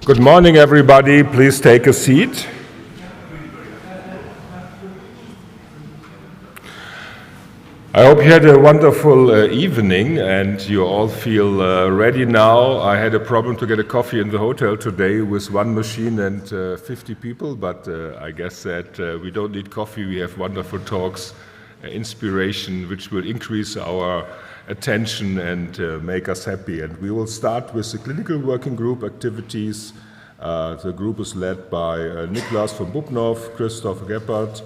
Good morning, everybody. Please take a seat. I hope you had a wonderful evening and you all feel ready now. I had a problem to get a coffee in the hotel today with one machine and 50 people, but I guess that we don't need coffee. We have wonderful talks, inspiration, which will increase our attention and make us happy. And we will start with the clinical working group activities. The group is led by Niklas von Bubnov, Christoph Geppert,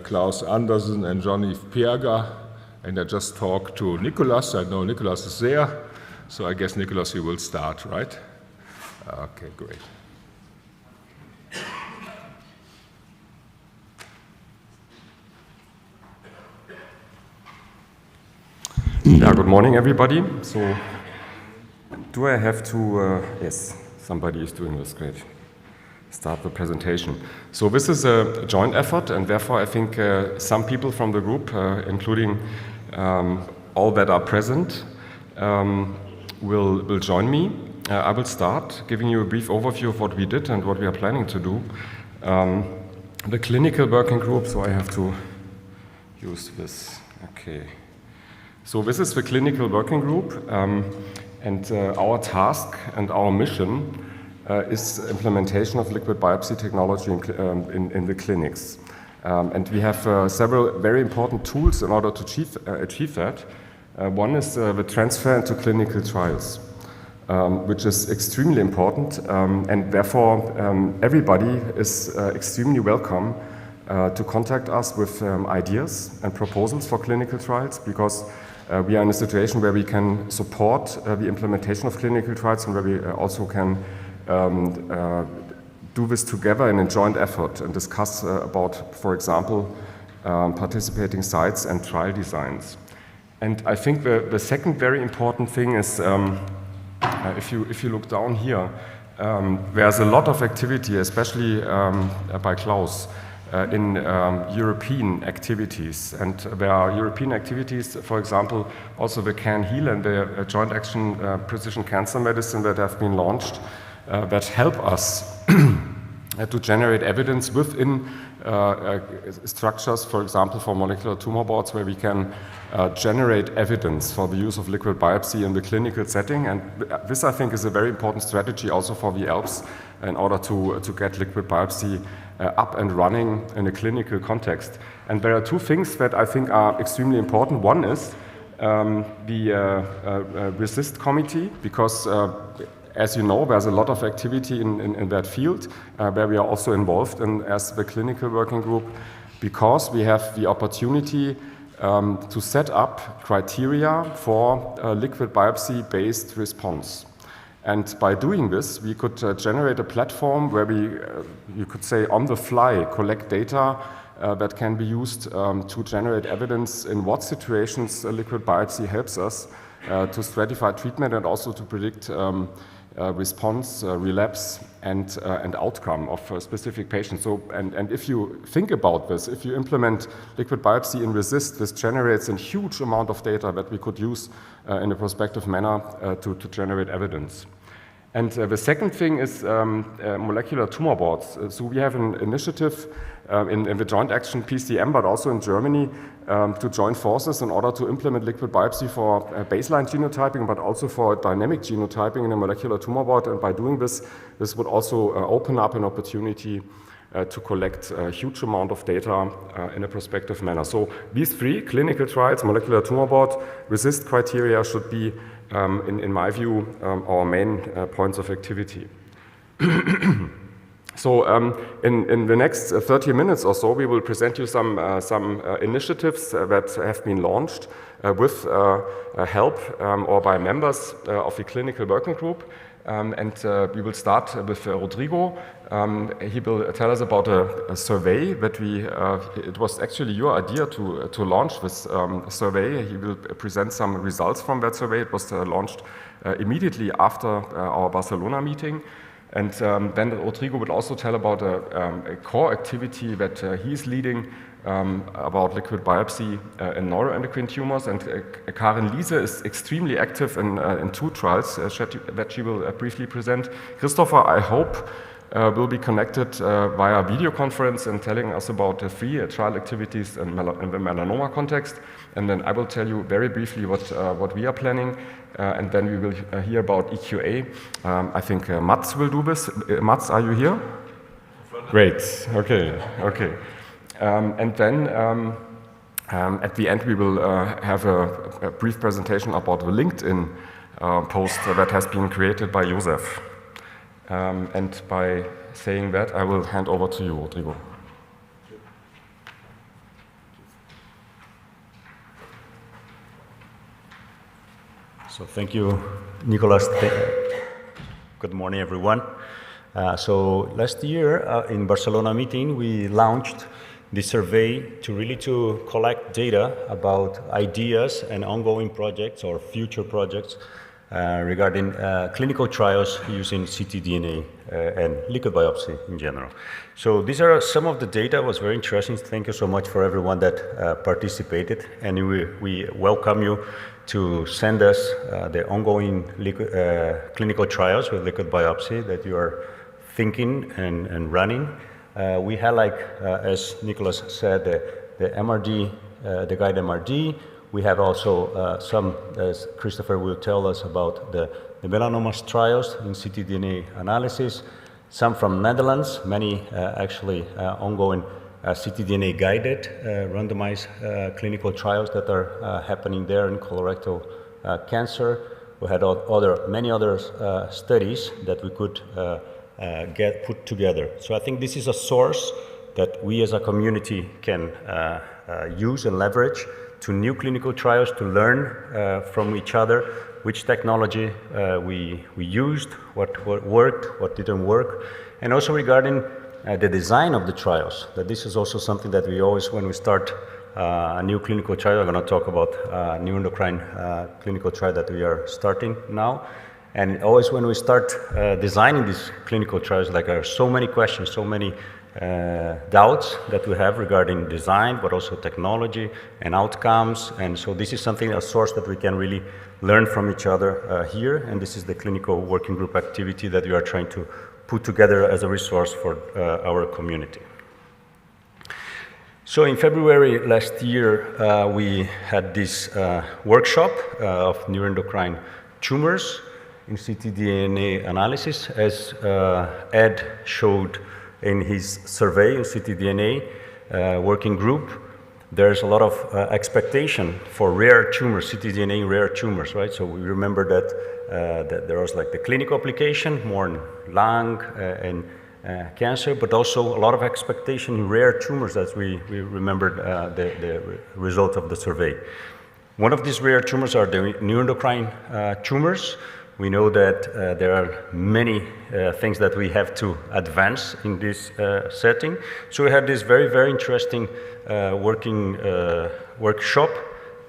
Klaus Andersen and Johnny Pierga. And I just talked to Nicolas. I know Nicolas is there. So I guess, Nicolas, you will start, right? Okay, great. Yeah, good morning, everybody. So, do I have to, yes, somebody is doing this, great. Start the presentation. So this is a joint effort, and therefore I think some people from the group, including all that are present, will join me. I will start giving you a brief overview of what we did and what we are planning to do. The clinical working group, so I have to use this, okay. So this is the clinical working group, and our task and our mission is implementation of liquid biopsy technology in the clinics. And we have several very important tools in order to achieve that. One is the transfer into clinical trials, which is extremely important, and therefore everybody is extremely welcome to contact us with ideas and proposals for clinical trials, because we are in a situation where we can support the implementation of clinical trials and where we also can do this together in a joint effort and discuss about, for example, participating sites and trial designs. And I think the second very important thing is, if you look down here, there's a lot of activity, especially by Klaus, in European activities. And there are European activities, for example, also the Can Heal and the Joint Action Precision Cancer Medicine that have been launched that help us to generate evidence within structures, for example, for molecular tumor boards, where we can generate evidence for the use of liquid biopsy in the clinical setting. And this, I think, is a very important strategy also for the ELBS in order to get liquid biopsy up and running in a clinical context. And there are two things that I think are extremely important. One is the RESIST committee, because as you know, there's a lot of activity in that field where we are also involved in as the clinical working group, because we have the opportunity to set up criteria for a liquid biopsy-based response. And by doing this, we could generate a platform where we, you could say, on the fly, collect data that can be used to generate evidence in what situations liquid biopsy helps us to stratify treatment and also to predict response, relapse, and outcome of specific patients. So, and if you think about this, if you implement liquid biopsy in RESIST, this generates a huge amount of data that we could use in a prospective manner to generate evidence. And the second thing is molecular tumor boards. So we have an initiative in the Joint Action PCM, but also in Germany, to join forces in order to implement liquid biopsy for baseline genotyping, but also for dynamic genotyping in a molecular tumor board. And by doing this, this would also open up an opportunity to collect a huge amount of data in a prospective manner. So these three clinical trials, molecular tumor board, RESIST criteria should be, in my view, our main points of activity. So in the next 30 minutes or so, we will present you some initiatives that have been launched with help or by members of the clinical working group. And we will start with Rodrigo. He will tell us about a survey that it was actually your idea to launch this survey. He will present some results from that survey. It was launched immediately after our Barcelona meeting. And then Rodrigo will also tell about a core activity that he's leading about liquid biopsy in neuroendocrine tumors. And Karin Liese is extremely active in 2 trials that she will briefly present. Christopher, I hope, will be connected via video conference and telling us about the 3 trial activities in the melanoma context. And then I will tell you very briefly what we are planning. And then we will hear about EQA. I think Mats will do this. Mats, are you here? Great. Okay. And then at the end we will have a brief presentation about the LinkedIn post that has been created by Josef. And by saying that, I will hand over to you, Rodrigo. So thank you, Nicolas. Good morning, everyone. So last year in Barcelona meeting, we launched the survey to collect data about ideas and ongoing projects or future projects regarding clinical trials using ctDNA and liquid biopsy in general. So these are some of the data. It was very interesting. Thank you so much for everyone that participated, and we welcome you to send us the ongoing clinical trials with liquid biopsy that you are thinking and running. We had, as Nicolas said, the MRD, the guide MRD. We have also some, as Christopher will tell us about the melanomas trials in ctDNA analysis, some from Netherlands, many actually ongoing ctDNA guided randomized clinical trials that are happening there in colorectal cancer. We had many other studies that we could get put together. So I think this is a source that we as a community can use and leverage to new clinical trials to learn from each other which technology we used, what worked, what didn't work, and also regarding the design of the trials. That this is also something that we always, when we start a new clinical trial, I'm going to talk about neuroendocrine clinical trial that we are starting now. And always when we start designing these clinical trials, there are so many questions, so many doubts that we have regarding design, but also technology and outcomes. And so this is something, a source that we can really learn from each other here. And this is the clinical working group activity that we are trying to put together as a resource for our community. So in February last year, we had this workshop of neuroendocrine tumors in ctDNA analysis, as Ed showed in his survey in ctDNA working group. There's a lot of expectation for rare tumors, ctDNA rare tumors, right? So we remember that there was the clinical application, more in lung and cancer, but also a lot of expectation in rare tumors as we remembered the result of the survey. One of these rare tumors are the neuroendocrine tumors. We know that there are many things that we have to advance in this setting. So we had this very, very interesting workshop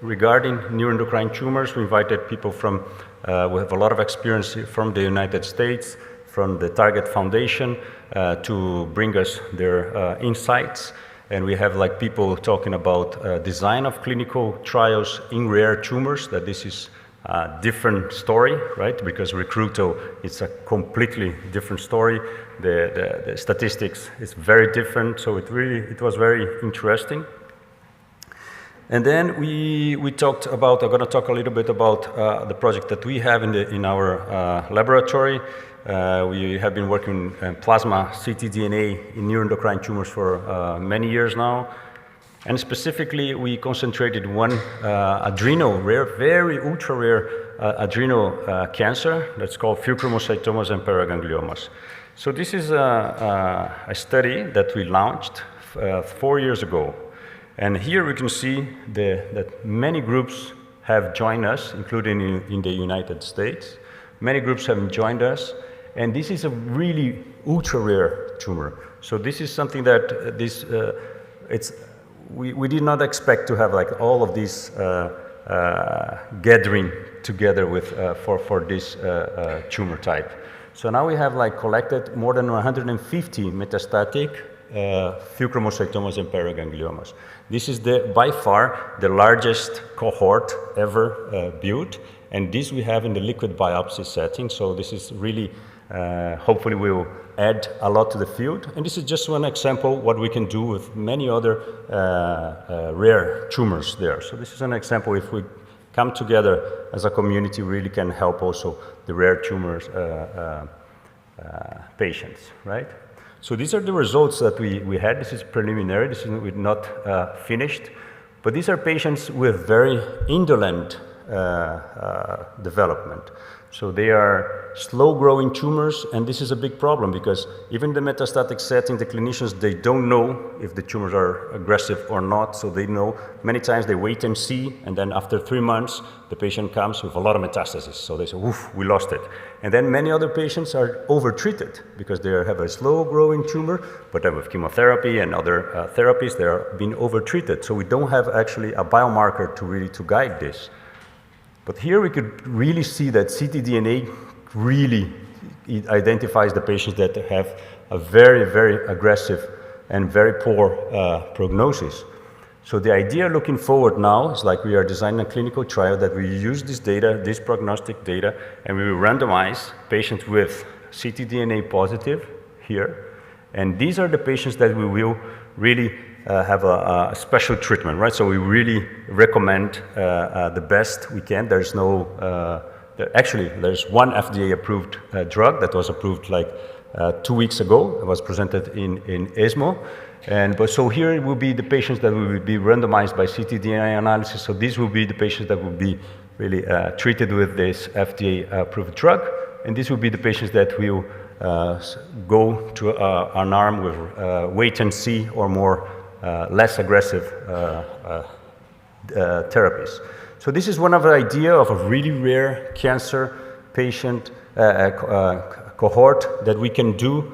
regarding neuroendocrine tumors. We invited people from, we have a lot of experience from the United States, from the Target Foundation, to bring us their insights. And we have people talking about design of clinical trials in rare tumors, that this is a different story, right? Because Recruito is a completely different story. The statistics is very different, so it was very interesting. And then we talked about, I'm going to talk a little bit about the project that we have in our laboratory. We have been working in plasma ctDNA in neuroendocrine tumors for many years now. And specifically, we concentrated one adrenal, rare, very ultra-rare adrenal cancer that's called pheochromocytomas and paragangliomas. So this is a study that we launched 4 years ago. And here we can see that many groups have joined us, including in the United States. Many groups have joined us. And this is a really ultra-rare tumor. So this is something that we did not expect to have all of these gathering together with for this tumor type. So now we have like collected more than 150 metastatic pheochromocytomas and paragangliomas. This is by far the largest cohort ever built, and this we have in the liquid biopsy setting. So this is really, hopefully will add a lot to the field. And this is just one example what we can do with many other rare tumors there. So this is an example. If we come together as a community, really can help also the rare tumors patients, right? So these are the results that we had. This is preliminary. This is not finished, but these are patients with very indolent development. So they are slow-growing tumors, and this is a big problem because even the metastatic setting, the clinicians, they don't know if the tumors are aggressive or not, so they know many times they wait and see, and then after 3 months, the patient comes with a lot of metastasis. So they say, oof, we lost it. And then many other patients are over-treated because they have a slow-growing tumor, but then with chemotherapy and other therapies, they are being over-treated. So we don't have actually a biomarker to really guide this. But here we could really see that ctDNA really identifies the patients that have a very, very aggressive and very poor prognosis. So the idea looking forward now is like we are designing a clinical trial that we use this data, this prognostic data, and we will randomize patients with ctDNA positive here. And these are the patients that we will really have a special treatment, right? So we really recommend the best we can. There's no, actually, there's one FDA-approved drug that was approved like 2 weeks ago. It was presented in ESMO. But so here it will be the patients that will be randomized by ctDNA analysis. So these will be the patients that will be really treated with this FDA-approved drug. And these will be the patients that will go to an arm with wait and see or more less aggressive therapies. So this is one of the idea of a really rare cancer patient cohort that we can do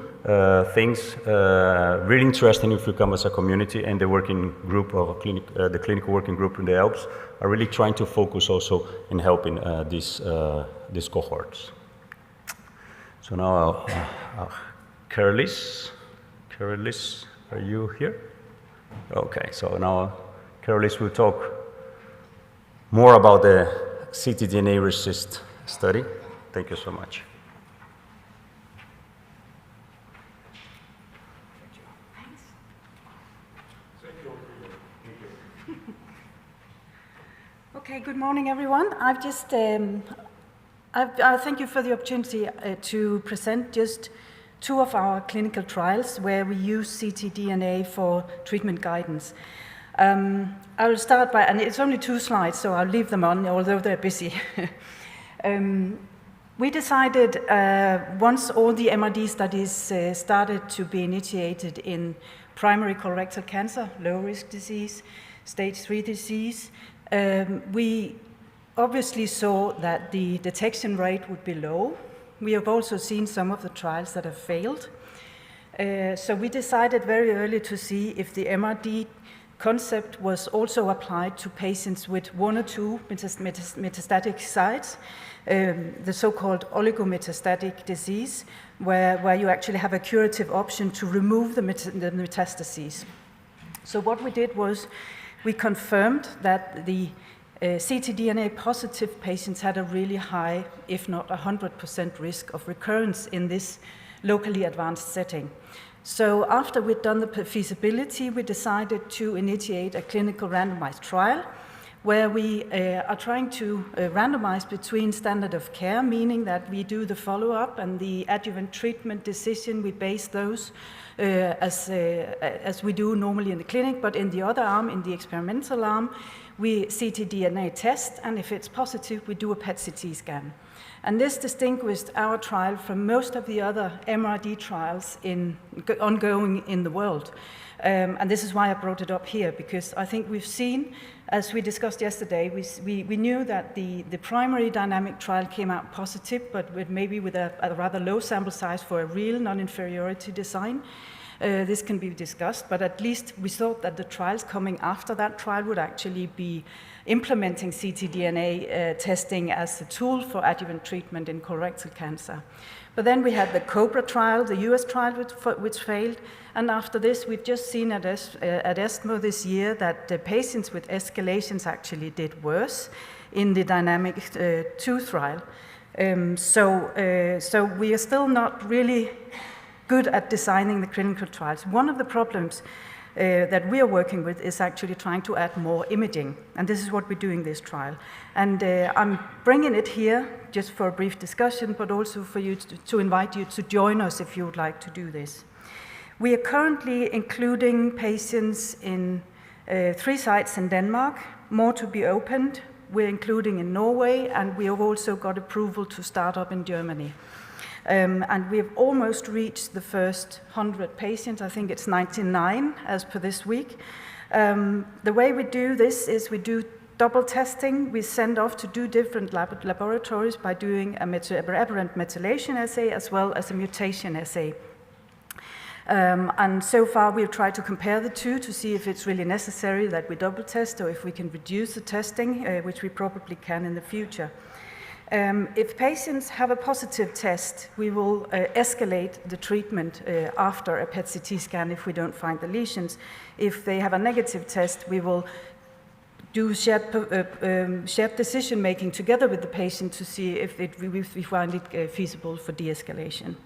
things really interesting if we come as a community, and the working group of the clinical working group in the ELBS are really trying to focus also in helping these cohorts. So now, Carolis, are you here? Okay, so now Carolis will talk more about the ctDNA RESIST study. Thank you so much. Okay, good morning, everyone. I've just, thank you for the opportunity to present just 2 of our clinical trials where we use ctDNA for treatment guidance. I will start by, and it's only 2 slides, so I'll leave them on, although they're busy. We decided once all the MRD studies started to be initiated in primary colorectal cancer, low-risk disease, stage 3 disease, we obviously saw that the detection rate would be low. We have also seen some of the trials that have failed. So we decided very early to see if the MRD concept was also applied to patients with 1 or 2 metastatic sites, the so-called oligometastatic disease, where you actually have a curative option to remove the metastases. So what we did was we confirmed that the ctDNA positive patients had a really high, if not 100% risk of recurrence in this locally advanced setting. So after we'd done the feasibility, we decided to initiate a clinical randomized trial where we are trying to randomize between standard of care, meaning that we do the follow-up and the adjuvant treatment decision. We base those as we do normally in the clinic, but in the other arm, in the experimental arm, we ctDNA test, and if it's positive, we do a PET-CT scan. And this distinguished our trial from most of the other MRD trials ongoing in the world. And this is why I brought it up here, because I think we've seen, as we discussed yesterday, we knew that the primary dynamic trial came out positive, but maybe with a rather low sample size for a real non-inferiority design. this can be discussed, but at least we thought that the trials coming after that trial would actually be implementing ctDNA testing as a tool for adjuvant treatment in colorectal cancer. But then we had the COBRA trial, the US trial, which failed. And after this, we've just seen at ESMO this year that the patients with escalations actually did worse in the Dynamic 2 trial. So we are still not really good at designing the clinical trials. One of the problems that we are working with is actually trying to add more imaging, and this is what we're doing this trial. And I'm bringing it here just for a brief discussion, but also for you to invite you to join us if you would like to do this. We are currently including patients in 3 sites in Denmark, more to be opened. We're including in Norway, and we have also got approval to start up in Germany. And we have almost reached the first 100 patients. I think it's 99 as per this week. The way we do this is we do double testing. We send off to do different laboratories by doing a aberrant methylation assay as well as a mutation assay. And so far we've tried to compare the two to see if it's really necessary that we double test or if we can reduce the testing, which we probably can in the future. If patients have a positive test, we will escalate the treatment after a PET-CT scan if we don't find the lesions. If they have a negative test, we will do shared decision-making together with the patient to see if we find it feasible for de-escalation.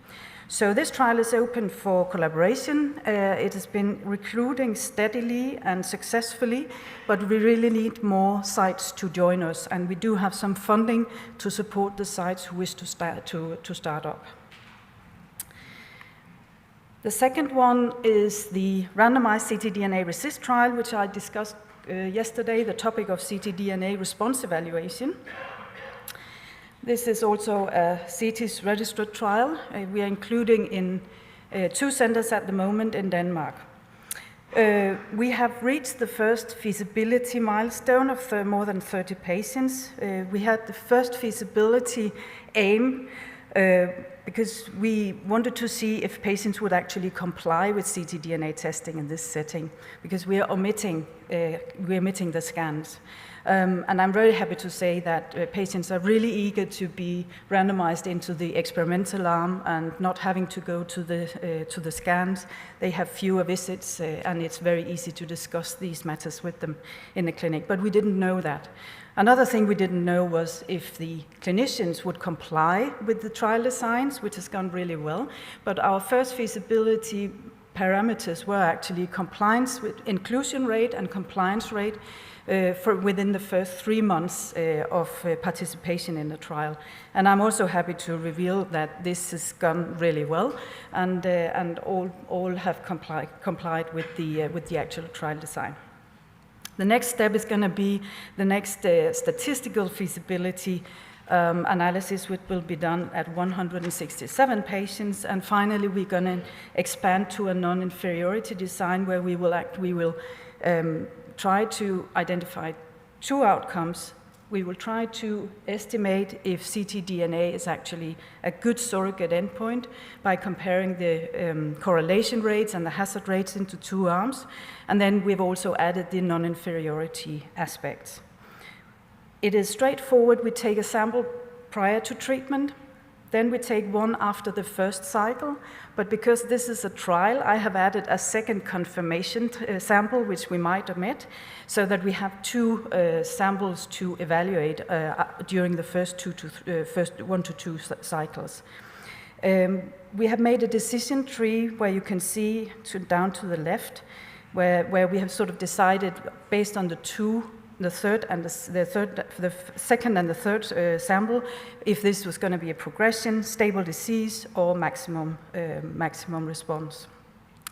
So this trial is open for collaboration. It has been recruiting steadily and successfully, but we really need more sites to join us, and we do have some funding to support the sites who wish to start up. The second one is the randomized ctDNA RECIST trial, which I discussed yesterday, the topic of ctDNA response evaluation. This is also a CITES registered trial. We are including in 2 centers at the moment in Denmark. We have reached the first feasibility milestone of more than 30 patients. We had the first feasibility aim because we wanted to see if patients would actually comply with ctDNA testing in this setting, because we are omitting the scans. And I'm very happy to say that patients are really eager to be randomized into the experimental arm and not having to go to the scans. They have fewer visits, and it's very easy to discuss these matters with them in the clinic. But we didn't know that. Another thing we didn't know was if the clinicians would comply with the trial designs, which has gone really well. But our first feasibility parameters were actually compliance with inclusion rate and compliance rate within the first 3 months of participation in the trial. And I'm also happy to reveal that this has gone really well, and all have complied with the actual trial design. The next step is going to be the next statistical feasibility analysis, which will be done at 167 patients. And finally, we're going to expand to a non-inferiority design where we will try to identify 2 outcomes. We will try to estimate if ctDNA is actually a good surrogate endpoint by comparing the correlation rates and the hazard rates into 2 arms. And then we've also added the non-inferiority aspects. It is straightforward. We take a sample prior to treatment. Then we take one after the first cycle, but because this is a trial, I have added a second confirmation sample, which we might omit, so that we have 2 samples to evaluate during the first 1 to 2 cycles. We have made a decision tree where you can see down to the left, where we have sort of decided based on the second and the third sample, if this was going to be a progression, stable disease, or maximum response.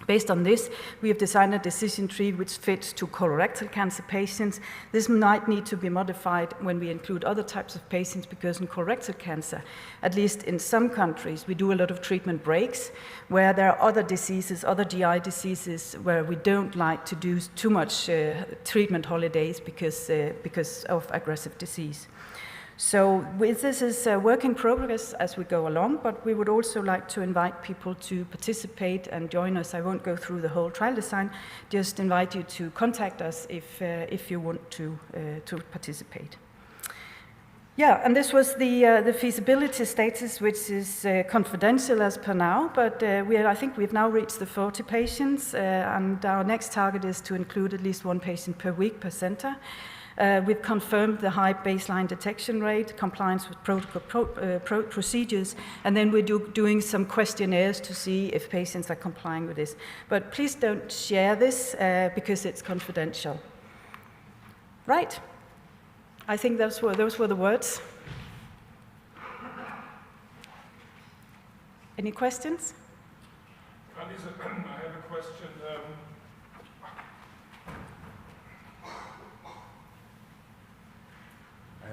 Based on this, we have designed a decision tree which fits to colorectal cancer patients. This might need to be modified when we include other types of patients, because in colorectal cancer, at least in some countries, we do a lot of treatment breaks, where there are other diseases, other GI diseases, where we don't like to do too much treatment holidays because of aggressive disease. So this is a work in progress as we go along, but we would also like to invite people to participate and join us. I won't go through the whole trial design, just invite you to contact us if you want to participate. Yeah, and this was the feasibility status, which is confidential as per now, but I think we've now reached the 40 patients, and our next target is to include at least one patient per week per center. We've confirmed the high baseline detection rate, compliance with protocol procedures, and then we're doing some questionnaires to see if patients are complying with this. But please don't share this because it's confidential. Right. I think those were the words. Any questions? Lisa, I have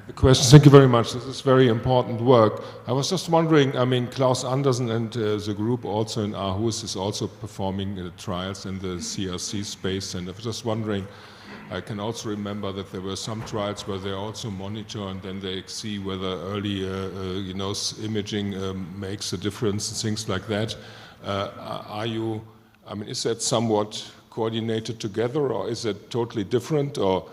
a question. Thank you very much. This is very important work. I was just wondering, I mean, Klaus Andersen and the group also in Aarhus is also performing trials in the CRC space, and I was just wondering, I can also remember that there were some trials where they also monitor and then they see whether early imaging makes a difference and things like that. Is that somewhat coordinated together, or is it totally different, or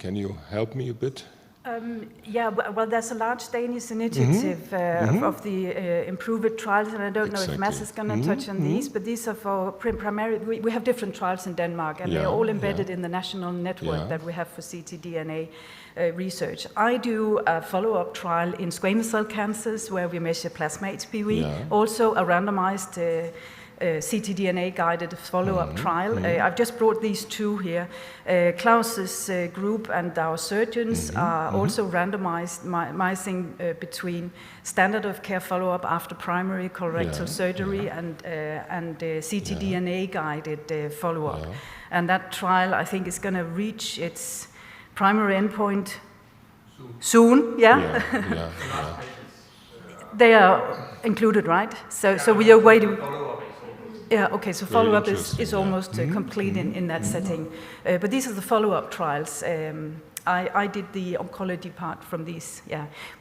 can you help me a bit? Well, there's a large Danish initiative of the improved trials, and I don't know if Mads is going to touch on these, but these are for primarily, we have different trials in Denmark, and they're all embedded in the national network that we have for ctDNA research. I do a follow-up trial in squamous cell cancers where we measure plasma HPV, also a randomized ctDNA-guided follow-up trial. I've just brought these two here. Klaus's group and our surgeons are also randomizing between standard of care follow-up after primary colorectal surgery and ctDNA-guided follow-up. And that trial, I think, is going to reach its primary endpoint soon. They are included, right? So we are waiting. Yeah, okay, so follow-up is almost complete in that setting. But these are the follow-up trials. I did the oncology part from these,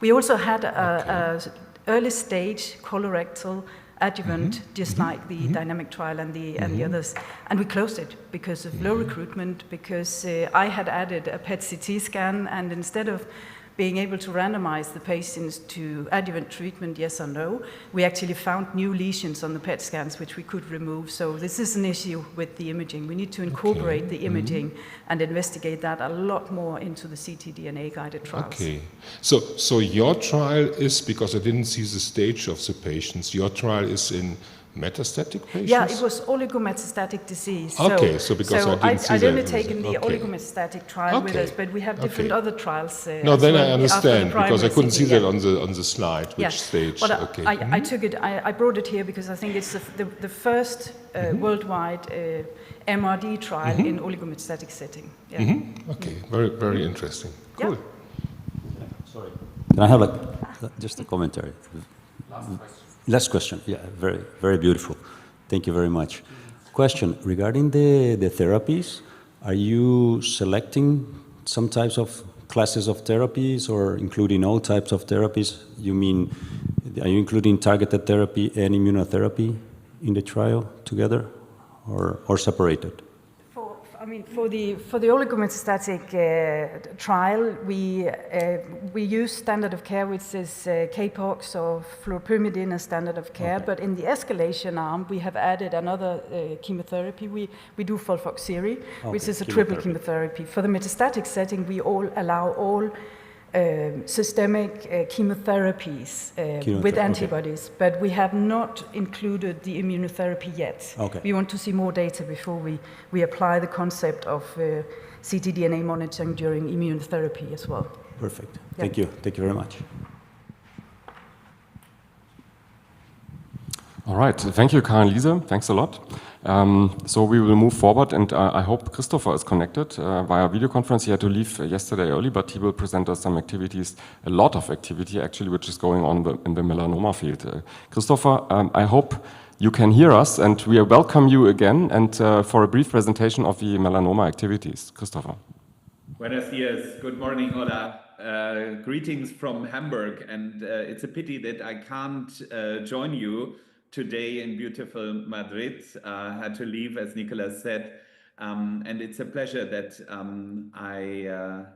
We also had a early stage colorectal adjuvant, just like the dynamic trial and the others. And we closed it because of low recruitment, because I had added a PET CT scan, and instead of being able to randomize the patients to adjuvant treatment, yes or no, we actually found new lesions on the PET scans which we could remove. So this is an issue with the imaging. We need to incorporate the imaging and investigate that a lot more into the ctDNA-guided trials. Okay, so your trial is, because I didn't see the stage of the patients, your trial is in metastatic patients? Yeah, it was oligometastatic disease. Okay, so because I didn't see that. I'd only taken the oligometastatic trial with us, but we have different other trials. No, then I understand, because I couldn't see that on the slide, which stage. But I took it, I brought it here because I think it's the first worldwide MRD trial in oligometastatic setting. Okay, very, very interesting. Cool. Sorry. Can I have just a commentary? Last question. Yeah, very, very beautiful. Thank you very much. Question regarding the therapies. Are you selecting some types of classes of therapies, or including all types of therapies? You mean, are you including targeted therapy and immunotherapy in the trial together, or separated? For the oligometastatic trial, we use standard of care, which is Capox or fluoropyrimidine as standard of care. But in the escalation arm, we have added another chemotherapy. We do FOLFOXIRI, which is a triple chemotherapy. For the metastatic setting, we allow all systemic chemotherapies with antibodies, but we have not included the immunotherapy yet. We want to see more data before we apply the concept of ctDNA monitoring during immunotherapy as well. Perfect. Thank you. Thank you very much. All right. Thank you, Karen Lise. Thanks a lot. So we will move forward, and I hope Christopher is connected via video conference. He had to leave yesterday early, but he will present us some activities, a lot of activity actually, which is going on in the melanoma field. Christopher, I hope you can hear us, and we welcome you again, and for a brief presentation of the melanoma activities. Christopher. Buenos dias. Good morning. Hola. greetings from Hamburg, and it's a pity that I can't join you today in beautiful Madrid. Had to leave, as Nicolas said, and it's a pleasure that I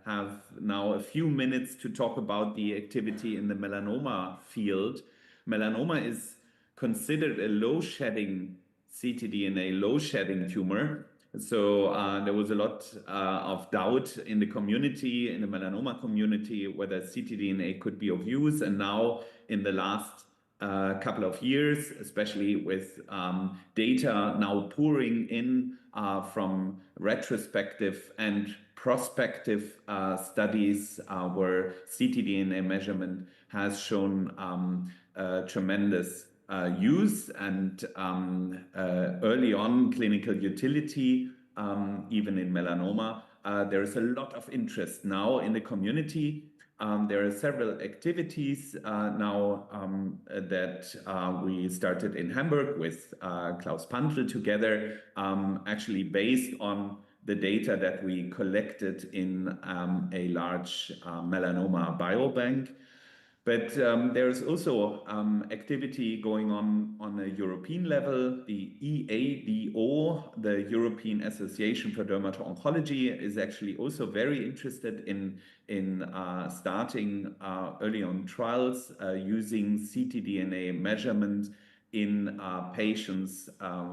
have now a few minutes to talk about the activity in the melanoma field. Melanoma is considered a low-shedding ctDNA, low-shedding tumor. So there was a lot of doubt in the community, in the melanoma community, whether ctDNA could be of use. And now, in the last couple of years, especially with data now pouring in from retrospective and prospective studies where ctDNA measurement has shown tremendous use and early on clinical utility, even in melanoma. There is a lot of interest now in the community. There are several activities now that we started in Hamburg with Klaus Pandl together, actually based on the data that we collected in a large melanoma biobank. But there's also activity going on a European level. The EADO, the European Association for Dermato-Oncology, is actually also very interested in starting early on trials using ctDNA measurement in patients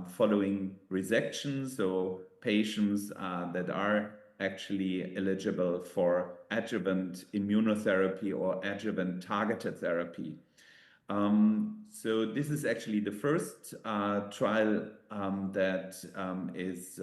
following resection, so patients that are actually eligible for adjuvant immunotherapy or adjuvant targeted therapy. So this is actually the first trial that is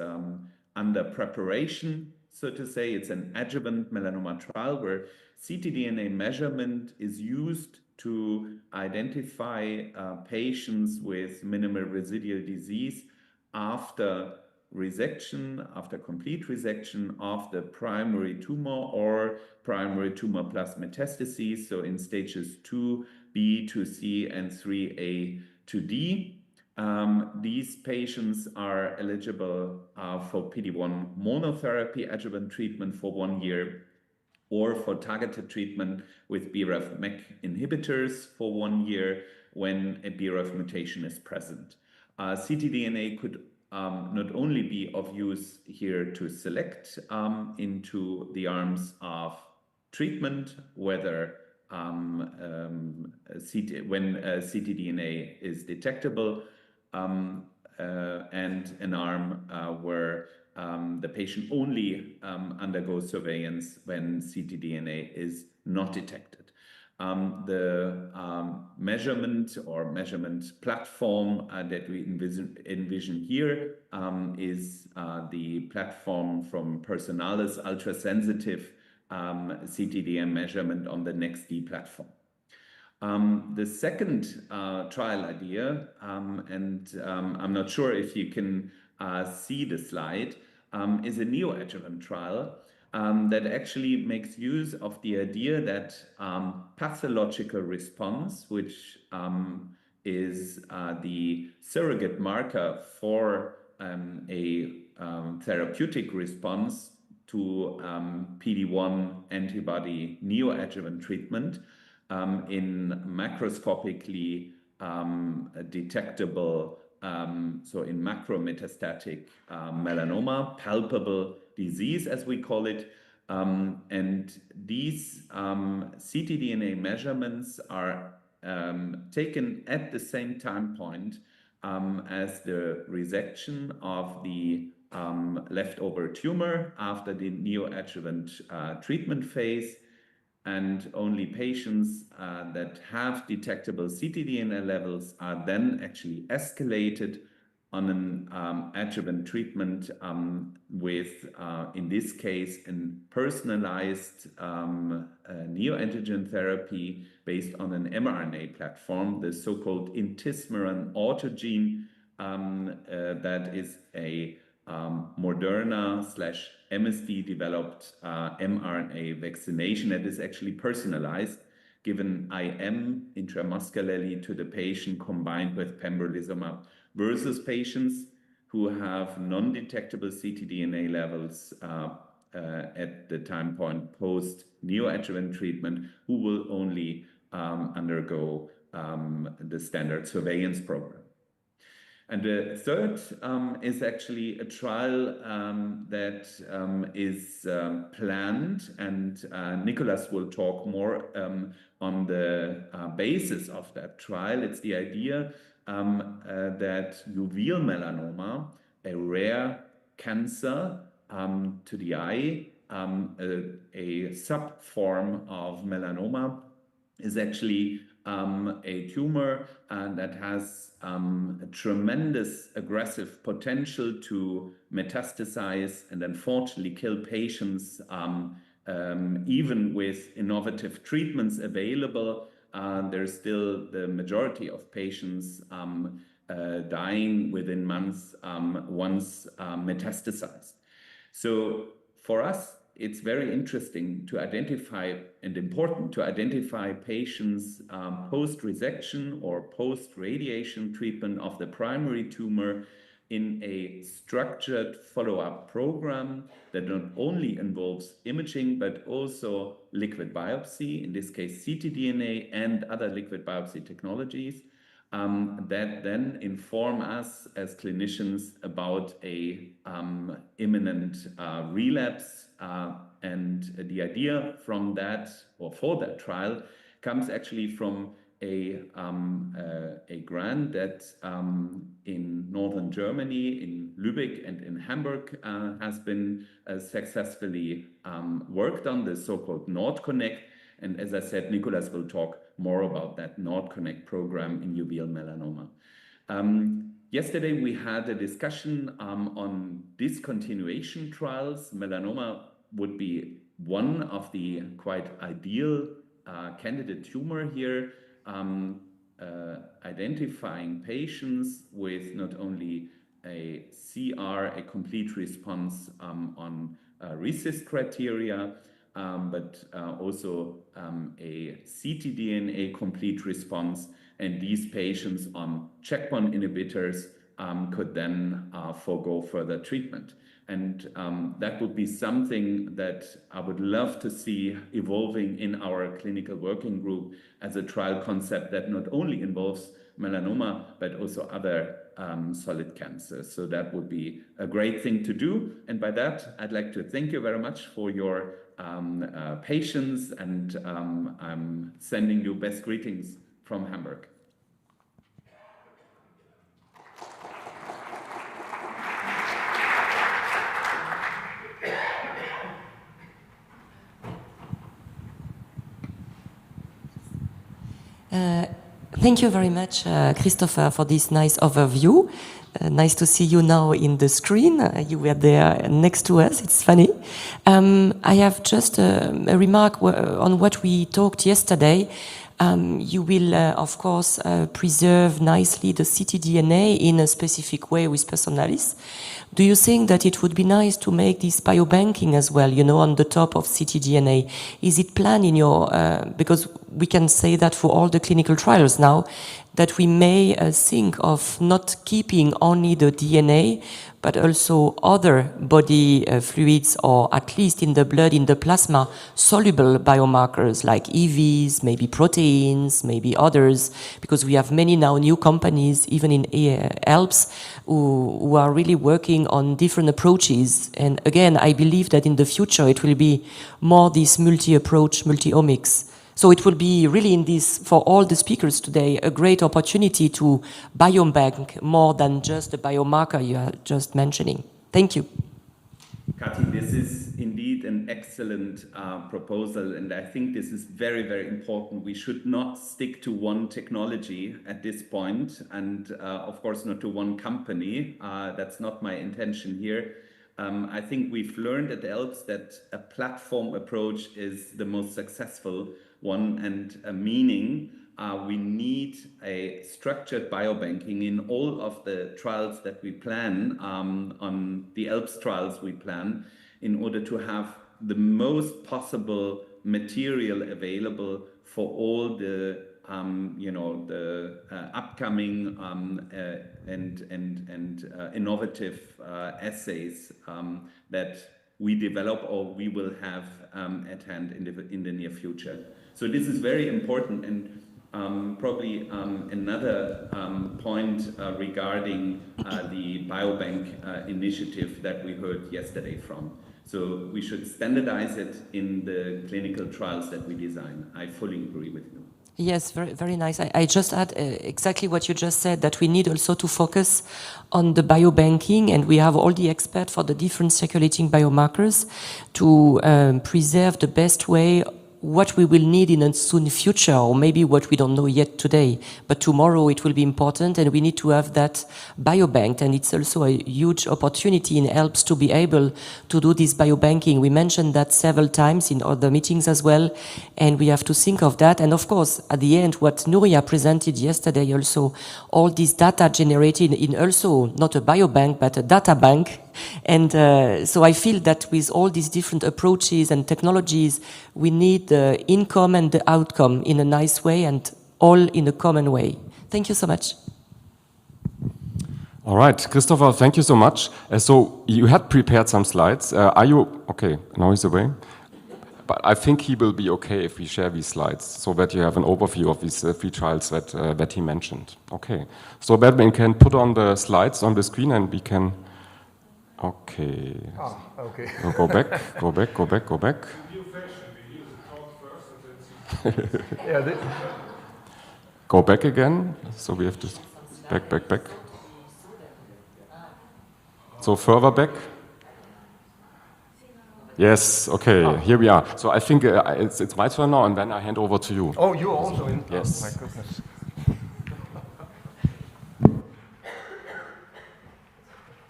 under preparation, so to say. It's an adjuvant melanoma trial where ctDNA measurement is used to identify patients with minimal residual disease after resection, after complete resection of the primary tumor or primary tumor plus metastases, so in stages 2B, 2C, and 3A to D. These patients are eligible for PD-1 monotherapy adjuvant treatment for 1 year, or for targeted treatment with BRAF/MEK inhibitors for 1 year when a BRAF mutation is present. ctDNA could not only be of use here to select into the arms of treatment, whether when ctDNA is detectable, and an arm where the patient only undergoes surveillance when ctDNA is not detected. The measurement or measurement platform that we envision here is the platform from Personalis ultrasensitive ctDNA measurement on the NextD platform. The second trial idea, and I'm not sure if you can see the slide, is a neoadjuvant trial that actually makes use of the idea that pathological response, which is the surrogate marker for a therapeutic response to PD-1 antibody neoadjuvant treatment in macroscopically detectable, so in macrometastatic melanoma, palpable disease, as we call it. And these ctDNA measurements are taken at the same time point as the resection of the leftover tumor after the neoadjuvant treatment phase. And only patients that have detectable ctDNA levels are then actually escalated on an adjuvant treatment with, in this case, a personalized neoantigen therapy based on an mRNA platform, the so-called intismeran autogene, that is a Moderna/MSD developed mRNA vaccination that is actually personalized, given IM intramuscularly to the patient combined with pembrolizumab, versus patients who have non-detectable ctDNA levels at the time point post neoadjuvant treatment who will only undergo the standard surveillance program. And the third is actually a trial that is planned, and Nicolas will talk more on the basis of that trial. It's the idea that uveal melanoma, a rare cancer to the eye, a subform of melanoma, is actually a tumor that has a tremendous aggressive potential to metastasize and unfortunately kill patients even with innovative treatments available. There's still the majority of patients dying within months once metastasized. So for us, it's very interesting to identify and important to identify patients post-resection or post-radiation treatment of the primary tumor in a structured follow-up program that not only involves imaging but also liquid biopsy, in this case ctDNA and other liquid biopsy technologies, that then inform us as clinicians about a imminent relapse. And the idea from that, or for that trial, comes actually from a grant that in northern Germany, in Lübeck and in Hamburg, has been successfully worked on, the so-called NordConnect. And as I said, Nicolas will talk more about that NordConnect program in uveal melanoma. Yesterday we had a discussion on discontinuation trials. Melanoma would be one of the quite ideal candidate tumor here, identifying patients with not only a CR, a complete response on RECIST criteria, but also a ctDNA complete response, and these patients on checkpoint inhibitors could then forego further treatment. And that would be something that I would love to see evolving in our clinical working group as a trial concept that not only involves melanoma, but also other solid cancers. So that would be a great thing to do. And by that, I'd like to thank you very much for your patience, and I'm sending you best greetings from Hamburg. Thank you very much, Christopher, for this nice overview. Nice to see you now in the screen. You were there next to us. It's funny. I have just a remark on what we talked yesterday. You will, of course, preserve nicely the ctDNA in a specific way with Personalis. Do you think that it would be nice to make this biobanking as well, you know, on the top of ctDNA? Is it planned in your, because we can say that for all the clinical trials now, that we may think of not keeping only the DNA, but also other body fluids, or at least in the blood, in the plasma, soluble biomarkers like EVs, maybe proteins, maybe others, because we have many now new companies, even in ELBS, who are really working on different approaches. And again, I believe that in the future it will be more this multi-approach, multi-omics. So it will be really in this, for all the speakers today, a great opportunity to biobank more than just the biomarker you are just mentioning. Thank you. Kati, this is indeed an excellent proposal, and I think this is very, very important. We should not stick to one technology at this point, and of course not to one company. That's not my intention here. I think we've learned at ELBS that a platform approach is the most successful one, and meaning we need a structured biobanking in all of the trials that we plan, on the ELBS trials we plan, in order to have the most possible material available for all the the upcoming and innovative assays that we develop or we will have at hand in the near future. So this is very important, and probably another point regarding the biobank initiative that we heard yesterday from. So we should standardize it in the clinical trials that we design. I fully agree with you. Yes, very, very nice. I just add exactly what you just said, that we need also to focus on the biobanking, and we have all the experts for the different circulating biomarkers to preserve the best way what we will need in a soon future, or maybe what we don't know yet today. But tomorrow it will be important, and we need to have that biobank. And it's also a huge opportunity in ELBS to be able to do this biobanking. We mentioned that several times in other meetings as well, and we have to think of that. And of course, at the end, what Nuria presented yesterday also, all this data generated in also not a biobank, but a data bank. And so I feel that with all these different approaches and technologies, we need the income and the outcome in a nice way and all in a common way. Thank you so much. All right, Christopher, thank you so much. So you had prepared some slides. Are you, okay, now he's away. But I think he will be okay if we share these slides so that you have an overview of these 3 trials that he mentioned. Okay, so that we can put on the slides on the screen and we can... Okay. Ah, okay. So go back, go back, go back, go back. Yeah, Go back again. So we have to back, back, back. So further back. Yes, okay, here we are. So I think it's my turn now, and then I hand over to you. oh, you're also in? Yes. Oh, my goodness.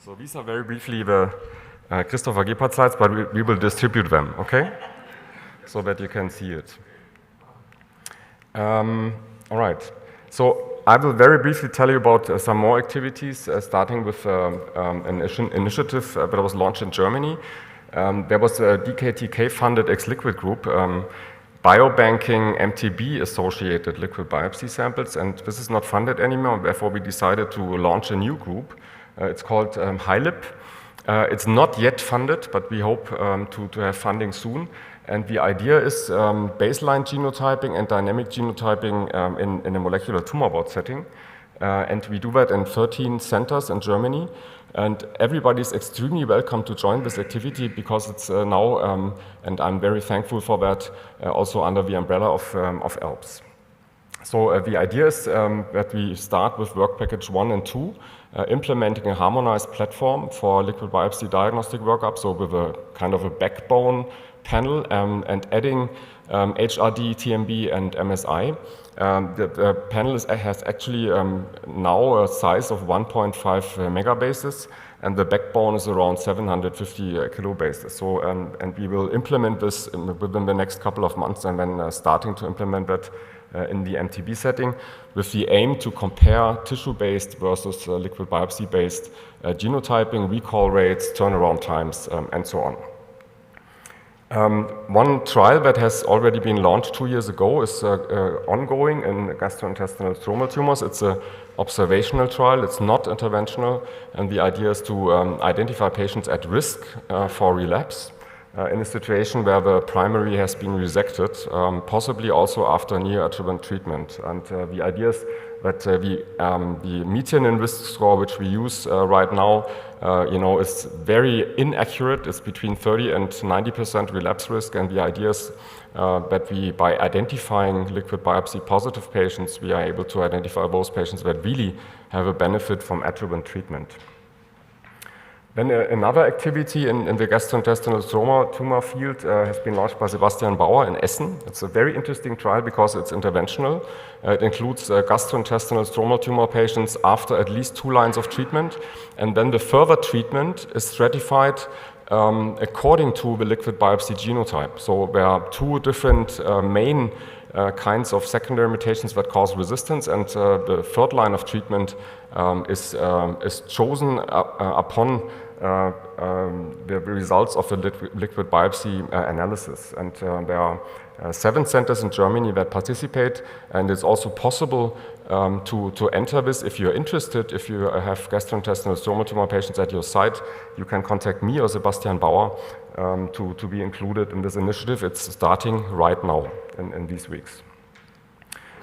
So these are very briefly the Christopher Gebhardt slides, but we will distribute them, okay? So that you can see it. All right. So I will very briefly tell you about some more activities, starting with an initiative that was launched in Germany. There was a DKTK-funded ex-liquid group, biobanking MTB-associated liquid biopsy samples, and this is not funded anymore, therefore we decided to launch a new group. It's called HiLib. It's not yet funded, but we hope to have funding soon. And the idea is baseline genotyping and dynamic genotyping in a molecular tumor board setting. And we do that in 13 centers in Germany. And everybody is extremely welcome to join this activity because it's now, and I'm very thankful for that, also under the umbrella of ELBS. So the idea is that we start with work package 1 and 2, implementing a harmonized platform for liquid biopsy diagnostic workup, so with a kind of a backbone panel and adding HRD, TMB, and MSI. The panel has actually now a size of 1.5 megabases, and the backbone is around 750 kilobases. So, and we will implement this within the next couple of months, and then starting to implement that in the MTB setting, with the aim to compare tissue-based versus liquid biopsy-based genotyping, recall rates, turnaround times, and so on. One trial that has already been launched 2 years ago is ongoing in gastrointestinal stromal tumors. It's an observational trial, it's not interventional, and the idea is to identify patients at risk for relapse in a situation where the primary has been resected, possibly also after neoadjuvant treatment. And the idea is that the median risk score, which we use right now, is very inaccurate. It's between 30 and 90% relapse risk, and the idea is that we, by identifying liquid biopsy positive patients, we are able to identify those patients that really have a benefit from adjuvant treatment. Then another activity in the gastrointestinal tumor field has been launched by Sebastian Bauer in Essen. It's a very interesting trial because it's interventional. It includes gastrointestinal stromal tumor patients after at least 2 lines of treatment, and then the further treatment is stratified according to the liquid biopsy genotype. So there are 2 different main kinds of secondary mutations that cause resistance, and the third line of treatment is chosen upon the results of the liquid biopsy analysis. And there are 7 centers in Germany that participate, and it's also possible to enter this. If you're interested, if you have gastrointestinal stromal tumor patients at your site, you can contact me or Sebastian Bauer to be included in this initiative. It's starting right now in these weeks.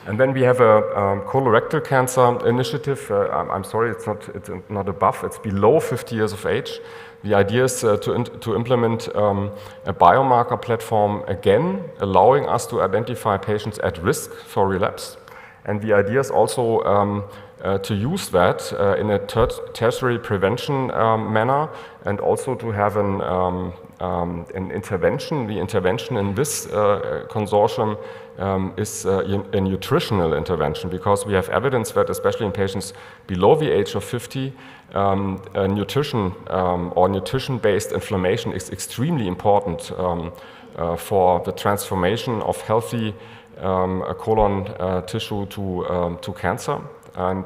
And then we have a colorectal cancer initiative. I'm sorry, it's not above, it's below 50 years of age. The idea is to implement a biomarker platform again, allowing us to identify patients at risk for relapse. And the idea is also to use that in a tertiary prevention manner, and also to have an intervention. The intervention in this consortium is a nutritional intervention, because we have evidence that especially in patients below the age of 50, nutrition or nutrition-based inflammation is extremely important for the transformation of healthy colon tissue to cancer. And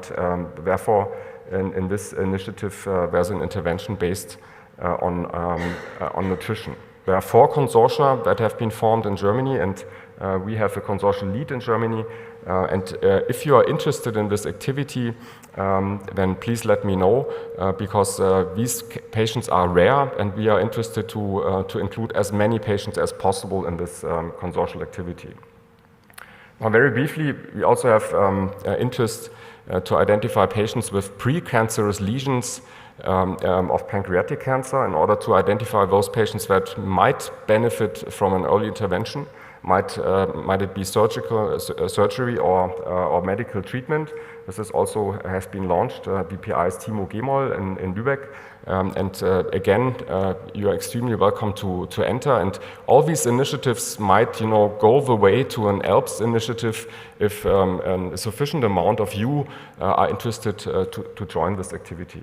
therefore, in this initiative, there's an intervention based on nutrition. There are 4 consortia that have been formed in Germany, and we have a consortium lead in Germany. And if you are interested in this activity, then please let me know, because these patients are rare, and we are interested to include as many patients as possible in this consortial activity. Now, very briefly, we also have interest to identify patients with precancerous lesions of pancreatic cancer, in order to identify those patients that might benefit from an early intervention. Might it be surgery or medical treatment? This is also has been launched. BPI is Timo Gemol in Lübeck. Again, you are extremely welcome to enter. And all these initiatives might, go the way to an ELBS initiative if a sufficient amount of you are interested to join this activity.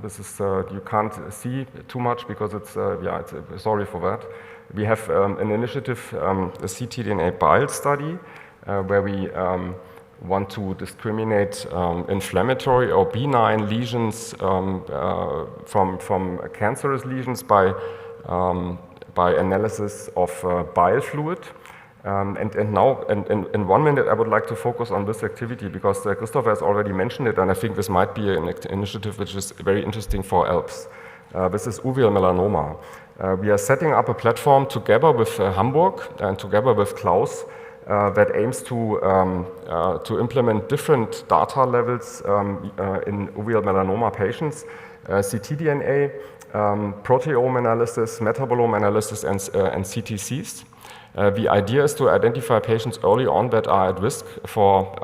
This is you can't see too much because it's sorry for that. We have an initiative, a ctDNA bile study, where we want to discriminate inflammatory or benign lesions from cancerous lesions by analysis of bile fluid. And now, in 1 minute, I would like to focus on this activity, because Christopher has already mentioned it, and I think this might be an initiative which is very interesting for ELBS. This is uveal melanoma. We are setting up a platform together with Hamburg and together with Klaus that aims to implement different data levels in uveal melanoma patients, ctDNA, proteome analysis, metabolome analysis, and CTCs. The idea is to identify patients early on that are at risk for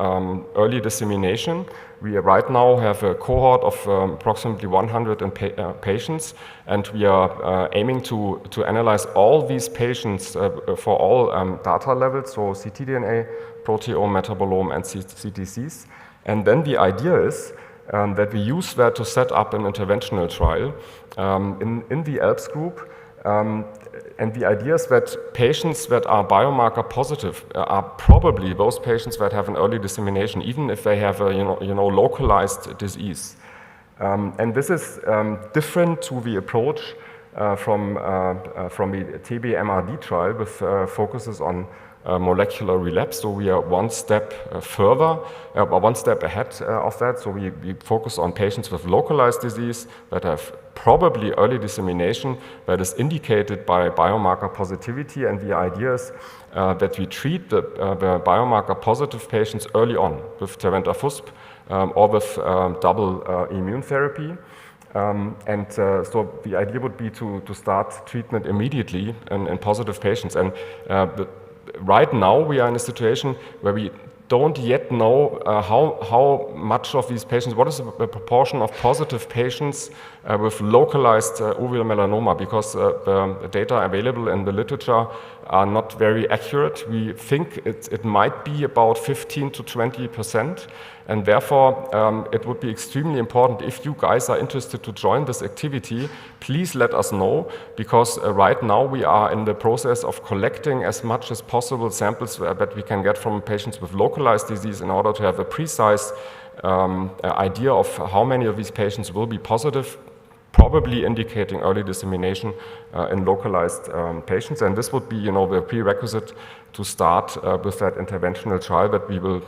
early dissemination. We right now have a cohort of approximately 100 patients, and we are aiming to analyze all these patients for all data levels, so ctDNA, proteome, metabolome, and CTCs. And then the idea is that we use that to set up an interventional trial in the ELBS group. And the idea is that patients that are biomarker positive are probably those patients that have an early dissemination, even if they have a localized disease. And this is different to the approach from the TB-MRD trial, with focuses on molecular relapse. So we are one step further, one step ahead of that. So we focus on patients with localized disease that have probably early dissemination that is indicated by biomarker positivity. And the idea is that we treat the biomarker positive patients early on with tebentafusp or with double immune therapy. So the idea would be to start treatment immediately in positive patients. And right now we are in a situation where we don't yet know how much of these patients, what is the proportion of positive patients with localized uveal melanoma, because the data available in the literature are not very accurate. We think it might be about 15 to 20%, and therefore it would be extremely important if you guys are interested to join this activity. Please let us know, because right now we are in the process of collecting as much as possible samples that we can get from patients with localized disease in order to have a precise idea of how many of these patients will be positive. probably indicating early dissemination in localized patients. And this would be, the prerequisite to start with that interventional trial that we will,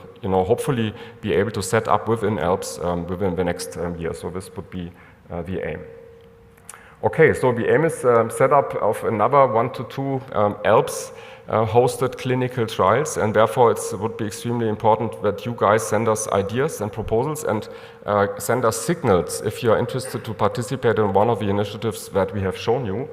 hopefully be able to set up within ELBS within the next year. So this would be the aim. Okay, so the aim is set up of another 1 to 2 ELBS hosted clinical trials, and therefore it would be extremely important that you guys send us ideas and proposals and send us signals if you are interested to participate in one of the initiatives that we have shown you.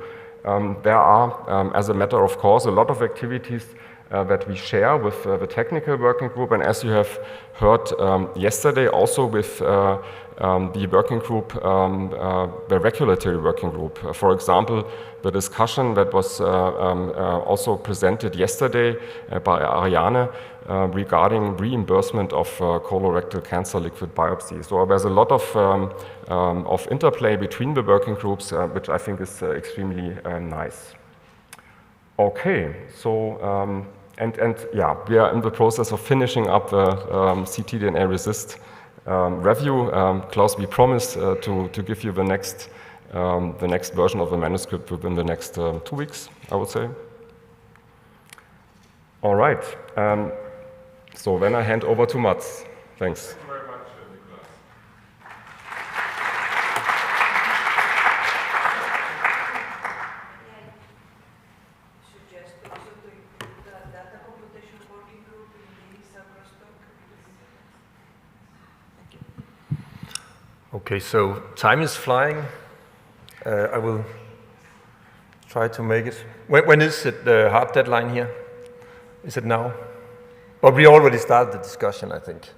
There are, as a matter of course, a lot of activities that we share with the technical working group, and as you have heard yesterday, also with the working group, the regulatory working group. For example, the discussion that was also presented yesterday by Ariane regarding reimbursement of colorectal cancer liquid biopsy. So there's a lot of interplay between the working groups, which I think is extremely nice. Okay, so yeah, we are in the process of finishing up the ctDNA resist review. Klaus, we promise to give you the next version of the manuscript within the next 2 weeks, I would say. All right. So then I hand over to Mats. Thanks. Okay, so time is flying. I will try to make it. When is it the hard deadline here? Is it now? But we already started the discussion, I think.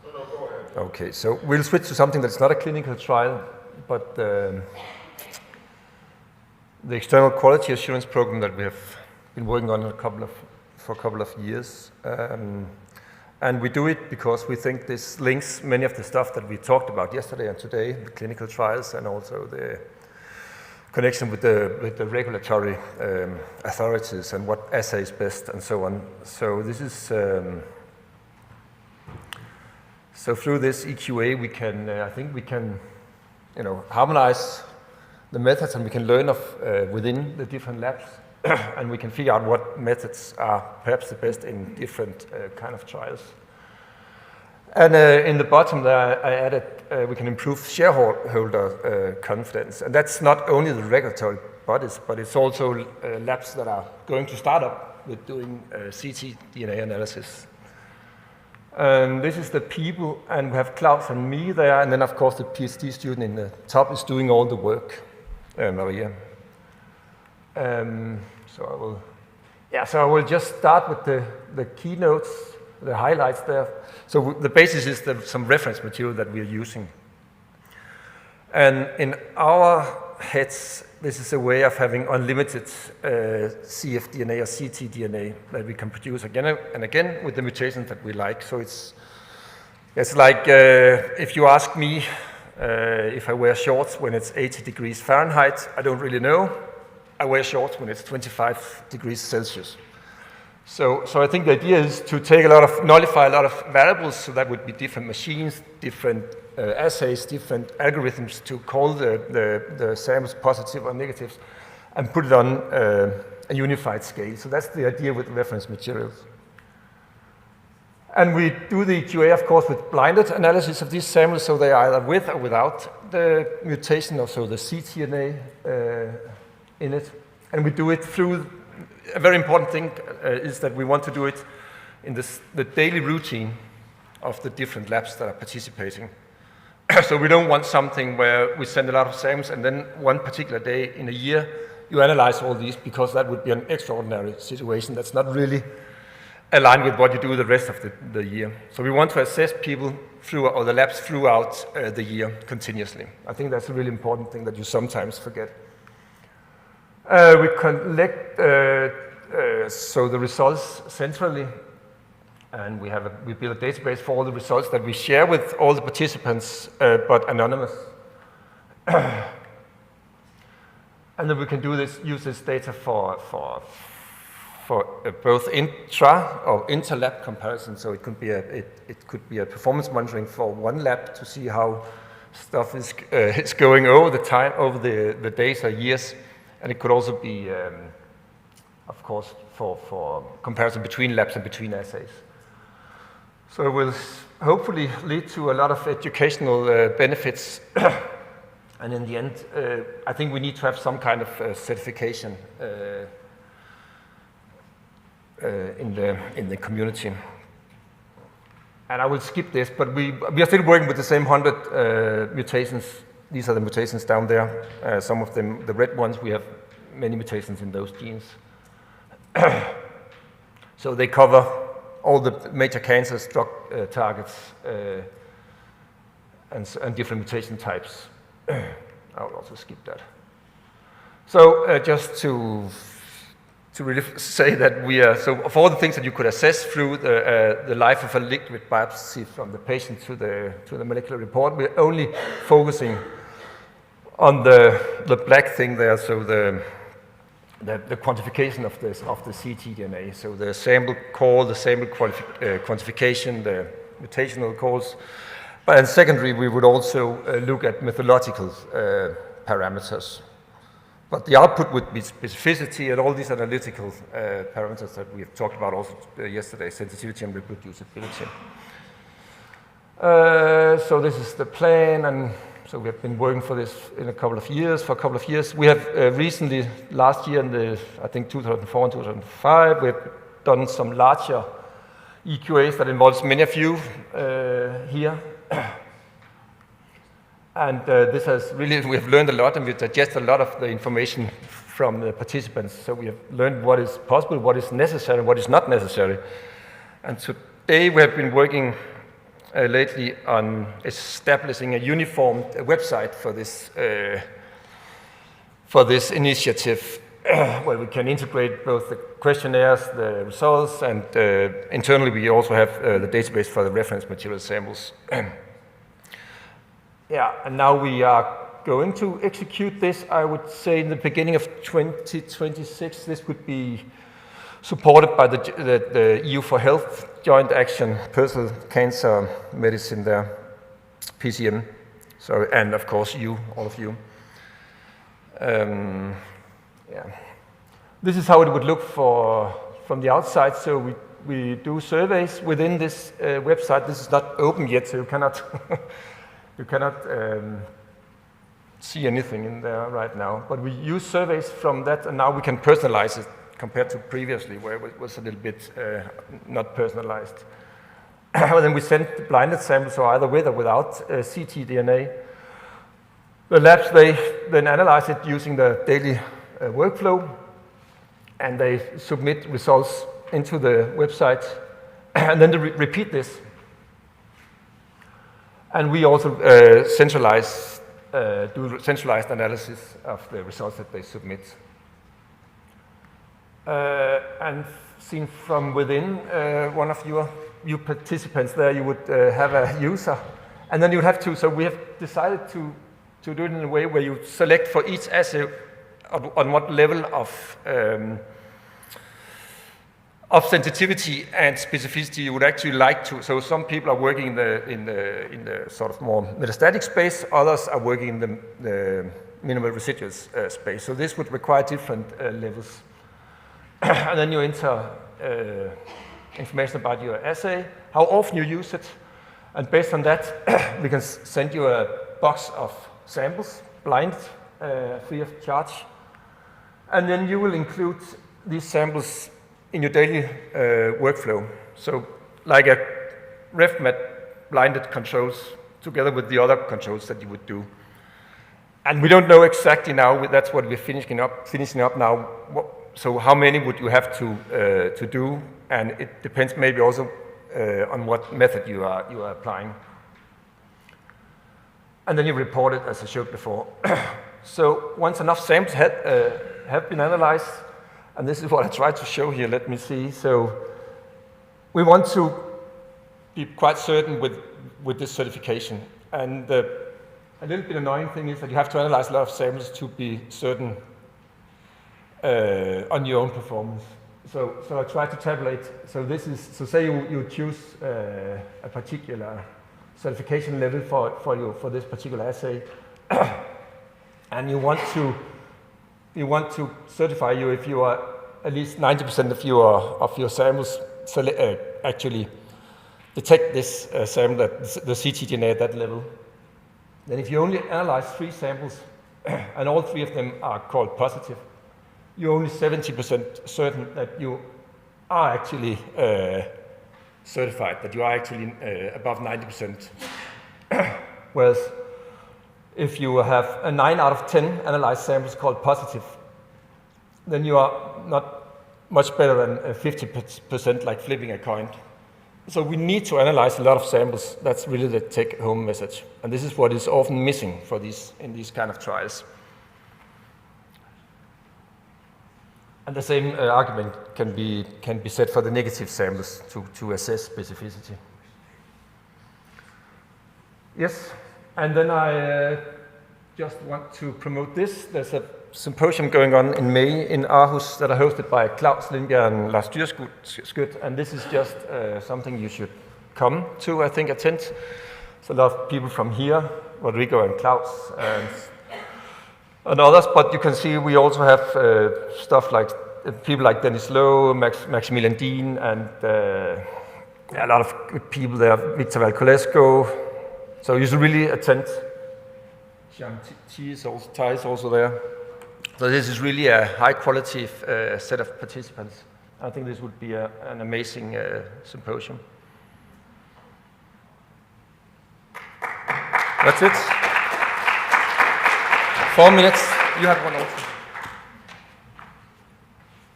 No, go ahead. Okay, so we'll switch to something that's not a clinical trial, but the external quality assurance program that we have been working on for a couple of years. And we do it because we think this links many of the stuff that we talked about yesterday and today, the clinical trials and also the connection with the regulatory authorities and what assay is best and so on. So this is so through this EQA we can I think we can harmonize the methods, and we can learn of within the different labs and we can figure out what methods are perhaps the best in different kind of trials. And in the bottom there, I added we can improve shareholder confidence. And that's not only the regulatory bodies, but it's also labs that are going to start up with doing ctDNA analysis. And this is the people, and we have Klaus and me there, and then of course the PhD student in the top is doing all the work, Maria. So I will just start with the keynotes, the highlights there. So the basis is some reference material that we are using. And in our heads, this is a way of having unlimited cfDNA or ctDNA that we can produce again and again with the mutations that we like. So it's like if you ask me if I wear shorts when it's 80 degrees Fahrenheit, I don't really know. I wear shorts when it's 25 degrees Celsius. So I think the idea is to nullify a lot of variables, so that would be different machines, different assays, different algorithms to call the samples positive or negatives, and put it on a unified scale. So that's the idea with reference materials. And we do the QA, of course, with blinded analysis of these samples, so they are either with or without the mutation, or so the ctDNA in it. And we do it through, a very important thing is that we want to do it in the daily routine of the different labs that are participating. So we don't want something where we send a lot of samples and then one particular day in a year you analyze all these, because that would be an extraordinary situation that's not really aligned with what you do the rest of the year. So we want to assess people or the labs throughout the year continuously. I think that's a really important thing that you sometimes forget. We collect so the results centrally, and we build a database for all the results that we share with all the participants, but anonymous. And then we can use this data for both intra or inter-lab comparison. So it could be a performance monitoring for one lab to see how stuff is going over the time, over the days or years, and it could also be, of course, for comparison between labs and between assays. So it will hopefully lead to a lot of educational benefits. And in the end, I think we need to have some kind of certification in the community. And I will skip this, but we are still working with the same 100 mutations. These are the mutations down there. Some of them, the red ones, we have many mutations in those genes. So they cover all the major cancers, drug targets, and different mutation types. I will also skip that. So just to really say that we are, so of all the things that you could assess through the life of a liquid biopsy from the patient to the molecular report, we're only focusing on the black thing there, so the quantification of the ctDNA, so the sample call, the sample quantification, the mutational calls. But in secondary, we would also look at methodological parameters. But the output would be specificity and all these analytical parameters that we have talked about also yesterday, sensitivity and reproducibility. So this is the plan, and so we have been working for this for a couple of years. We have recently, last year in I think 2004 and 2005, we have done some larger EQAs that involves many of you here. And this has really, we have learned a lot, and we digest a lot of the information from the participants. So we have learned what is possible, what is necessary, what is not necessary. And today we have been working lately on establishing a uniform website for this initiative, where we can integrate both the questionnaires, the results, and internally we also have the database for the reference material samples. Yeah, and now we are going to execute this. I would say in the beginning of 2026, this would be supported by the EU for Health Joint Action, Personal Cancer Medicine there, PCM. So, and of course you, all of you. Yeah. This is how it would look from the outside. So we do surveys within this website. This is not open yet, so you cannot you cannot see anything in there right now. But we use surveys from that, and now we can personalize it compared to previously, where it was a little bit not personalized. And then we send the blinded samples, so either with or without ctDNA. The labs, they then analyze it using the daily workflow, and they submit results into the website, and then they repeat this. And we also do centralized analysis of the results that they submit. And seen from within, one of you participants there, you would have a user, and then you would have to, so we have decided to do it in a way where you select for each assay on what level of sensitivity and specificity you would actually like to. So some people are working in the sort of more metastatic space, others are working in the minimal residuals space. So this would require different levels. And then you enter information about your assay, how often you use it, and based on that, we can send you a box of samples, blind, free of charge, and then you will include these samples in your daily workflow. So like a RefMat blinded controls together with the other controls that you would do. And we don't know exactly now, that's what we're finishing up now. So how many would you have to do? And it depends maybe also on what method you are applying. And then you report it, as I showed before. So once enough samples have been analyzed, and this is what I tried to show here, let me see. So we want to be quite certain with this certification. And a little bit annoying thing is that you have to analyze a lot of samples to be certain on your own performance. So I tried to tabulate. So this is, so say you choose a particular certification level for this particular assay. And you want to certify you if you are at least 90% of your samples actually detect this sample, the ctDNA at that level. Then if you only analyze 3 samples and all 3 of them are called positive, you're only 70% certain that you are actually certified, that you are actually above 90%. Whereas if you have a 9 out of 10 analyzed samples called positive, then you are not much better than 50%, like flipping a coin. So we need to analyze a lot of samples. That's really the take-home message. And this is what is often missing in these kind of trials. And the same argument can be said for the negative samples to assess specificity. Yes, and then I just want to promote this. There's a symposium going on in May in Aarhus that are hosted by Claus Lindbjerg and Lars Dyrskut, and this is just something you should come to, I think, attend. There's a lot of people from here, Rodrigo and Claus and others, but you can see we also have stuff like people like Dennis Lowe, Maximilian Dean, and a lot of good people there, Victor Valcolesco. So you should really attend. Jean Tai is also there. So this is really a high-quality set of participants. I think this would be an amazing symposium. That's it. 4 minutes. You have one also.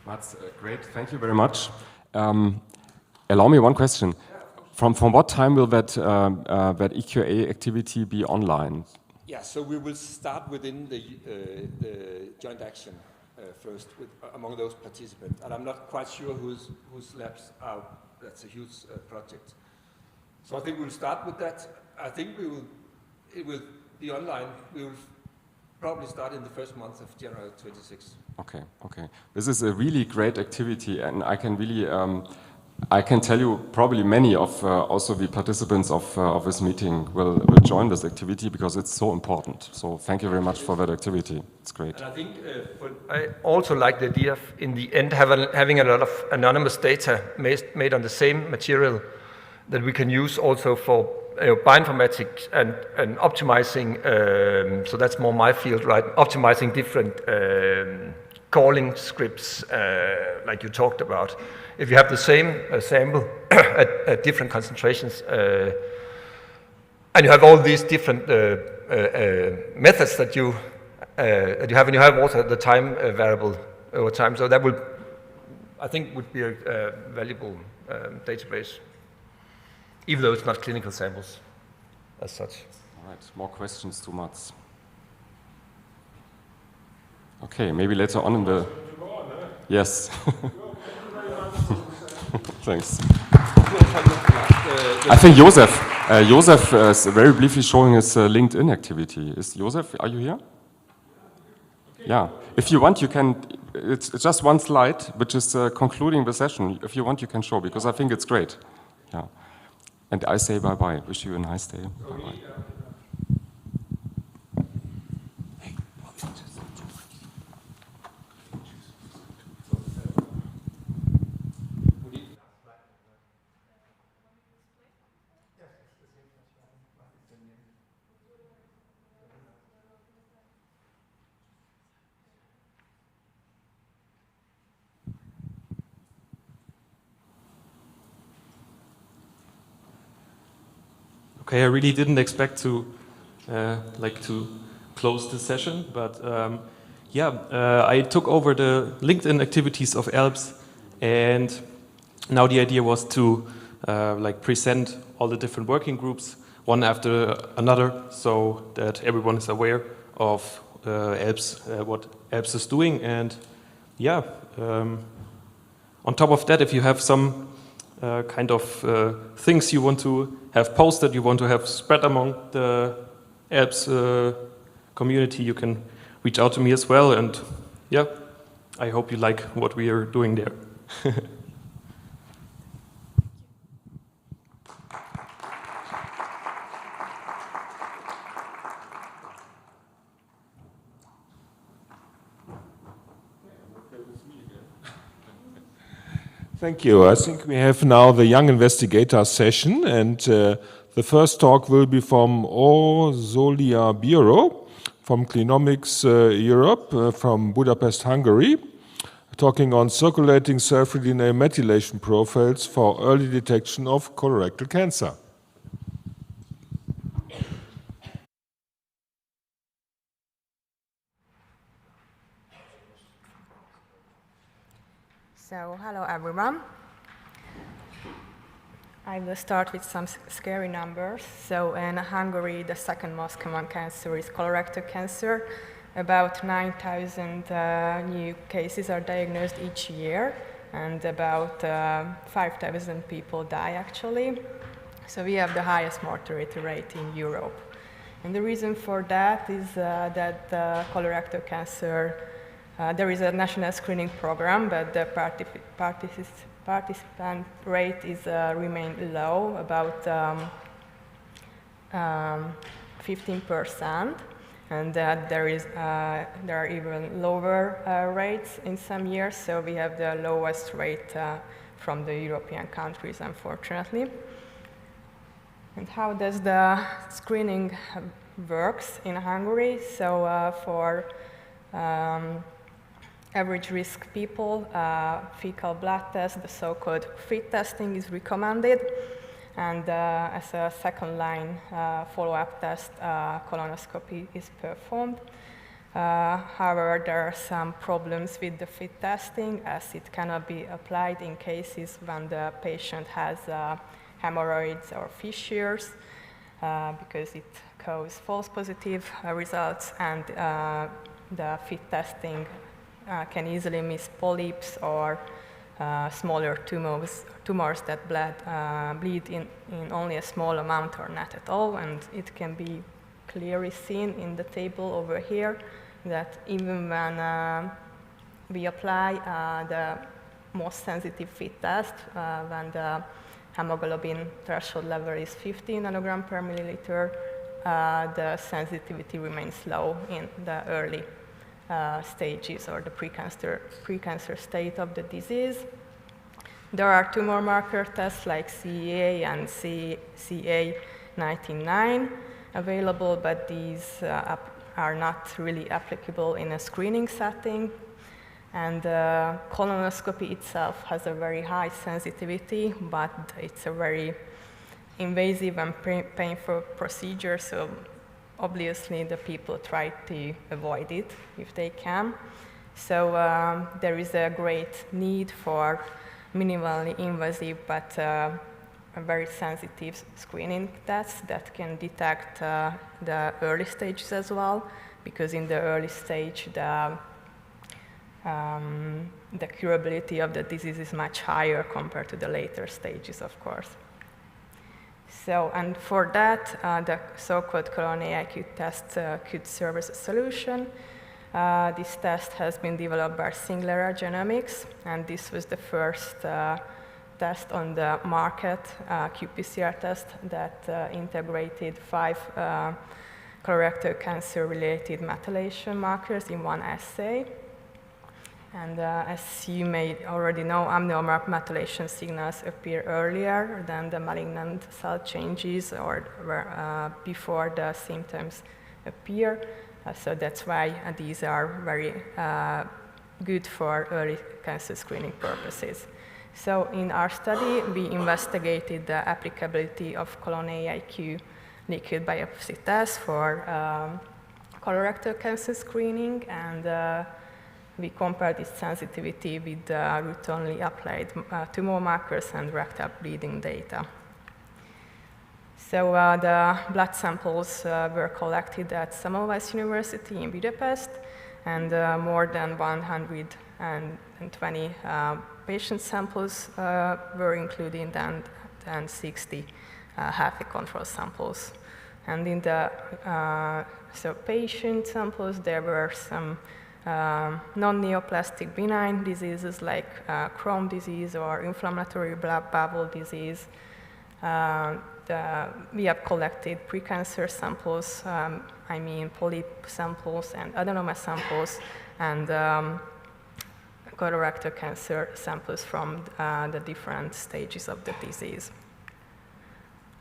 That's great. Thank you very much. Allow me one question. From what time will that EQA activity be online? Yeah, so we will start within the joint action first among those participants. And I'm not quite sure whose labs are. That's a huge project. So I think we'll start with that. I think it will be online. We will probably start in the first month of January 26. Okay. This is a really great activity, and I can really, I can tell you probably many of also the participants of this meeting will join this activity because it's so important. So thank you very much for that activity. It's great. And I think I also like the idea of, in the end, having a lot of anonymous data made on the same material that we can use also for bioinformatics and optimizing, so that's more my field, right? Optimizing different calling scripts, like you talked about. If you have the same sample at different concentrations, and you have all these different methods that you have, and you have also the time variable over time, so that would, I think, would be a valuable database, even though it's not clinical samples as such. All right, more questions to Mats. Okay, maybe later on in the... Yes. Thanks. I think Josef is very briefly showing his LinkedIn activity. Is Josef, are you here? Yeah. If you want, you can, it's just one slide, which is concluding the session. If you want, you can show, because I think it's great. Yeah. And I say bye-bye. Wish you a nice day. Bye-bye. Okay, I really didn't expect to close the session, but I took over the LinkedIn activities of ELBS, and now the idea was to present all the different working groups one after another, so that everyone is aware of ELBS, what ELBS is doing, and on top of that, if you have some things you want to have posted, you want to have spread among the ELBS community, you can reach out to me as well. And I hope you like what we are doing there. Thank you. I think we have now the Young Investigator session, and the first talk will be from Orzolia Biro from Clinomics Europe, from Budapest, Hungary, talking on circulating cell-free DNA methylation profiles for early detection of colorectal cancer. So, hello everyone. I will start with some scary numbers. So, in Hungary, the second most common cancer is colorectal cancer. About 9,000 new cases are diagnosed each year, and about 5,000 people die actually. So, we have the highest mortality rate in Europe. And the reason for that is that colorectal cancer, there is a national screening program, but the participant rate is remained low, about 15%, and there are even lower rates in some years. So we have the lowest rate from the European countries, unfortunately. And how does the screening works in Hungary? So for average risk people, fecal blood test, the so-called FIT testing is recommended. And as a second line follow-up test, colonoscopy is performed. However, there are some problems with the FIT testing, as it cannot be applied in cases when the patient has hemorrhoids or fissures, because it causes false positive results, and the FIT testing can easily miss polyps or smaller tumors that bleed in only a small amount or not at all. And it can be clearly seen in the table over here that even when we apply the most sensitive FIT test, when the hemoglobin threshold level is 50 nanogram per milliliter, the sensitivity remains low in the early stages or the precancer state of the disease. There are tumor marker tests like CEA and CA19-9 available, but these are not really applicable in a screening setting. And colonoscopy itself has a very high sensitivity, but it's a very invasive and painful procedure, so obviously the people try to avoid it if they can. So there is a great need for minimally invasive but very sensitive screening tests that can detect the early stages as well, because in the early stage the curability of the disease is much higher compared to the later stages, of course. So, and for that, the so-called colon-AIQ test could serve as a solution. This test has been developed by Singular Genomics, and this was the first test on the market, qPCR test that integrated 5 colorectal cancer-related methylation markers in one assay. And as you may already know, abnormal methylation signals appear earlier than the malignant cell changes or before the symptoms appear. So that's why these are very good for early cancer screening purposes. So in our study, we investigated the applicability of colon-AIQ liquid biopsy test for colorectal cancer screening, and we compared its sensitivity with routinely applied tumor markers and rectal bleeding data. So the blood samples were collected at Semmelweis University in Budapest, and more than 120 patient samples were included, and 60 healthy control samples. And in the patient samples, there were some non-neoplastic benign diseases like Crohn's disease or inflammatory blood bowel disease. We have collected precancer samples, polyp samples and adenoma samples, and colorectal cancer samples from the different stages of the disease.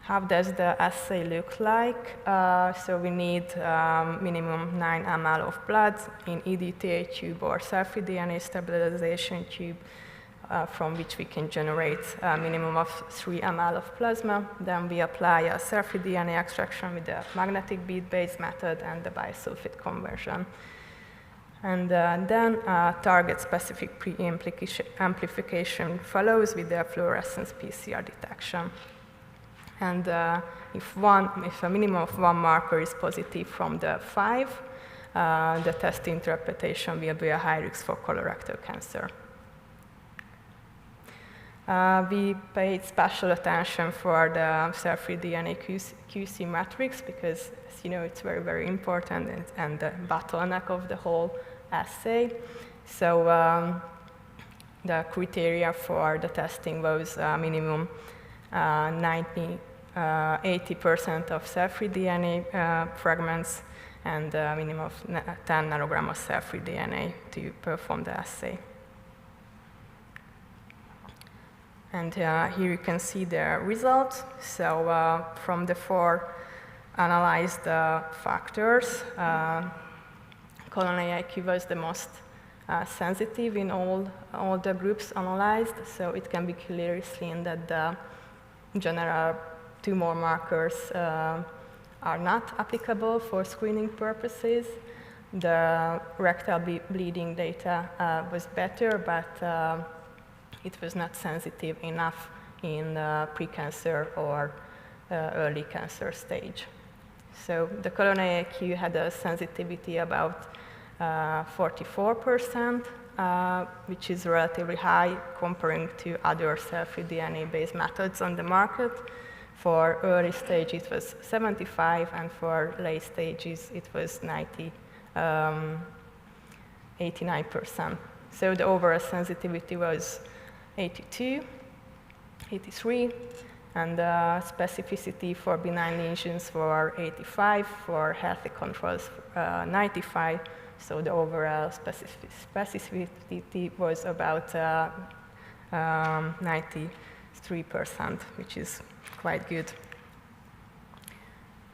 How does the assay look like? So we need minimum 9 ml of blood in EDTA tube or cell-free DNA stabilization tube, from which we can generate a minimum of 3 ml of plasma. Then we apply a cell-free DNA extraction with the magnetic bead-based method and the bisulfite conversion. And then target-specific pre-amplification follows with the fluorescence PCR detection. And if a minimum of 1 marker is positive from the 5, the test interpretation will be a high risk for colorectal cancer. We paid special attention for the cell-free DNA QC matrix because, as you know, it's very, very important and the bottleneck of the whole assay. So the criteria for the testing was minimum 80% of cell-free DNA fragments and a minimum of 10 nanogram of cell-free DNA to perform the assay. And here you can see the results. So from the 4 analyzed factors, colon AIQ was the most sensitive in all the groups analyzed. So it can be clearly seen that the general tumor markers are not applicable for screening purposes. The rectal bleeding data was better, but it was not sensitive enough in precancer or early cancer stage. So the colon AIQ had a sensitivity about 44%, which is relatively high comparing to other cell-free DNA-based methods on the market. For early stage, it was 75, and for late stages, it was 89%. So the overall sensitivity was 82, 83, and specificity for benign lesions were 85, for healthy controls 95. So the overall specificity was about 93%, which is quite good.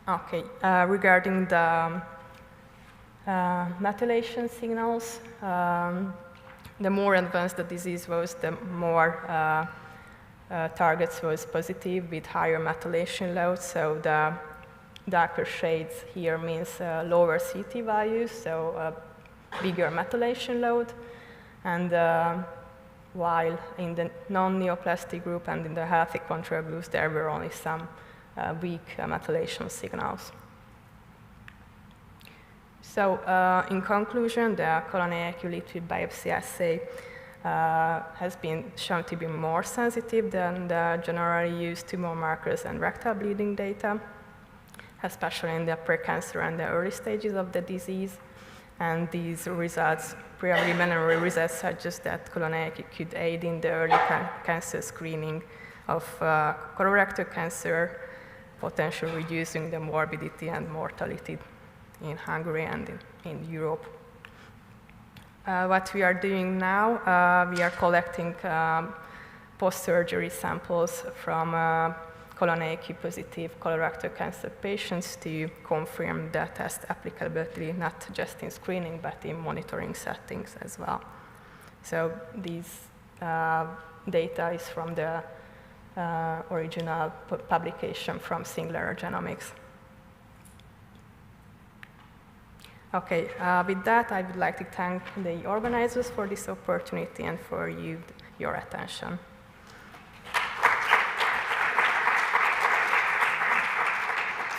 Okay, regarding the methylation signals, the more advanced the disease was, the more targets was positive with higher methylation load. So the darker shades here means lower CT values, so bigger methylation load. And while in the non-neoplastic group and in the healthy control groups, there were only some weak methylation signals. So in conclusion, the colon AIQ liquid biopsy assay has been shown to be more sensitive than the generally used tumor markers and rectal bleeding data, especially in the precancer and the early stages of the disease. And these results, preliminary results, suggest that colon AIQ could aid in the early cancer screening of colorectal cancer, potentially reducing the morbidity and mortality in Hungary and in Europe. What we are doing now, we are collecting post-surgery samples from colon AIQ positive colorectal cancer patients to confirm the test applicability, not just in screening, but in monitoring settings as well. So these data is from the original publication from Singular Genomics. Okay, with that, I would like to thank the organizers for this opportunity and for your attention.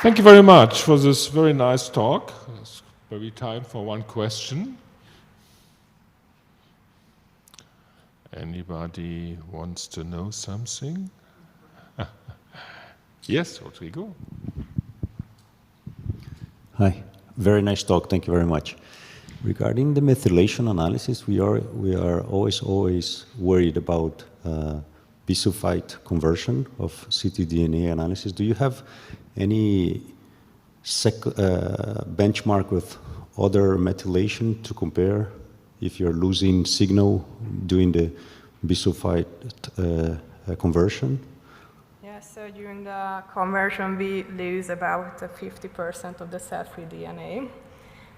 Thank you very much for this very nice talk. It's maybe time for one question. Anybody wants to know something? Yes, Rodrigo. Hi, very nice talk. Thank you very much. Regarding the methylation analysis, we are always worried about bisulfite conversion of ctDNA analysis. Do you have any benchmark with other methylation to compare if you're losing signal doing the bisulfite conversion? Yeah, so during the conversion, we lose about 50% of the cell-free DNA.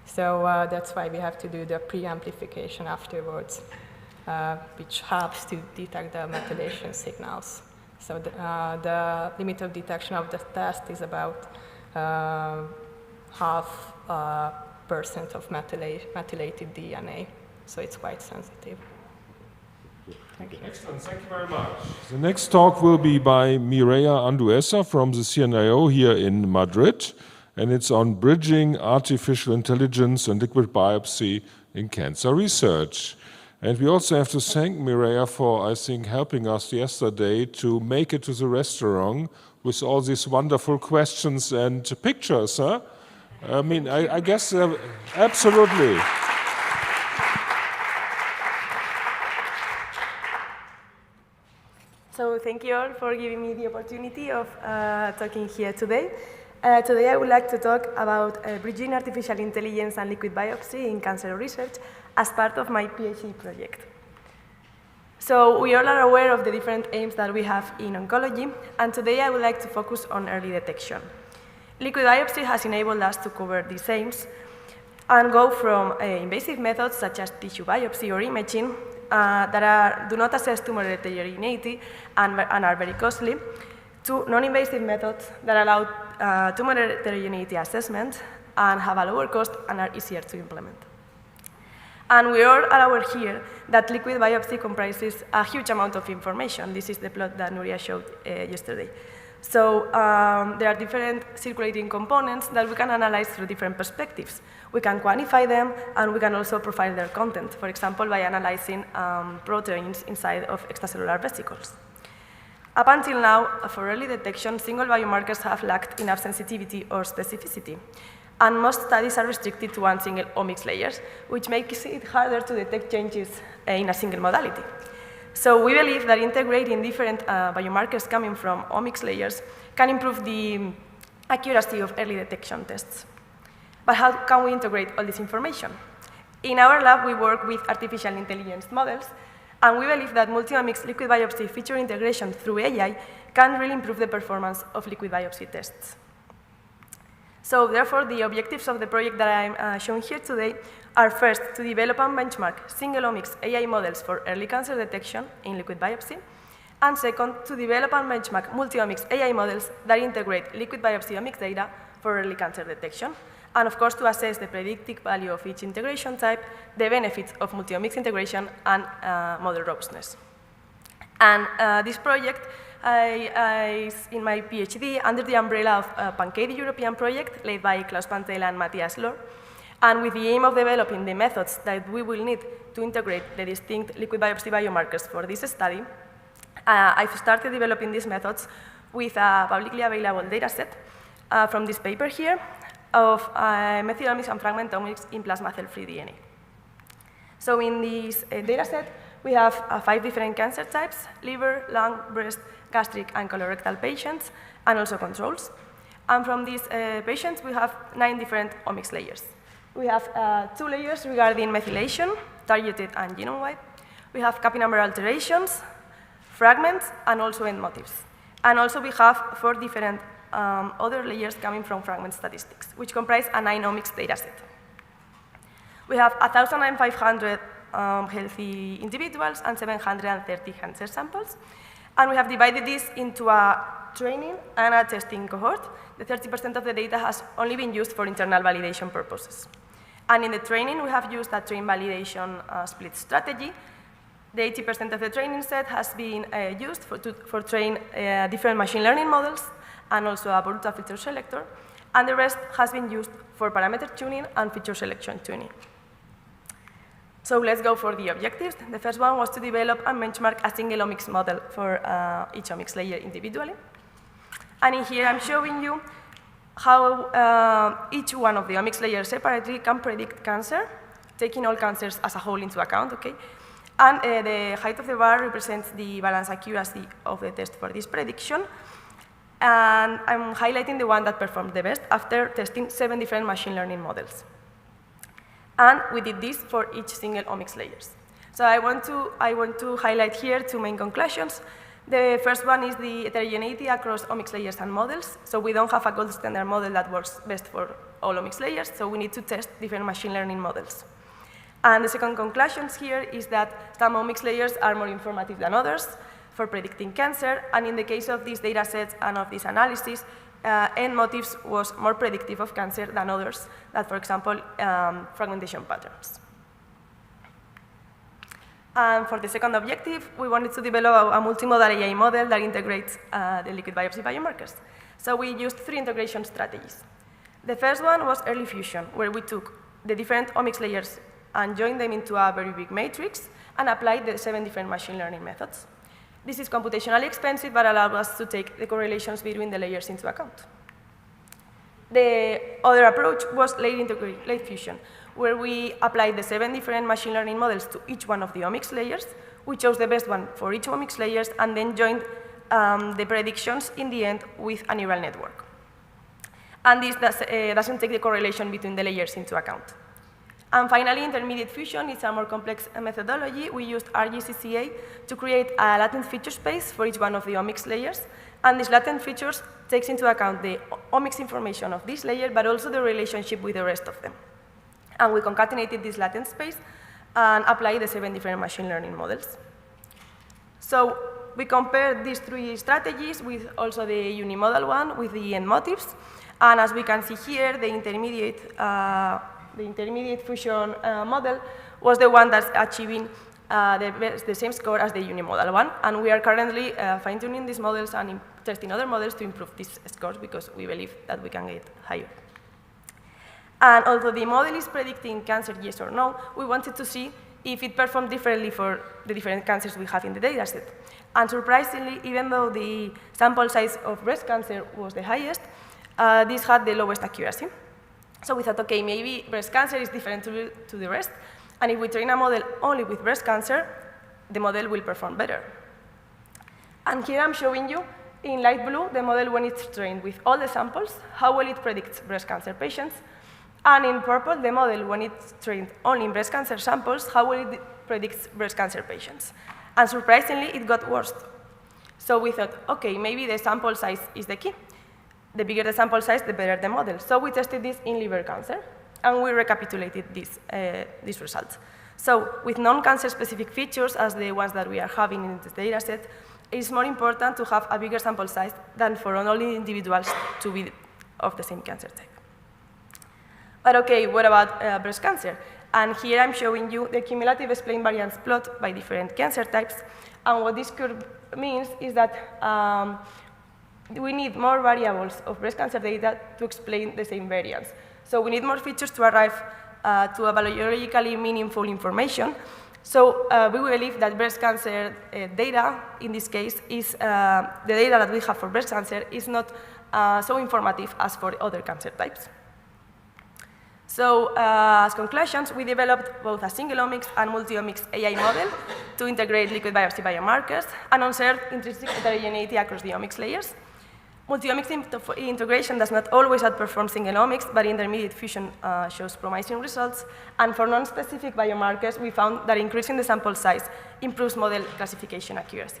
So that's why we have to do the pre-amplification afterwards, which helps to detect the methylation signals. So the limit of detection of the test is about 0.5% of methylated DNA. So it's quite sensitive. Thank you. Excellent, thank you very much. The next talk will be by Mireia Anduesa from the CNIO here in Madrid, and it's on bridging artificial intelligence and liquid biopsy in cancer research. And we also have to thank Mireia for, I think, helping us yesterday to make it to the restaurant with all these wonderful questions and pictures. Huh? I mean, I guess absolutely. So thank you all for giving me the opportunity of talking here today. Today I would like to talk about bridging artificial intelligence and liquid biopsy in cancer research as part of my PhD project. So we all are aware of the different aims that we have in oncology, and today I would like to focus on early detection. Liquid biopsy has enabled us to cover these aims and go from invasive methods such as tissue biopsy or imaging that do not assess tumor heterogeneity and are very costly, to non-invasive methods that allow tumor heterogeneity assessment and have a lower cost and are easier to implement. And we all are aware here that liquid biopsy comprises a huge amount of information. This is the plot that Nuria showed yesterday. So there are different circulating components that we can analyze through different perspectives. We can quantify them, and we can also profile their content, for example, by analyzing proteins inside of extracellular vesicles. Up until now, for early detection, single biomarkers have lacked enough sensitivity or specificity, and most studies are restricted to one single omics layer, which makes it harder to detect changes in a single modality. So we believe that integrating different biomarkers coming from omics layers can improve the accuracy of early detection tests. But how can we integrate all this information? In our lab, we work with artificial intelligence models, and we believe that multi-omics liquid biopsy feature integration through AI can really improve the performance of liquid biopsy tests. So therefore, the objectives of the project that I'm showing here today are first, to develop and benchmark single omics AI models for early cancer detection in liquid biopsy, and second, to develop and benchmark multi-omics AI models that integrate liquid biopsy omics data for early cancer detection, and of course to assess the predictive value of each integration type, the benefits of multi-omics integration, and model robustness. And this project is in my PhD under the umbrella of Pancake, the European project led by Klaus Pantel and Matthias Lohr, and with the aim of developing the methods that we will need to integrate the distinct liquid biopsy biomarkers for this study. I've started developing these methods with a publicly available dataset from this paper here of methylomics and fragmentomics in plasma cell-free DNA. So in this dataset, we have 5 different cancer types: liver, lung, breast, gastric, and colorectal patients, and also controls. And from these patients, we have 9 different omics layers. We have 2 layers regarding methylation, targeted and genome-wide. We have copy number alterations, fragments, and also end motifs. And also we have 4 different other layers coming from fragment statistics, which comprise a 9 omics dataset. We have 1,500 healthy individuals and 730 cancer samples. And we have divided this into a training and a testing cohort. The 30% of the data has only been used for internal validation purposes. And in the training, we have used a train validation split strategy. The 80% of the training set has been used for train different machine learning models and also a Boruta feature selector. And the rest has been used for parameter tuning and feature selection tuning. So let's go for the objectives. The first one was to develop and benchmark a single omics model for each omics layer individually. And in here, I'm showing you how each one of the omics layers separately can predict cancer, taking all cancers as a whole into account, okay? And the height of the bar represents the balance accuracy of the test for this prediction. And I'm highlighting the one that performed the best after testing 7 different machine learning models. And we did this for each single omics layers. So I want to highlight here two main conclusions. The first one is the heterogeneity across omics layers and models. So we don't have a gold standard model that works best for all omics layers, so we need to test different machine learning models. And the second conclusion here is that some omics layers are more informative than others for predicting cancer, and in the case of these data sets and of this analysis, N-motifs was more predictive of cancer than others, that for example, fragmentation patterns. And for the second objective, we wanted to develop a multimodal AI model that integrates the liquid biopsy biomarkers. So we used 3 integration strategies. The first one was early fusion, where we took the different omics layers and joined them into a very big matrix and applied the 7 different machine learning methods. This is computationally expensive, but allowed us to take the correlations between the layers into account. The other approach was late fusion, where we applied the 7 different machine learning models to each one of the omics layers. We chose the best one for each omics layers and then joined the predictions in the end with a neural network. And this doesn't take the correlation between the layers into account. And finally, intermediate fusion is a more complex methodology. We used RGCCA to create a latent feature space for each one of the omics layers. And these latent features takes into account the omics information of this layer, but also the relationship with the rest of them. And we concatenated this latent space and applied the 7 different machine learning models. So we compared these 3 strategies with also the unimodal one with the N-motifs. And as we can see here, the intermediate fusion model was the one that's achieving the same score as the unimodal one. And we are currently fine-tuning these models and testing other models to improve these scores because we believe that we can get higher. And although the model is predicting cancer, yes or no, we wanted to see if it performed differently for the different cancers we have in the dataset. And surprisingly, even though the sample size of breast cancer was the highest, this had the lowest accuracy. So we thought, okay, maybe breast cancer is different to the rest, and if we train a model only with breast cancer, the model will perform better. And here I'm showing you, in light blue, the model when it's trained with all the samples, how well it predicts breast cancer patients, and in purple, the model when it's trained only in breast cancer samples, how well it predicts breast cancer patients. And surprisingly, it got worse. So we thought, okay, maybe the sample size is the key. The bigger the sample size, the better the model. So we tested this in liver cancer, and we recapitulated these results. So with non-cancer specific features, as the ones that we are having in this data set, it's more important to have a bigger sample size than for only individuals to be of the same cancer type. But okay, what about breast cancer? And here I'm showing you the cumulative explained variance plot by different cancer types. And what this curve means is that we need more variables of breast cancer data to explain the same variance. So we need more features to arrive to a biologically meaningful information. So we believe that breast cancer data, in this case, is the data that we have for breast cancer is not so informative as for other cancer types. So as conclusions, we developed both a single omics and multi-omics AI model to integrate liquid biopsy biomarkers and observe intrinsic heterogeneity across the omics layers. Multi-omics integration does not always outperform single omics, but intermediate fusion shows promising results. And for non-specific biomarkers, we found that increasing the sample size improves model classification accuracy.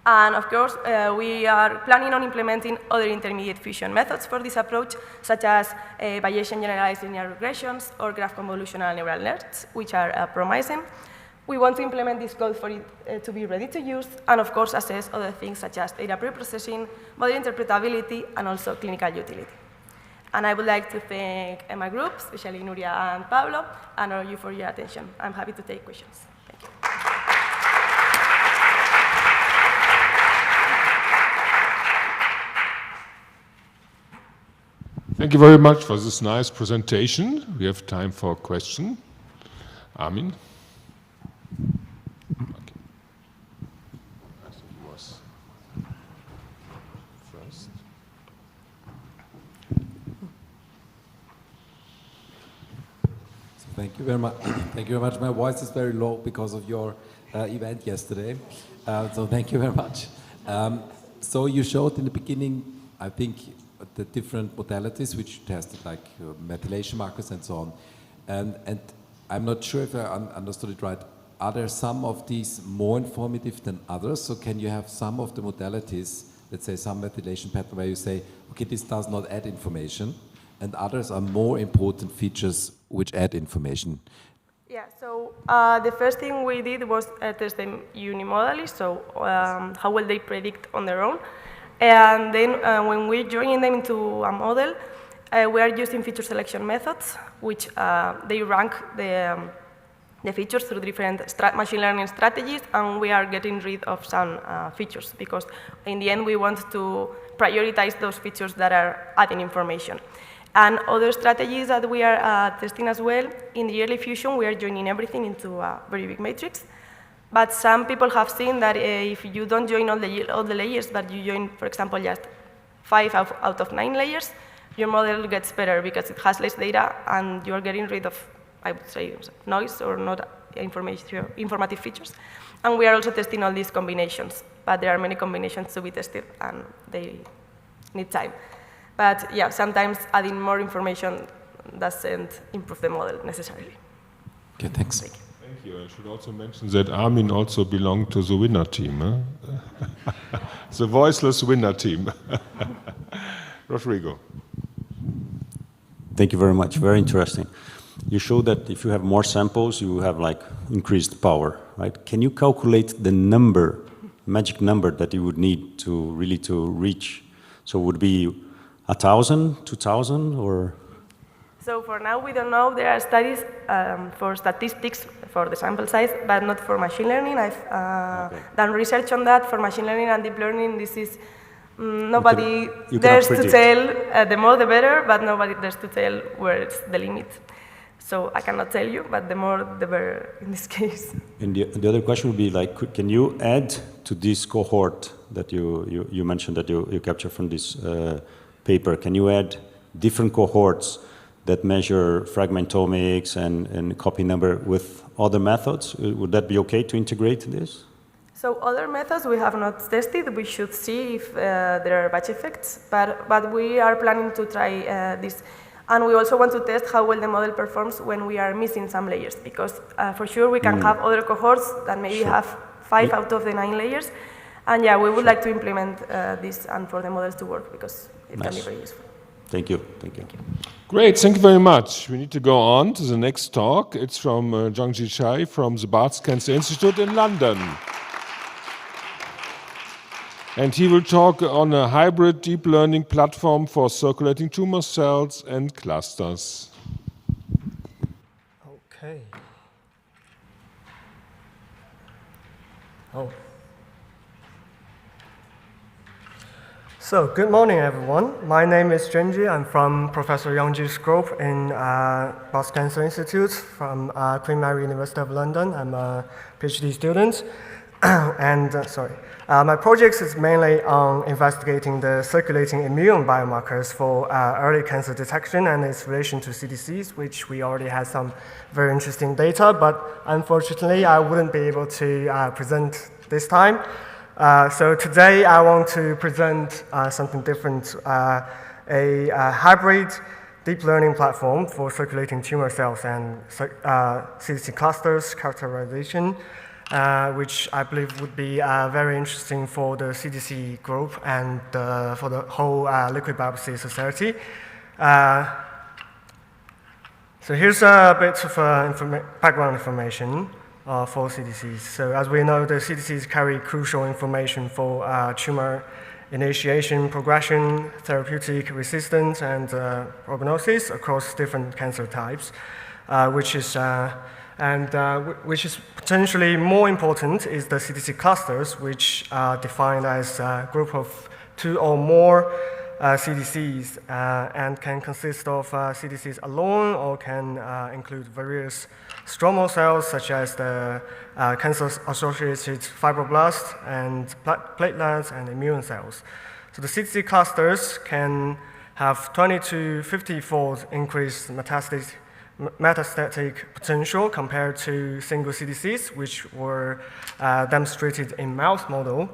And of course, we are planning on implementing other intermediate fusion methods for this approach, such as Bayesian generalized linear regressions or graph convolutional neural nets, which are promising. We want to implement this code for it to be ready to use, and of course assess other things such as data preprocessing, model interpretability, and also clinical utility. And I would like to thank my group, especially Nuria and Pablo, and all of you for your attention. I'm happy to take questions. Thank you. Thank you very much for this nice presentation. We have time for a question. Armin? Thank you very much. Thank you very much. My voice is very low because of your event yesterday. So thank you very much. So you showed in the beginning, I think, the different modalities which you tested, like methylation markers and so on. And I'm not sure if I understood it right. Are there some of these more informative than others? So can you have some of the modalities, let's say some methylation pattern where you say, okay, this does not add information, and others are more important features which add information? Yeah, so the first thing we did was test them unimodally, so how well they predict on their own. And then when we're joining them into a model, we are using feature selection methods, which they rank the features through different machine learning strategies, and we are getting rid of some features, because in the end we want to prioritize those features that are adding information. And other strategies that we are testing as well, in the early fusion we are joining everything into a very big matrix. But some people have seen that if you don't join all the layers, but you join, for example, just 5 out of 9 layers, your model gets better because it has less data and you are getting rid of, I would say, noise or not informative features. And we are also testing all these combinations, but there are many combinations to be tested and they need time. But yeah, sometimes adding more information doesn't improve the model necessarily. Okay, thanks. Thank you. I should also mention that Armin also belonged to the winner team. The voiceless winner team. Rodrigo. Thank you very much. Very interesting. You showed that if you have more samples, you have like increased power, right? Can you calculate the number, magic number that you would need to really to reach? So would it be 1,000, 2,000, or? So for now, we don't know. There are studies for statistics for the sample size, but not for machine learning. I've done research on that. For machine learning and deep learning, this is nobody dares to tell. The more, the better, but nobody dares to tell where it's the limit. So I cannot tell you, but the more, the better in this case. And the other question would be like, can you add to this cohort that you mentioned that you captured from this paper? Can you add different cohorts that measure fragmentomics and copy number with other methods? Would that be okay to integrate this? So other methods we have not tested. We should see if there are batch effects, but we are planning to try this. And we also want to test how well the model performs when we are missing some layers, because for sure we can have other cohorts that maybe have 5 out of the 9 layers. And yeah, we would like to implement this and for the models to work, because it can be very useful. Thank you. Thank you. Great, thank you very much. We need to go on to the next talk. It's from Zhangji Chai from the Barts Cancer Institute in London. And he will talk on a hybrid deep learning platform for circulating tumor cells and clusters. Okay. Oh. So, good morning, everyone. My name is Zhenji. I'm from Professor Yangji's group in Barts Cancer Institute from Queen Mary University of London. I'm a PhD student. My project is mainly on investigating the circulating immune biomarkers for early cancer detection and its relation to CDCs, which we already had some very interesting data, but unfortunately I wouldn't be able to present this time. So today I want to present something different, a hybrid deep learning platform for circulating tumor cells and CDC clusters characterization, which I believe would be very interesting for the CDC group and for the whole liquid biopsy society. So here's a bit of background information for CDCs. So as we know, the CDCs carry crucial information for tumor initiation, progression, therapeutic resistance, and prognosis across different cancer types, which is potentially more important is the CDC clusters, which are defined as a group of 2 or more CDCs and can consist of CDCs alone or can include various stromal cells such as the cancer-associated fibroblasts and platelets and immune cells. So the CDC clusters can have 20 to 50-fold increased metastatic potential compared to single CDCs, which were demonstrated in mouse model.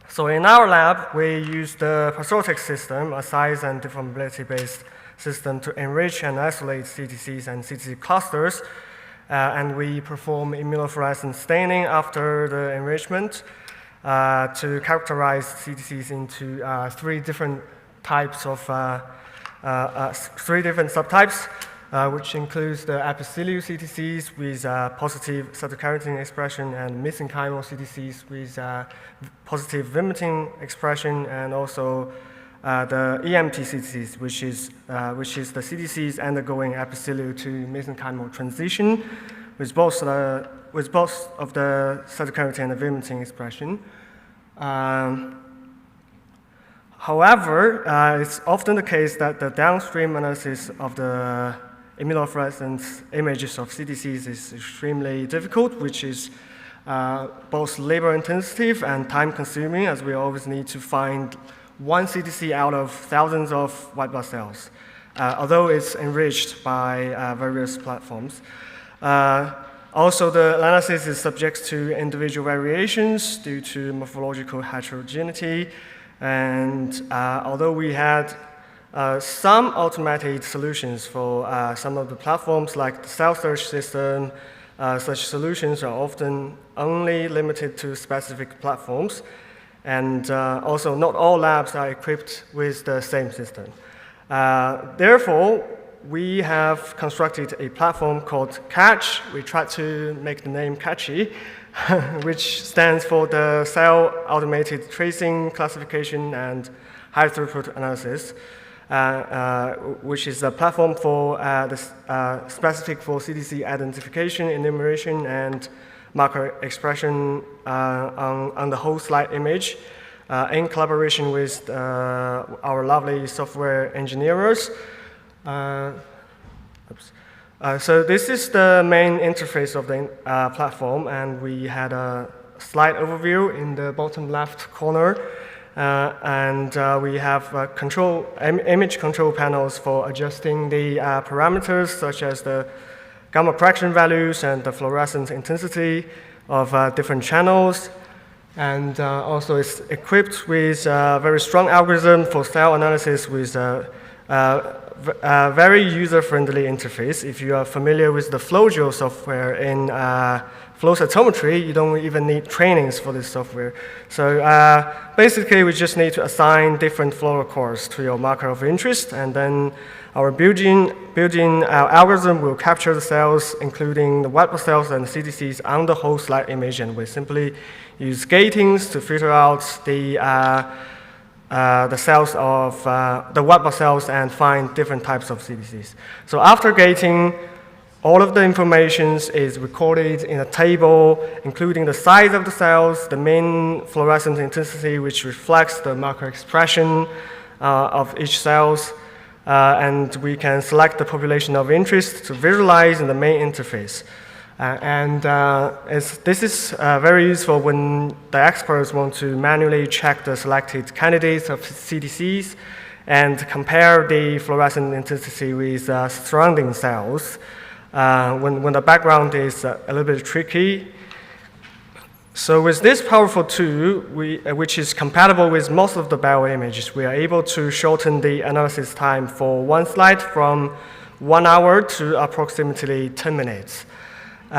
So in our lab, we use the Pasortex system, a size and deformability-based system to enrich and isolate CTCs and CTC clusters. And we perform immunofluorescence staining after the enrichment to characterize CTCs into three different subtypes, which includes the epithelial CTCs with positive cytokeratin expression and mesenchymal CTCs with positive vimentin expression, and also the EMT CTCs, which is the CTCs undergoing epithelial to mesenchymal transition with both of the cytokeratin and the vimentin expression. However, it's often the case that the downstream analysis of the immunofluorescence images of CTCs is extremely difficult, which is both labor intensive and time consuming, as we always need to find one CTC out of thousands of white blood cells, although it's enriched by various platforms. Also, the analysis is subject to individual variations due to morphological heterogeneity, and although we had some automated solutions for some of the platforms like the cell search system, such solutions are often only limited to specific platforms, and also not all labs are equipped with the same system. Therefore, we have constructed a platform called CATCH. We tried to make the name catchy, which stands for the Cell Automated Tracing, Classification, and High Throughput Analysis, which is a platform for specific for CTC identification, enumeration, and marker expression on the whole slide image in collaboration with our lovely software engineers. So this is the main interface of the platform, and we had a slide overview in the bottom left corner. And we have image control panels for adjusting the parameters, such as the gamma fraction values and the fluorescence intensity of different channels. And also it's equipped with a very strong algorithm for cell analysis with a very user-friendly interface. If you are familiar with the FlowGeo software in flow cytometry, you don't even need trainings for this software. So basically, we just need to assign different flow cores to your marker of interest, and then our built-in algorithm will capture the cells, including the white blood cells and the CTCs, on the whole slide image, and we simply use gatings to filter out the cells of the white blood cells and find different types of CTCs. So after gating, all of the information is recorded in a table, including the size of the cells, the mean fluorescence intensity, which reflects the marker expression of each cells, and we can select the population of interest to visualize in the main interface. This is very useful when the experts want to manually check the selected candidates of CTCs and compare the fluorescent intensity with surrounding cells. When the background is a little bit tricky. So with this powerful tool, which is compatible with most of the bioimages, we are able to shorten the analysis time for one slide from 1 hour to approximately 10 minutes. It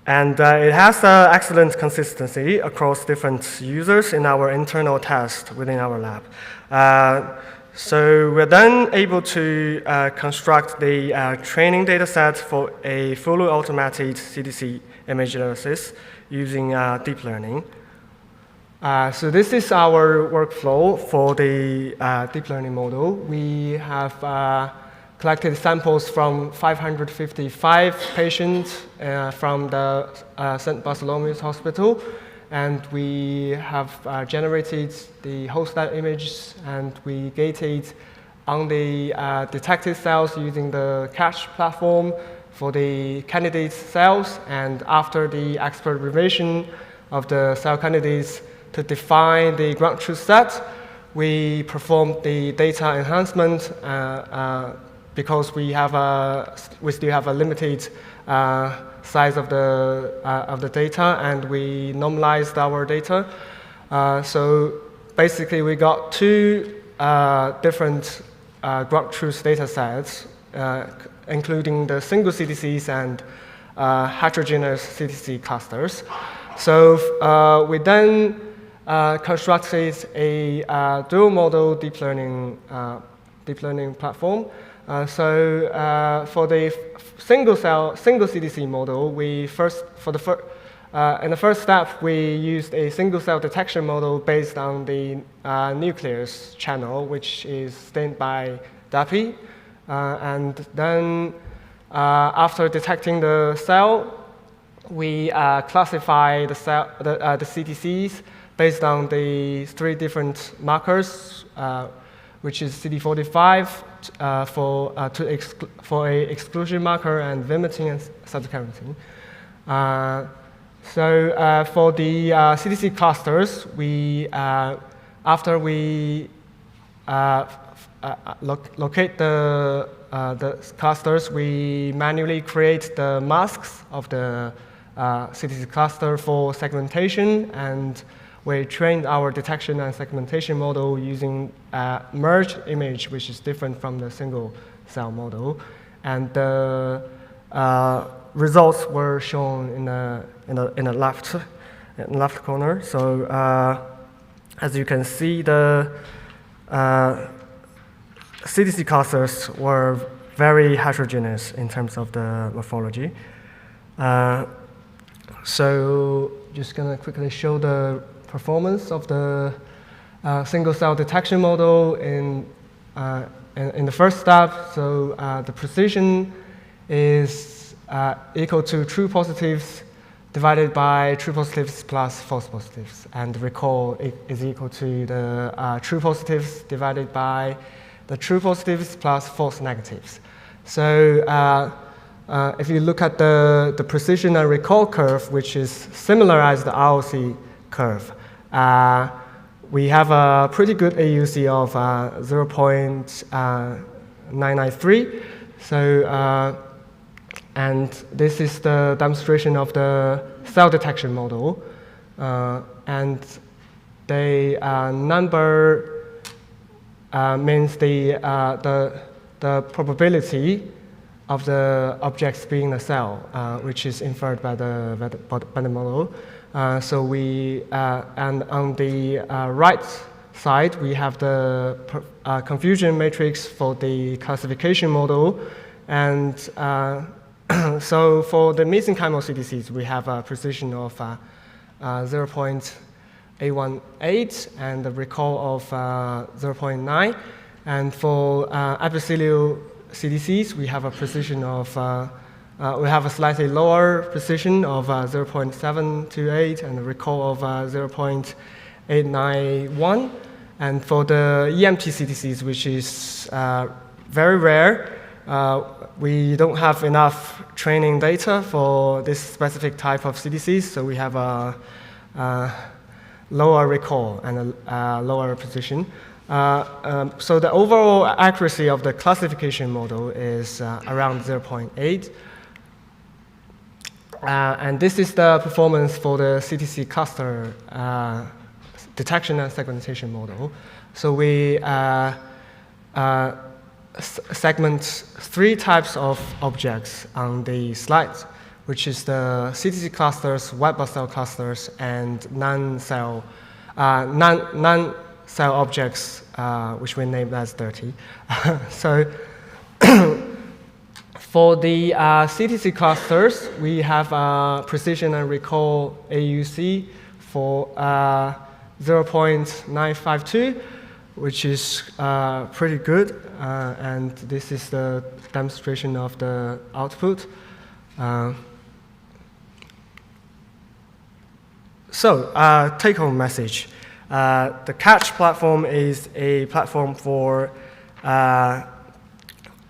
has excellent consistency across different users in our internal test within our lab. So we're then able to construct the training data set for a fully automated CTC image analysis using deep learning. So this is our workflow for the deep learning model. We have collected samples from 555 patients from the St. Bartholomew's Hospital, and we have generated the whole slide images, and we gated on the detected cells using the CATCH platform for the candidate cells, and after the expert revision of the cell candidates to define the ground truth set, we performed the data enhancement because we still have a limited size of the data, and we normalized our data. So basically, we got two different graph truth data sets, including the single CDCs and heterogeneous CDC clusters. So we then constructed a dual model deep learning platform. For the single CDC model, in the first step, we used a single cell detection model based on the nucleus channel, which is stained by DAPI. And then after detecting the cell, we classify the CDCs based on the 3 different markers, which is CD45 for a exclusion marker and vimentin and cytokeratin. For the CDC clusters, after we locate the clusters, we manually create the masks of the CDC cluster for segmentation, and we trained our detection and segmentation model using merged image, which is different from the single cell model. And the results were shown in the left corner. So as you can see, the CDC clusters were very heterogeneous in terms of the morphology. So just gonna quickly show the performance of the single cell detection model in the first step. So the precision is equal to true positives divided by true positives plus false positives, and recall is equal to the true positives divided by the true positives plus false negatives. So if you look at the precision and recall curve, which is similar as the ROC curve, we have a pretty good AUC of 0.993. So, and this is the demonstration of the cell detection model. And the number means the probability of the objects being a cell, which is inferred by the model. So we, and on the right side, we have the confusion matrix for the classification model. And so for the mesenchymal CDCs, we have a precision of 0.818 and a recall of 0.9. And for epithelial CDCs, we have a precision of we have a slightly lower precision of 0.728 and a recall of 0.891. And for the EMT CDCs, which is very rare, we don't have enough training data for this specific type of CDCs, so we have a lower recall and a lower precision. So the overall accuracy of the classification model is around 0.8. And this is the performance for the CDC cluster detection and segmentation model. So we segment 3 types of objects on the slide, which is the CDC clusters, white blood cell clusters, and non-cell objects, which we named as dirty. So for the CDC clusters, we have precision and recall AUC for 0.952, which is pretty good. And this is the demonstration of the output. So take-home message. The Catch platform is a platform for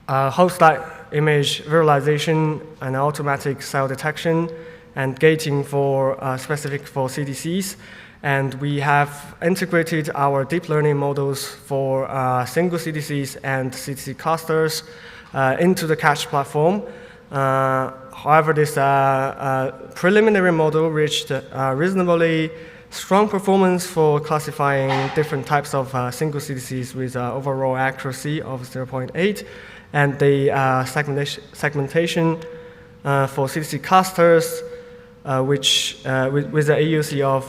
host-like image visualization and automatic cell detection and gating for specific for CDCs. And we have integrated our deep learning models for single CDCs and CDC clusters into the Catch platform. However, this preliminary model reached reasonably strong performance for classifying different types of single CDCs with overall accuracy of 0.8, and the segmentation for CDC clusters, which with an AUC of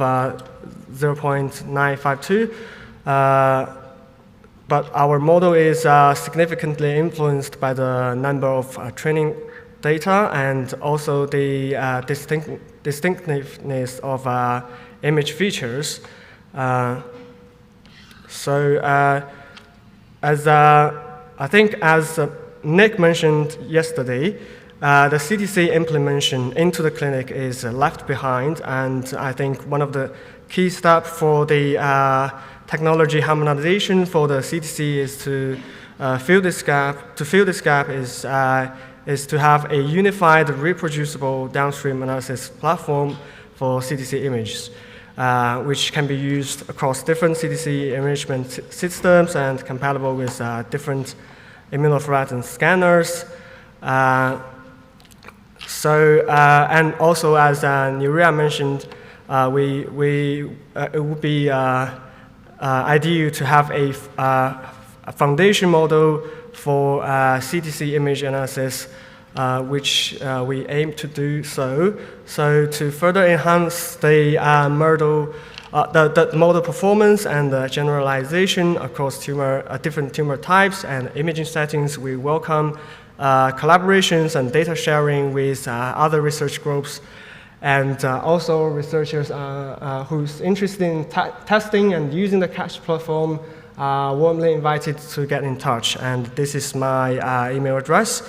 0.952. But our model is significantly influenced by the number of training data and also the distinctiveness of image features. As I think as Nick mentioned yesterday, the CTC implementation into the clinic is left behind, and I think one of the key steps for the technology harmonization for the CTC is to fill this gap. To fill this gap is to have a unified, reproducible downstream analysis platform for CTC images, which can be used across different CTC imagement systems and compatible with different immunofluorescence scanners. And also, as Nuria mentioned, it would be ideal to have a foundation model for CTC image analysis, which we aim to do so. So to further enhance the model performance and the generalization across different tumor types and imaging settings, we welcome collaborations and data sharing with other research groups, and also researchers who's interested in testing and using the CATCH platform are warmly invited to get in touch. And this is my email address,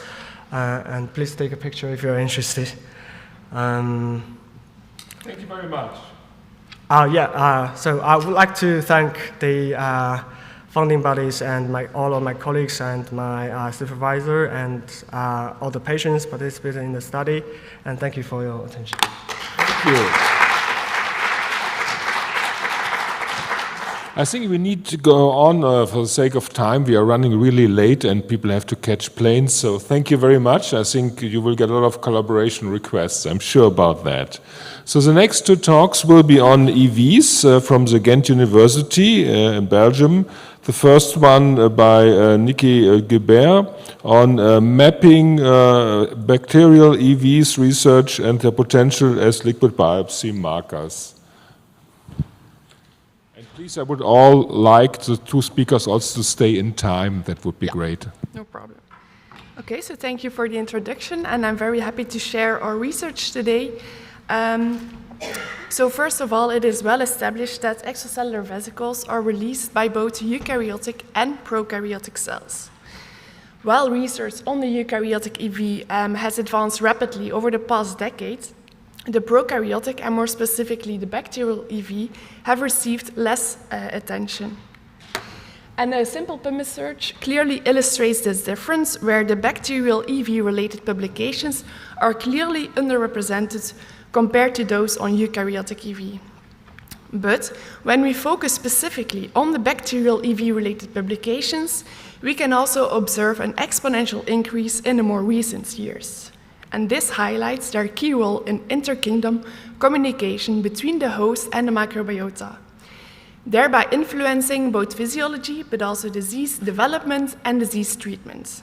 and please take a picture if you're interested. Thank you very much. So I would like to thank the funding bodies and all of my colleagues and my supervisor and all the patients participating in the study, and thank you for your attention. Thank you. I think we need to go on for the sake of time. We are running really late and people have to catch planes, so thank you very much. I think you will get a lot of collaboration requests, I'm sure about that. So the next two talks will be on EVs from the Ghent University in Belgium. The first one by Nikki Guibert on mapping bacterial EVs research and their potential as liquid biopsy markers. And please, I would all like the two speakers also to stay in time. That would be great. No problem. Okay, so thank you for the introduction, and I'm very happy to share our research today. So first of all, it is well established that extracellular vesicles are released by both eukaryotic and prokaryotic cells. While research on the eukaryotic EV has advanced rapidly over the past decade, the prokaryotic, and more specifically the bacterial EV, have received less attention. And a simple PubMed search clearly illustrates this difference, where the bacterial EV-related publications are clearly underrepresented compared to those on eukaryotic EV. But when we focus specifically on the bacterial EV-related publications, we can also observe an exponential increase in the more recent years. And this highlights their key role in inter-kingdom communication between the host and the microbiota, thereby influencing both physiology, but also disease development and disease treatment.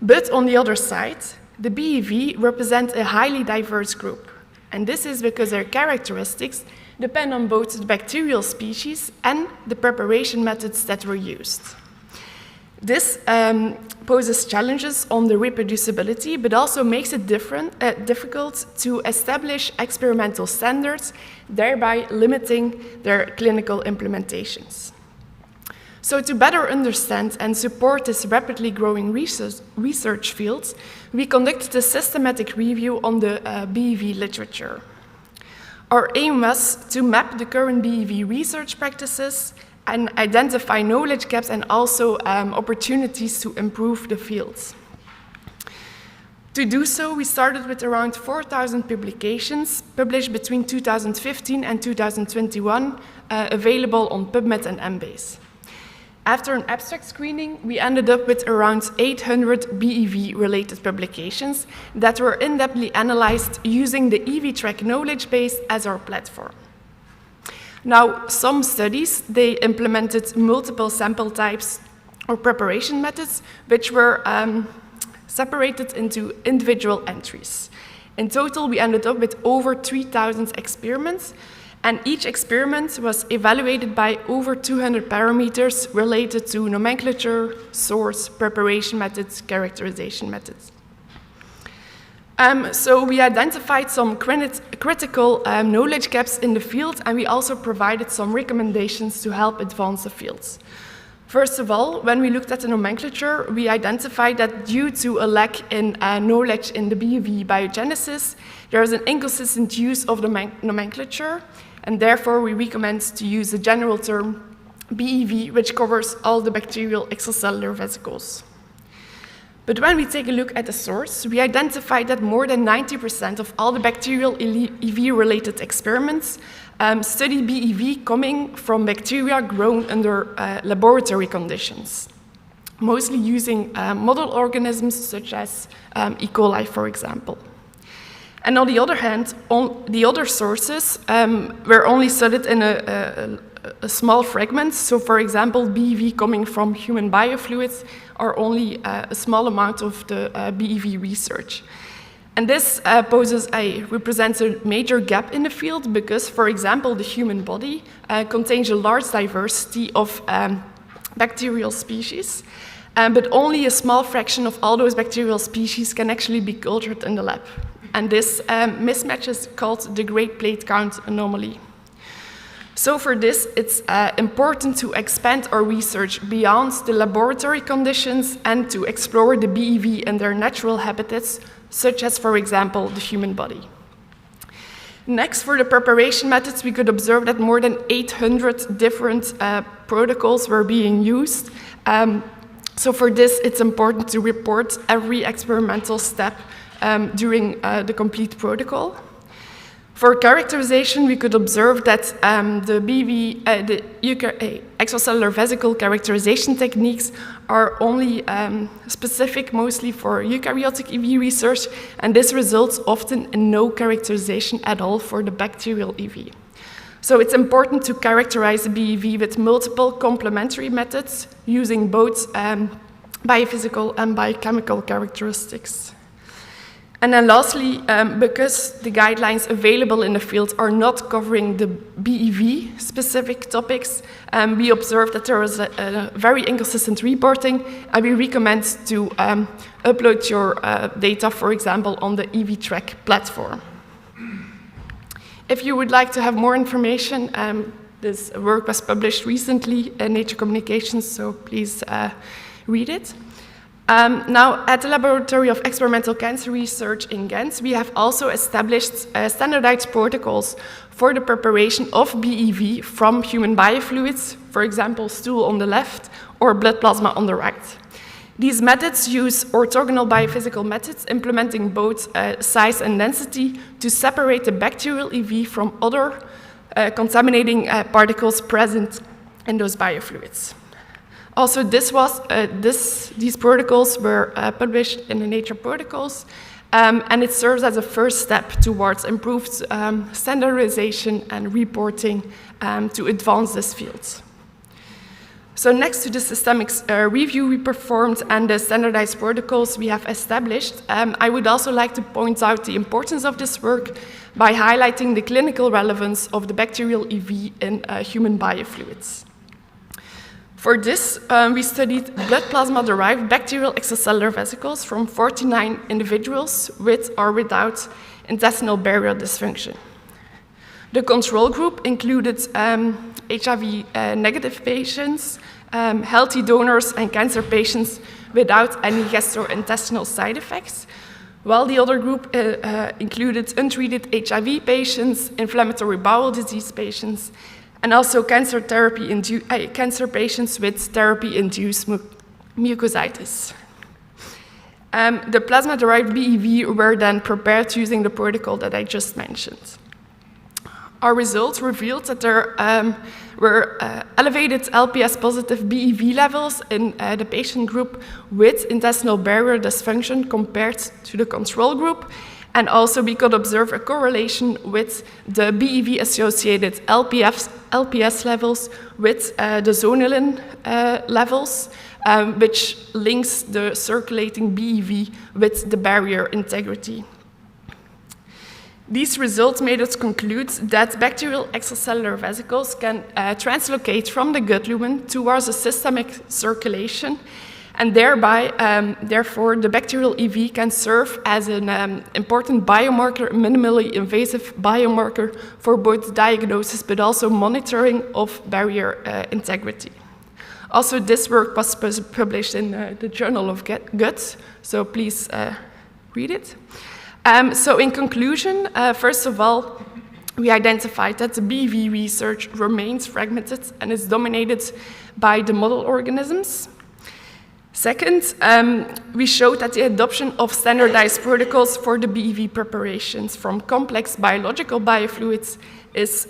But on the other side, the BEV represents a highly diverse group, and this is because their characteristics depend on both the bacterial species and the preparation methods that were used. This poses challenges on the reproducibility, but also makes it difficult to establish experimental standards, thereby limiting their clinical implementations. So to better understand and support this rapidly growing research field, we conducted a systematic review on the BEV literature. Our aim was to map the current BEV research practices and identify knowledge gaps and also opportunities to improve the fields. To do so, we started with around 4,000 publications published between 2015 and 2021, available on PubMed and ELBS. After an abstract screening, we ended up with around 800 BEV-related publications that were in-depthly analyzed using the EVTrack knowledge base as our platform. Now, some studies, they implemented multiple sample types or preparation methods, which were separated into individual entries. In total, we ended up with over 3,000 experiments, and each experiment was evaluated by over 200 parameters related to nomenclature, source, preparation methods, characterization methods. So we identified some critical knowledge gaps in the field, and we also provided some recommendations to help advance the fields. First of all, when we looked at the nomenclature, we identified that due to a lack in knowledge in the BEV biogenesis, there is an inconsistent use of the nomenclature, and therefore we recommend to use the general term BEV, which covers all the bacterial extracellular vesicles. But when we take a look at the source, we identified that more than 90% of all the bacterial EV-related experiments study BEV coming from bacteria grown under laboratory conditions, mostly using model organisms such as E. coli, for example. And on the other hand, the other sources were only studied in a small fragment. So, for example, BEV coming from human biofluids are only a small amount of the BEV research. And this represents a major gap in the field because, for example, the human body contains a large diversity of bacterial species, but only a small fraction of all those bacterial species can actually be cultured in the lab. And this mismatch is called the great plate count anomaly. So for this, it's important to expand our research beyond the laboratory conditions and to explore the BEV in their natural habitats, such as, for example, the human body. Next, for the preparation methods, we could observe that more than 800 different protocols were being used. So for this, it's important to report every experimental step during the complete protocol. For characterization, we could observe that the extracellular vesicle characterization techniques are only specific mostly for eukaryotic EV research, and this results often in no characterization at all for the bacterial EV. So it's important to characterize the BEV with multiple complementary methods using both biophysical and biochemical characteristics. And then lastly, because the guidelines available in the field are not covering the BEV-specific topics, we observed that there is a very inconsistent reporting, and we recommend to upload your data, for example, on the EV-Track platform. If you would like to have more information, this work was published recently in Nature Communications, so please read it. Now, at the Laboratory of Experimental Cancer Research in Ghent, we have also established standardized protocols for the preparation of BEV from human biofluids, for example, stool on the left or blood plasma on the right. These methods use orthogonal biophysical methods implementing both size and density to separate the bacterial EV from other contaminating particles present in those biofluids. Also, these protocols were published in the Nature Protocols, and it serves as a first step towards improved standardization and reporting to advance this field. So next to the systemic review we performed and the standardized protocols we have established, I would also like to point out the importance of this work by highlighting the clinical relevance of the bacterial EV in human biofluids. For this, we studied blood plasma-derived bacterial extracellular vesicles from 49 individuals with or without intestinal barrier dysfunction. The control group included HIV-negative patients, healthy donors, and cancer patients without any gastrointestinal side effects, while the other group included untreated HIV patients, inflammatory bowel disease patients, and also cancer patients with therapy-induced mucositis. The plasma-derived BEV were then prepared using the protocol that I just mentioned. Our results revealed that there were elevated LPS-positive BEV levels in the patient group with intestinal barrier dysfunction compared to the control group, And also we could observe a correlation with the BEV-associated LPS levels with the zonulin levels, which links the circulating BEV with the barrier integrity. These results made us conclude that bacterial extracellular vesicles can translocate from the gut lumen towards a systemic circulation, and thereby, therefore, the bacterial EV can serve as an important biomarker, minimally invasive biomarker for both diagnosis but also monitoring of barrier integrity. Also, this work was published in the Journal of Gut, so please read it. So in conclusion, first of all, we identified that the BV research remains fragmented and is dominated by the model organisms. Second, we showed that the adoption of standardized protocols for the BEV preparations from complex biological biofluids is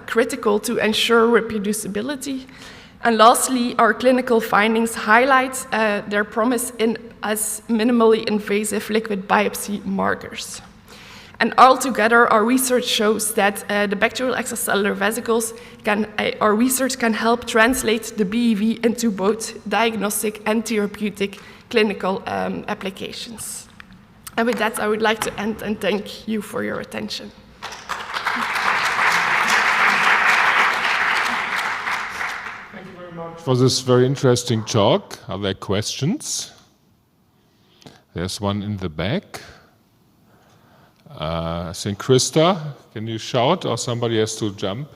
critical to ensure reproducibility. And lastly, our clinical findings highlight their promise as minimally invasive liquid biopsy markers. And altogether, our research shows that the bacterial extracellular vesicles our research can help translate the BEV into both diagnostic and therapeutic clinical applications. And with that, I would like to end and thank you for your attention. Thank you very much for this very interesting talk. Are there questions? There's one in the back. I think Krista, can you shout or somebody has to jump?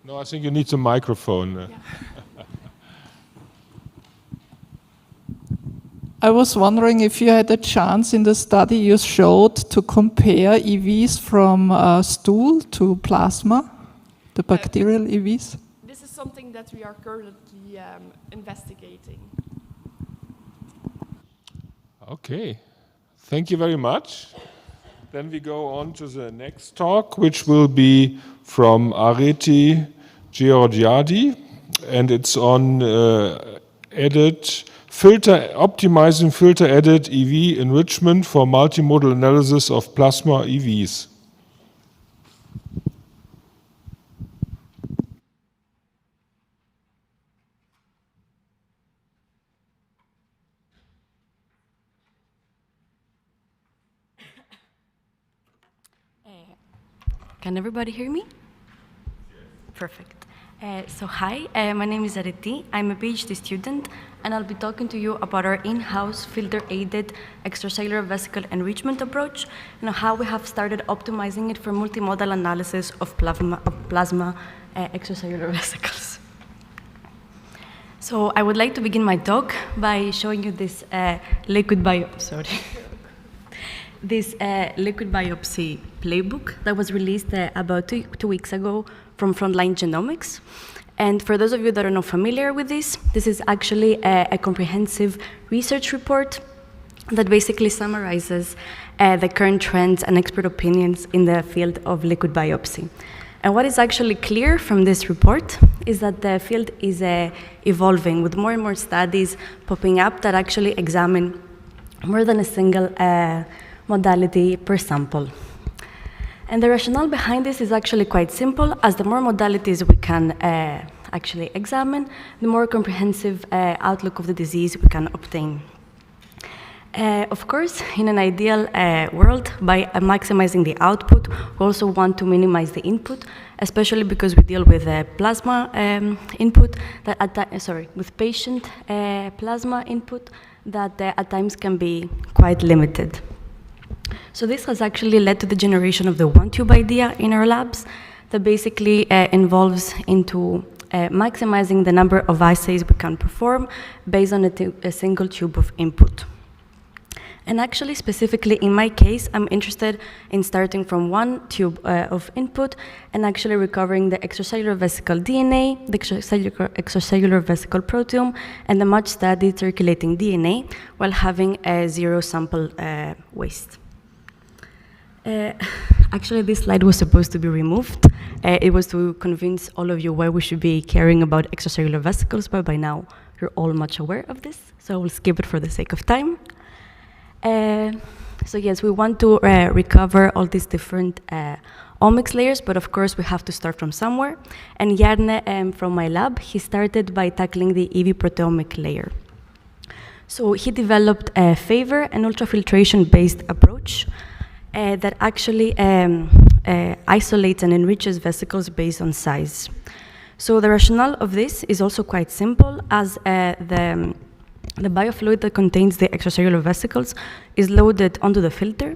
No, I think you need the microphone. Yeah. I was wondering if you had a chance in the study you showed to compare EVs from stool to plasma, the bacterial EVs? This is something that we are currently investigating. Okay. Thank you very much. Then we go on to the next talk, which will be from Areti Georgiadi, and it's on optimizing filter-added EV enrichment for multimodal analysis of plasma EVs. Can everybody hear me? Perfect. So hi, my name is Areti. I'm a PhD student, and I'll be talking to you about our in-house filter-aided extracellular vesicle enrichment approach and how we have started optimizing it for multimodal analysis of plasma extracellular vesicles. So I would like to begin my talk by showing you this liquid biopsy playbook that was released about two weeks ago from Frontline Genomics. And for those of you that are not familiar with this is actually a comprehensive research report that basically summarizes the current trends and expert opinions in the field of liquid biopsy. And what is actually clear from this report is that the field is evolving with more and more studies popping up that actually examine more than a single modality per sample. And the rationale behind this is actually quite simple. As the more modalities we can actually examine, the more comprehensive outlook of the disease we can obtain. Of course, in an ideal world, by maximizing the output, we also want to minimize the input, especially because we deal with plasma input, with patient plasma input that at times can be quite limited. So this has actually led to the generation of the one-tube idea in our labs that basically involves into maximizing the number of assays we can perform based on a single tube of input. And actually, specifically in my case, I'm interested in starting from one tube of input and actually recovering the extracellular vesicle DNA, the extracellular vesicle proteome, and the much studied circulating DNA while having a zero sample waste. Actually, this slide was supposed to be removed. It was to convince all of you why we should be caring about extracellular vesicles, but by now you're all much aware of this, so I will skip it for the sake of time. So yes, we want to recover all these different omics layers, but of course we have to start from somewhere. And Jarne from my lab, he started by tackling the EV proteomic layer. So he developed a favor, an ultrafiltration-based approach that actually isolates and enriches vesicles based on size. So the rationale of this is also quite simple, as the biofluid that contains the extracellular vesicles is loaded onto the filter.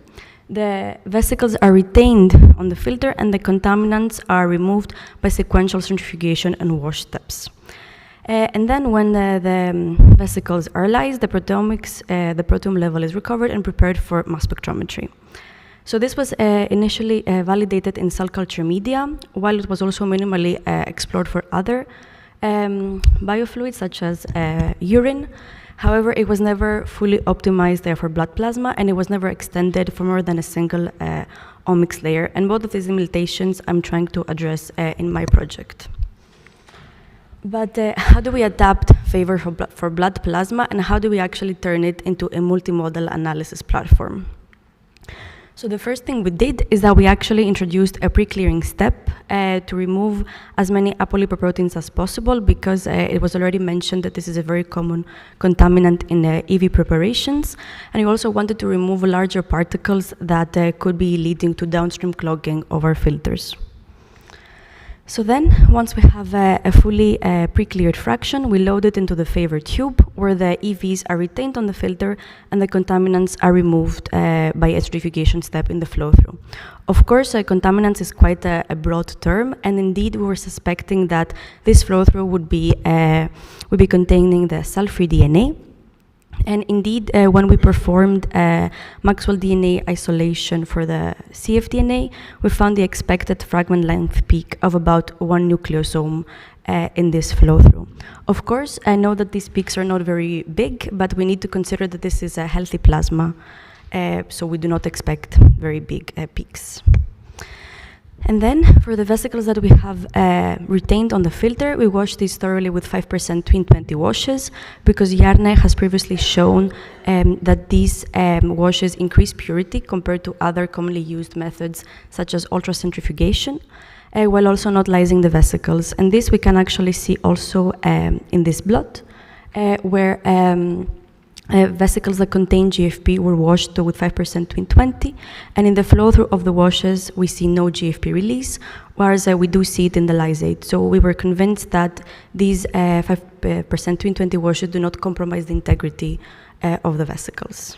The vesicles are retained on the filter, and the contaminants are removed by sequential centrifugation and wash steps. And then when the vesicles are lysed, the proteome level is recovered and prepared for mass spectrometry. So this was initially validated in cell culture media, while it was also minimally explored for other biofluids, such as urine. However, it was never fully optimized for blood plasma, and it was never extended for more than a single omics layer. And both of these limitations I'm trying to address in my project. But how do we adapt favor for blood plasma, and how do we actually turn it into a multimodal analysis platform? So the first thing we did is that we actually introduced a pre-clearing step to remove as many apolipoproteins as possible, because it was already mentioned that this is a very common contaminant in EV preparations. And we also wanted to remove larger particles that could be leading to downstream clogging of our filters. So then, once we have a fully pre-cleared fraction, we load it into the favor tube, where the EVs are retained on the filter and the contaminants are removed by a centrifugation step in the flow-through. Of course, contaminants is quite a broad term, and indeed we were suspecting that this flow-through would be containing the cell-free DNA. And indeed, when we performed Maxwell DNA isolation for the cfDNA, we found the expected fragment length peak of about 1 nucleosome in this flow-through. Of course, I know that these peaks are not very big, but we need to consider that this is a healthy plasma, so we do not expect very big peaks. And then, for the vesicles that we have retained on the filter, we wash these thoroughly with 5% twin 20 washes, because Jarne has previously shown that these washes increase purity compared to other commonly used methods, such as ultracentrifugation, while also not lysing the vesicles. And this we can actually see also in this blot, where vesicles that contain GFP were washed with 5% twin 20, and in the flow-through of the washes, we see no GFP release, whereas we do see it in the lysate. So we were convinced that these 5% twin 20 washes do not compromise the integrity of the vesicles.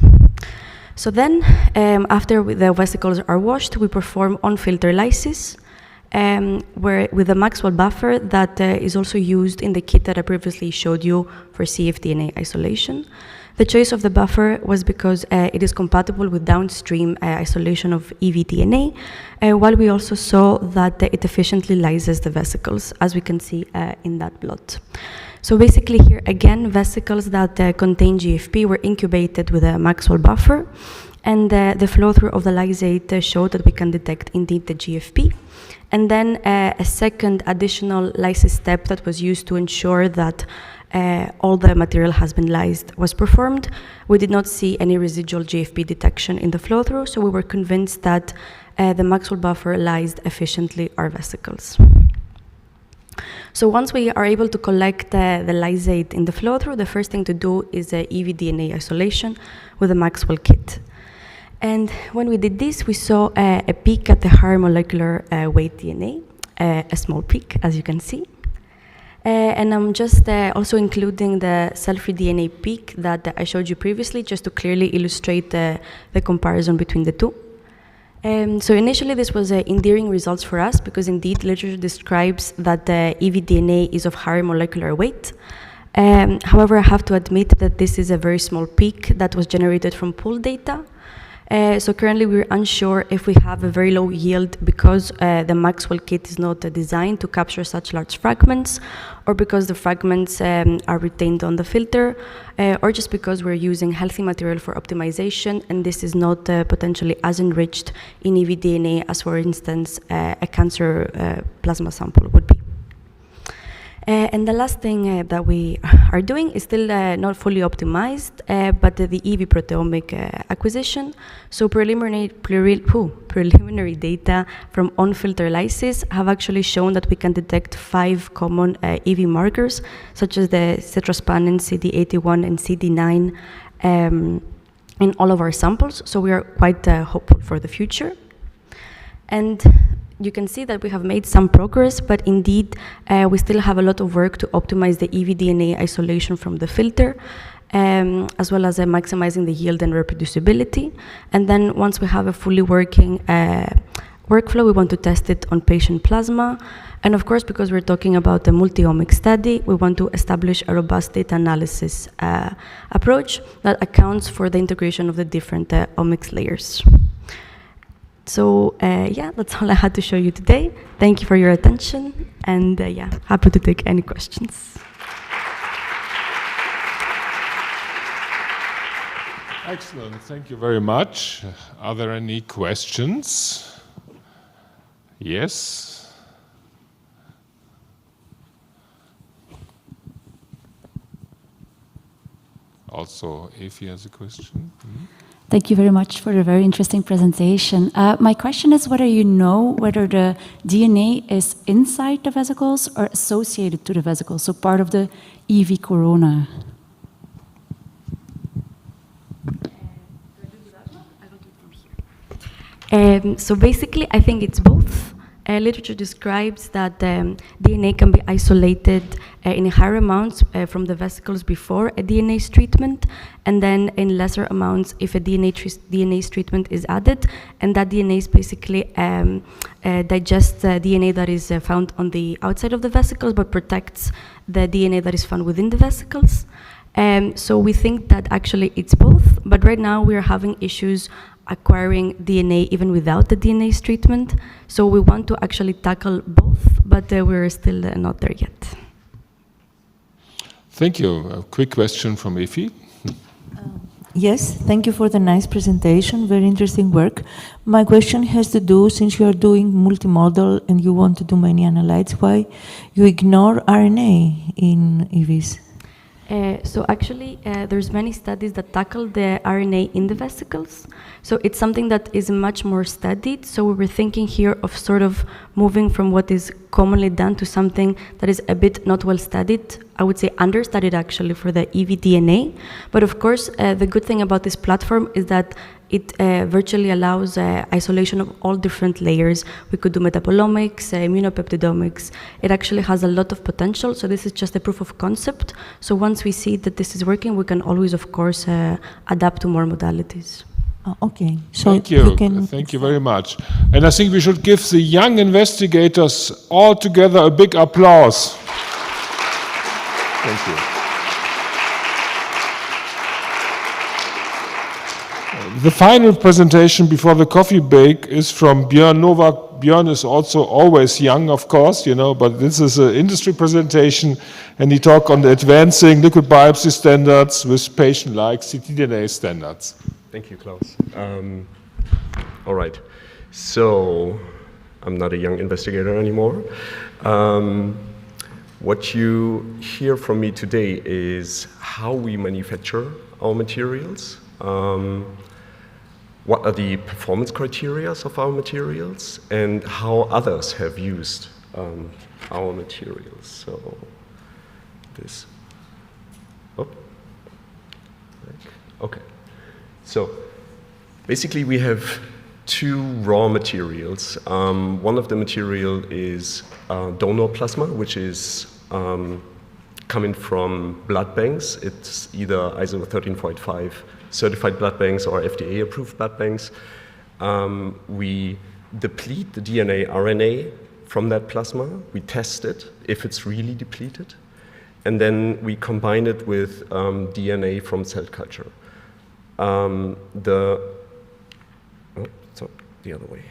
So then, after the vesicles are washed, we perform on-filter lysis, where with a Maxwell buffer that is also used in the kit that I previously showed you for cfDNA isolation. The choice of the buffer was because it is compatible with downstream isolation of evDNA, while we also saw that it efficiently lyses the vesicles, as we can see in that plot. So basically here again, vesicles that contain GFP were incubated with a Maxwell buffer, and the flow-through of the lysate showed that we can detect indeed the GFP. And then a second additional lysis step that was used to ensure that all the material has been lysed was performed. We did not see any residual GFP detection in the flow-through, so we were convinced that the Maxwell buffer lysed efficiently our vesicles. So once we are able to collect the lysate in the flow-through, the first thing to do is evDNA isolation with the Maxwell kit. And when we did this, we saw a peak at the higher molecular weight DNA, a small peak, as you can see. And I'm just also including the cell-free DNA peak that I showed you previously, just to clearly illustrate the comparison between the two. So initially, this was endearing results for us, because indeed, literature describes that the evDNA is of higher molecular weight. However, I have to admit that this is a very small peak that was generated from pooled data. So currently we're unsure if we have a very low yield because the Maxwell kit is not designed to capture such large fragments, or because the fragments are retained on the filter, or just because we're using healthy material for optimization, and this is not potentially as enriched in evDNA as, for instance, a cancer plasma sample would be. And the last thing that we are doing is still not fully optimized, but the EV proteomic acquisition. So preliminary data from on-filter lysis have actually shown that we can detect 5 common EV markers, such as the cetrospanin, CD81, and CD9 in all of our samples. So we are quite hopeful for the future. And you can see that we have made some progress, but indeed we still have a lot of work to optimize the evDNA isolation from the filter, as well as maximizing the yield and reproducibility. And then once we have a fully working workflow, we want to test it on patient plasma. And of course, because we're talking about a multi-omic study, we want to establish a robust data analysis approach that accounts for the integration of the different omics layers. So yeah, that's all I had to show you today. Thank you for your attention, and yeah, happy to take any questions. Excellent, thank you very much. Are there any questions? Yes? Also, Efi has a question. Mm-hmm. Thank you very much for a very interesting presentation. My question is whether you know whether the DNA is inside the vesicles or associated to the vesicles, so part of the EV corona. So basically, I think it's both. Literature describes that DNA can be isolated in higher amounts from the vesicles before a DNase treatment, and then in lesser amounts if a DNase treatment is added, and that DNase basically digests the DNA that is found on the outside of the vesicles, but protects the DNA that is found within the vesicles. So we think that actually it's both, but right now we are having issues acquiring DNA even without the DNase treatment. So we want to actually tackle both, but we're still not there yet. Thank you. A quick question from Efi. Yes, thank you for the nice presentation, very interesting work. My question has to do, since you are doing multimodal and you want to do many analytes, why you ignore RNA in EVs? So actually, there's many studies that tackle the RNA in the vesicles. So it's something that is much more studied. So we were thinking here of sort of moving from what is commonly done to something that is a bit not well studied. I would say understudied actually for the evDNA. But of course, the good thing about this platform is that it virtually allows isolation of all different layers. We could do metabolomics, immunopeptidomics. It actually has a lot of potential, so this is just a proof of concept. So once we see that this is working, we can always, of course, adapt to more modalities. Okay. So thank you. Thank you very much. And I think we should give the young investigators all together a big applause. Thank you. The final presentation before the coffee break is from Björn Novak. Björn is also always young, of course, you know, but this is an industry presentation, and he talked on the advancing liquid biopsy standards with patient-like ctDNA standards. Thank you, Klaus. All right, so I'm not a young investigator anymore. What you hear from me today is how we manufacture our materials. What are the performance criteria of our materials, and how others have used our materials. So this, okay. So basically we have two raw materials. One of the material is donor plasma, which is coming from blood banks. It's either ISO 13485 certified blood banks or FDA approved blood banks. We deplete the DNA RNA from that plasma. We test it if it's really depleted. And then we combine it with DNA from cell culture. The other way.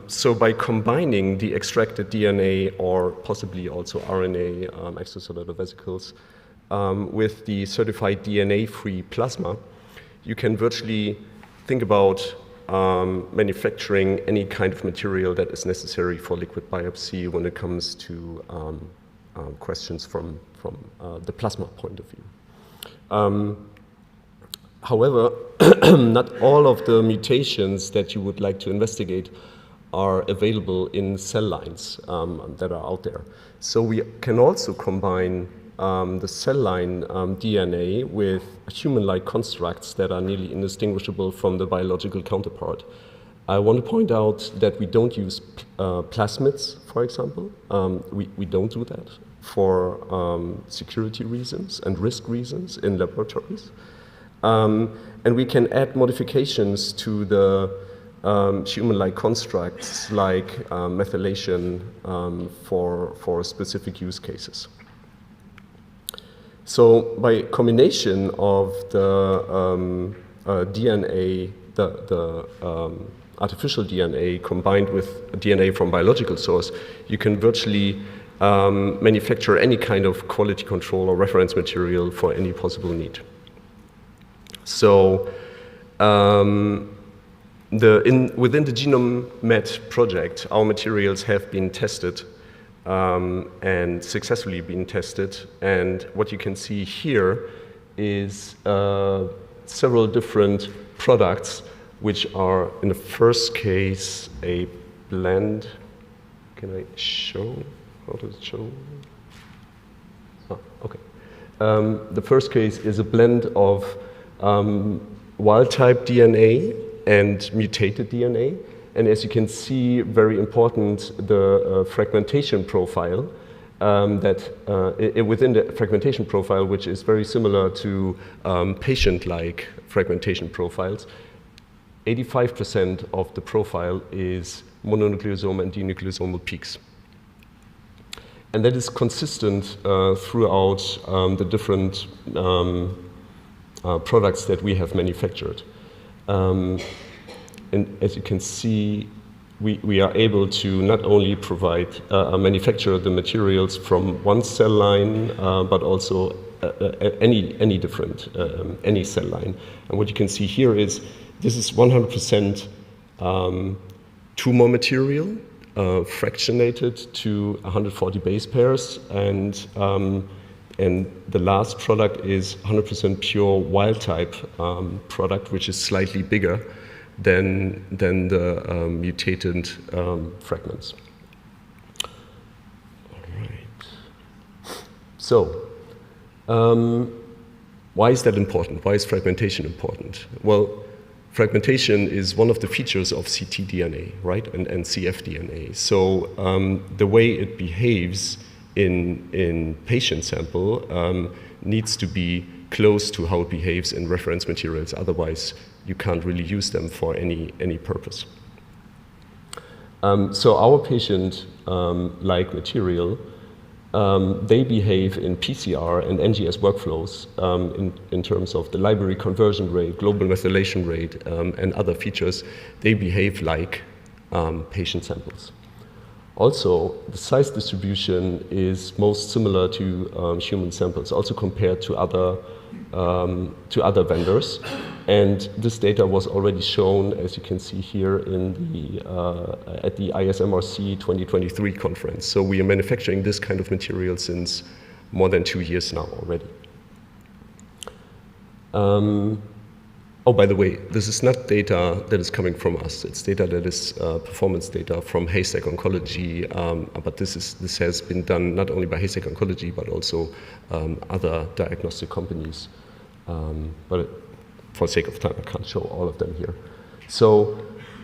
So by combining the extracted DNA or possibly also RNA extracellular vesicles with the certified DNA-free plasma, you can virtually think about manufacturing any kind of material that is necessary for liquid biopsy when it comes to questions from the plasma point of view. However, not all of the mutations that you would like to investigate are available in cell lines that are out there. So we can also combine the cell line DNA with human-like constructs that are nearly indistinguishable from the biological counterpart. I want to point out that we don't use plasmids, for example. We don't do that for security reasons and risk reasons in laboratories. And we can add modifications to the human-like constructs like methylation for specific use cases. So by combination of the DNA, the artificial DNA combined with DNA from biological source, you can virtually manufacture any kind of quality control or reference material for any possible need. So within the GenomeMed project, our materials have been tested and successfully been tested. And what you can see here is several different products, which are, in the first case, a blend. Can I show? How does it show? Oh, okay. The first case is a blend of wild-type DNA and mutated DNA. And as you can see, very important, the fragmentation profile, within the fragmentation profile, which is very similar to patient-like fragmentation profiles, 85% of the profile is mononucleosome and denucleosomal peaks. And that is consistent throughout the different products that we have manufactured. And as you can see, we are able to not only provide, manufacture the materials from one cell line, but also any different, any cell line. And what you can see here is this is 100% tumor material, fractionated to 140 base pairs, and the last product is 100% pure wild-type product, which is slightly bigger than the mutated fragments. All right. So, why is that important? Why is fragmentation important? Well, fragmentation is one of the features of ctDNA, right, and cfDNA. So the way it behaves in patient sample needs to be close to how it behaves in reference materials. Otherwise, you can't really use them for any purpose. So our patient-like material, they behave in PCR and NGS workflows in terms of the library conversion rate, global methylation rate, and other features. They behave like patient samples. Also, the size distribution is most similar to human samples, also compared to other vendors. And this data was already shown, as you can see here, in at the ISMRC 2023 conference. So we are manufacturing this kind of material since more than 2 years now already. Oh, by the way, this is not data that is coming from us. It's data that is performance data from Haystack Oncology, but this has been done not only by Haystack Oncology, but also other diagnostic companies. But for sake of time, I can't show all of them here. So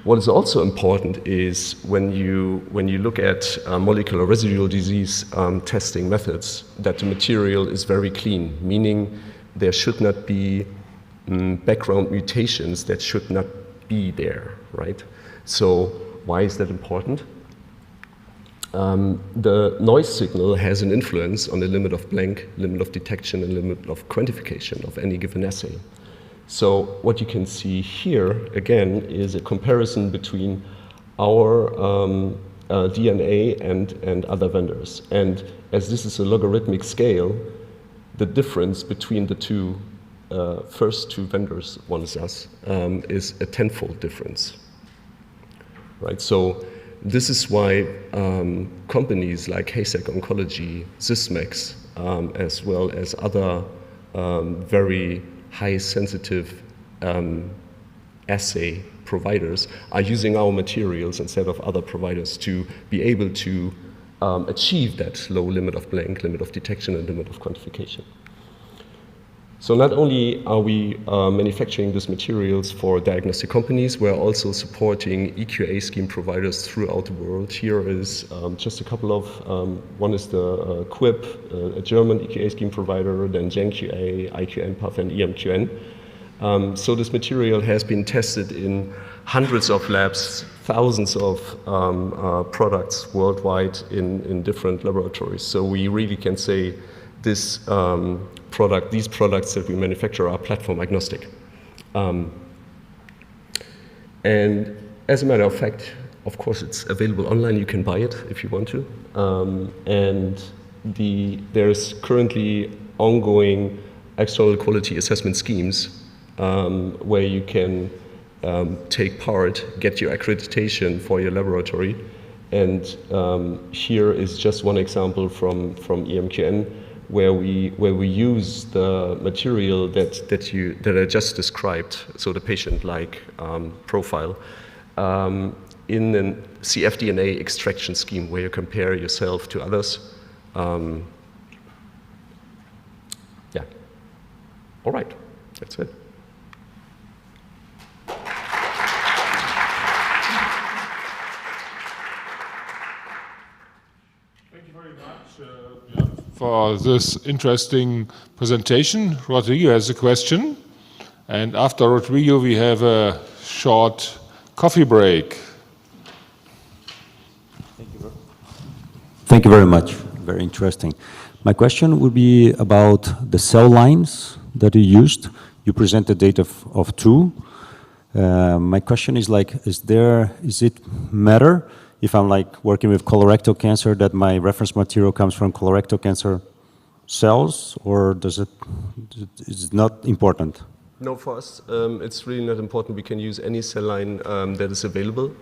what is also important is when you look at molecular residual disease testing methods, that the material is very clean, meaning there should not be background mutations that should not be there, right? So why is that important? The noise signal has an influence on the limit of blank, limit of detection, and limit of quantification of any given assay. So what you can see here, again, is a comparison between our DNA and other vendors. And as this is a logarithmic scale, the difference between the first two vendors, one is us, is a tenfold difference, right? So this is why companies like Haystack Oncology, Sysmex, as well as other very high sensitive assay providers are using our materials instead of other providers to be able to achieve that low limit of blank, limit of detection, and limit of quantification. So not only are we manufacturing these materials for diagnostic companies, we're also supporting EQA scheme providers throughout the world. Here is just a couple of, one is the QIP, a German EQA scheme provider, then GenQA, IQNPath, and EMQN. So this material has been tested in hundreds of labs, thousands of products worldwide in different laboratories. So we really can say this these products that we manufacture are platform agnostic. And as a matter of fact, of course, it's available online. You can buy it if you want to. And there's currently ongoing external quality assessment schemes where you can take part, get your accreditation for your laboratory. And here is just one example from EMQN, where we use the material that I just described, so the patient-like profile, in a cfDNA extraction scheme where you compare yourself to others. Yeah. All right. That's it. For this interesting presentation. Rodrigo has a question. And after Rodrigo, we have a short coffee break. Thank you very much. Very interesting. My question would be about the cell lines that you used. You presented data of 2. My question is like, is it matter if I'm like working with colorectal cancer that my reference material comes from colorectal cancer cells, or is it not important? No, for us, it's really not important. We can use any cell line that is available.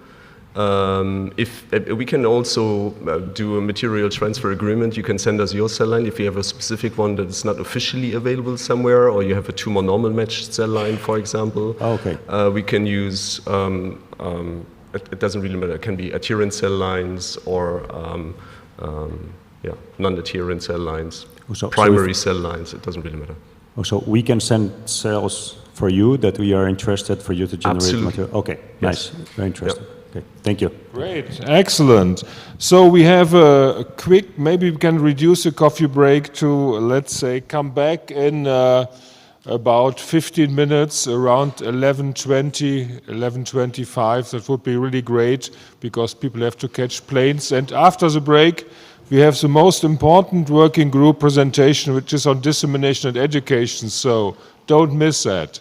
If we can also do a material transfer agreement, you can send us your cell line if you have a specific one that is not officially available somewhere, or you have a tumor normal matched cell line, for example. Okay. We can use. It doesn't really matter. It can be adherent cell lines or non-adherent cell lines, primary cell lines. It doesn't really matter. So we can send cells for you that we are interested for you to generate Absolutely. material. Okay, Yes. nice, very interesting. Yep. Okay, thank you. Great, excellent. So we have a quick, maybe we can reduce the coffee break to, let's say, come back in about 15 minutes, around 11:20, 11:25. That would be really great because people have to catch planes. And after the break, we have the most important working group presentation, which is on dissemination and education. So don't miss that.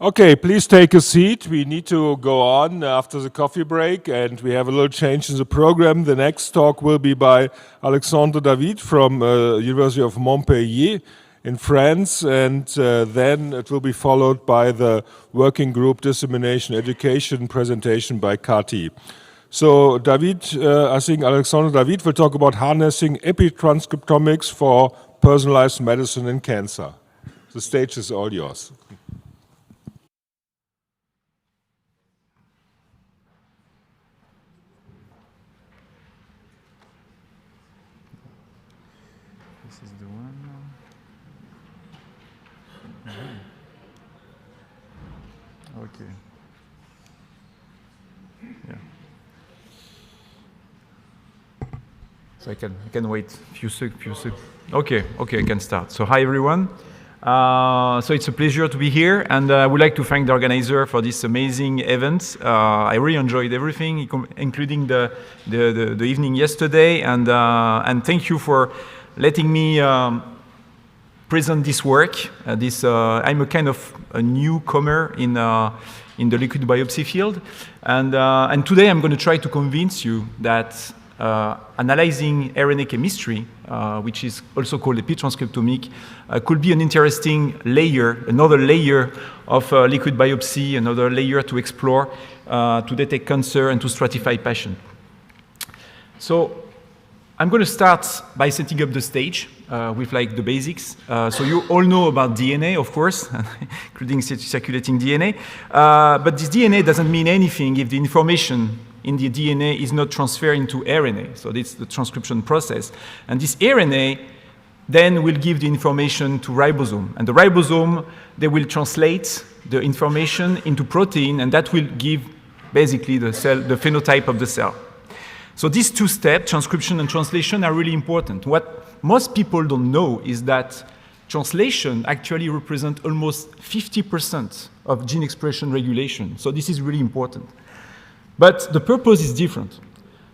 Okay, please take a seat. We need to go on after the coffee break, and we have a little change in the program. The next talk will be by Alexandre David from University of Montpellier in France, and then it will be followed by the working group Dissemination Education presentation by Kati. So David, I think Alexandre David will talk about harnessing epitranscriptomics for personalized medicine in cancer. The stage is all yours. This is the one. Okay. Yeah. So I can wait a few seconds. Okay, I can start. So hi everyone. So it's a pleasure to be here, and I would like to thank the organizer for this amazing event. I really enjoyed everything, including the evening yesterday, and thank you for letting me present this work. I'm a kind of a newcomer in the liquid biopsy field, and today I'm going to try to convince you that analyzing RNA chemistry, which is also called epitranscriptomic, could be an interesting layer, another layer of liquid biopsy, another layer to explore, to detect cancer and to stratify patients. So I'm going to start by setting up the stage with like the basics. So you all know about DNA, of course, including circulating DNA, but this DNA doesn't mean anything if the information in the DNA is not transferred into RNA. So it's the transcription process. And this RNA then will give the information to ribosome. And the ribosome, they will translate the information into protein, and that will give basically the phenotype of the cell. So these two steps, transcription and translation, are really important. What most people don't know is that translation actually represents almost 50% of gene expression regulation. So this is really important. But the purpose is different.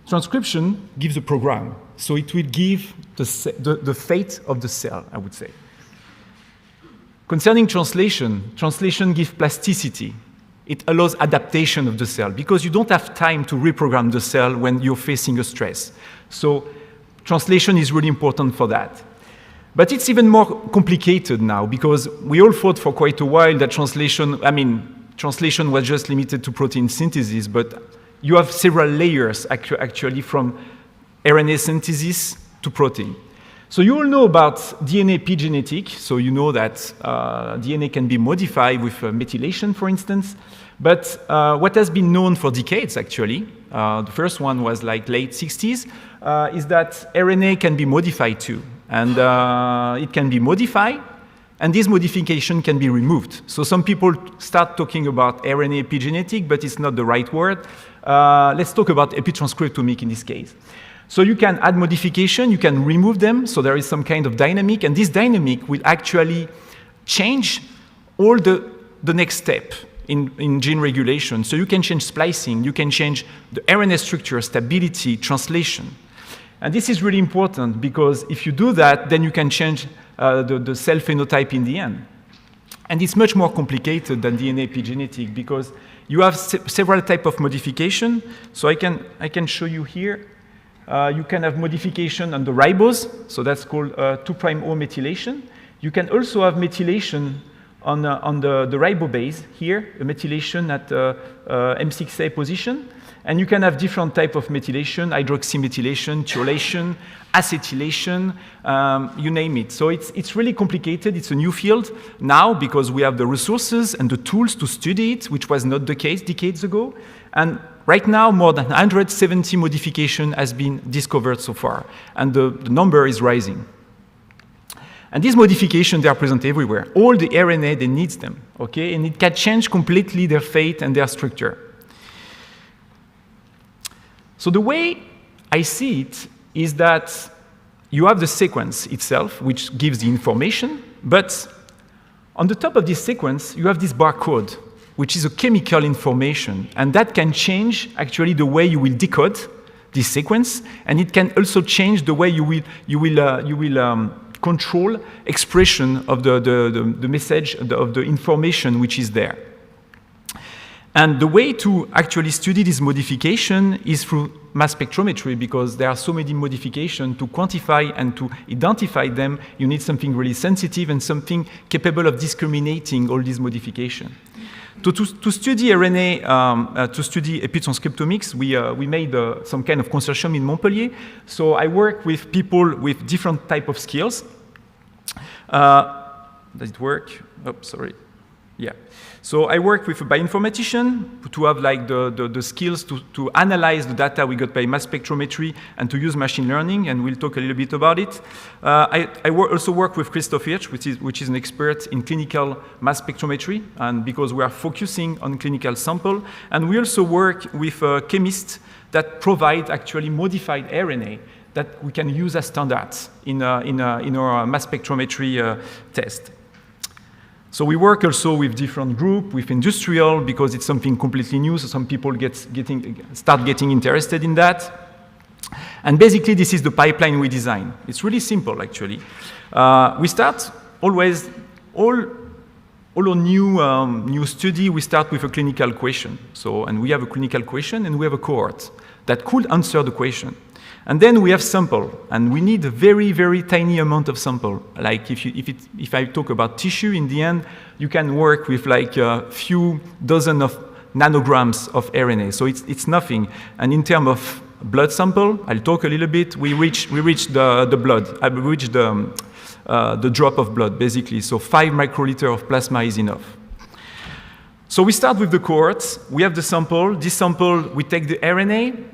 Transcription gives a program, so it will give the fate of the cell, I would say. Concerning translation, translation gives plasticity. It allows adaptation of the cell, because you don't have time to reprogram the cell when you're facing a stress. So translation is really important for that. But it's even more complicated now, because we all thought for quite a while that translation was just limited to protein synthesis, but you have several layers actually from RNA synthesis to protein. So you all know about DNA epigenetic, so you know that DNA can be modified with methylation, for instance. But what has been known for decades, actually, the first one was like late 60s, is that RNA can be modified too. And it can be modified, and this modification can be removed. So some people start talking about RNA epigenetic, but it's not the right word. Let's talk about epitranscriptomic in this case. So you can add modification, you can remove them, so there is some kind of dynamic, and this dynamic will actually change all the next step in gene regulation. So you can change splicing, you can change the RNA structure, stability, translation. And this is really important because if you do that, then you can change the cell phenotype in the end. And it's much more complicated than DNA epigenetic because you have several types of modification. So I can show you here. You can have modification on the ribose, so that's called 2' O methylation. You can also have methylation on the ribobase here, a methylation at M6A position. And you can have different types of methylation, hydroxymethylation, thiolation, acetylation, you name it. So it's really complicated. It's a new field now because we have the resources and the tools to study it, which was not the case decades ago. And right now, more than 170 modification has been discovered so far, and the number is rising. And these modifications, they are present everywhere. All the RNA, they need them, okay? And it can change completely their fate and their structure. So the way I see it is that you have the sequence itself, which gives the information, but on the top of this sequence, you have this barcode, which is a chemical information, and that can change actually the way you will decode this sequence, and it can also change the way you will control expression of the message, of the information which is there. And the way to actually study this modification is through mass spectrometry, because there are so many modifications. To quantify and to identify them, you need something really sensitive and something capable of discriminating all these modifications. To study RNA, to study epitranscriptomics, we made some kind of consortium in Montpellier. So I work with people with different type of skills. Does it work? Oh, sorry. Yeah. So I work with a bioinformatician to have like the skills to analyze the data we got by mass spectrometry and to use machine learning, and we'll talk a little bit about it. I also work with Christoph Hirsch, which is an expert in clinical mass spectrometry, and because we are focusing on clinical sample. And we also work with chemists that provide actually modified RNA that we can use as standards in our mass spectrometry test. So we work also with different groups, with industrial, because it's something completely new, so some people start getting interested in that. And basically, this is the pipeline we design. It's really simple, actually. We start always, all our new study, we start with a clinical question. And we have a clinical question, and we have a cohort that could answer the question. And then we have sample, and we need a very, very tiny amount of sample. Like if I talk about tissue, in the end, you can work with like a few dozen of nanograms of RNA. So it's nothing. And in terms of blood sample, I'll talk a little bit. We reach the blood. We reach the drop of blood, basically. So 5 microliter of plasma is enough. So we start with the cohorts. We have the sample. This sample, we take the RNA,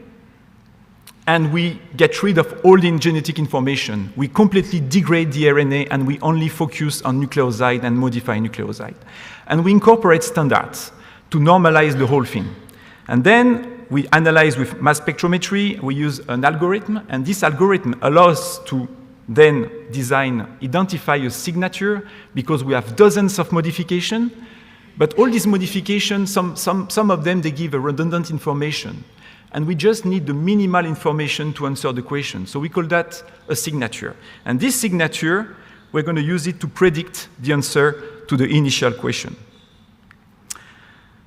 and we get rid of all the genetic information. We completely degrade the RNA, and we only focus on nucleoside and modify nucleoside. And we incorporate standards to normalize the whole thing. And then we analyze with mass spectrometry. We use an algorithm, and this algorithm allows us to then identify a signature, because we have dozens of modifications. But all these modifications, some of them, they give a redundant information. And we just need the minimal information to answer the question. So we call that a signature. And this signature, we're going to use it to predict the answer to the initial question.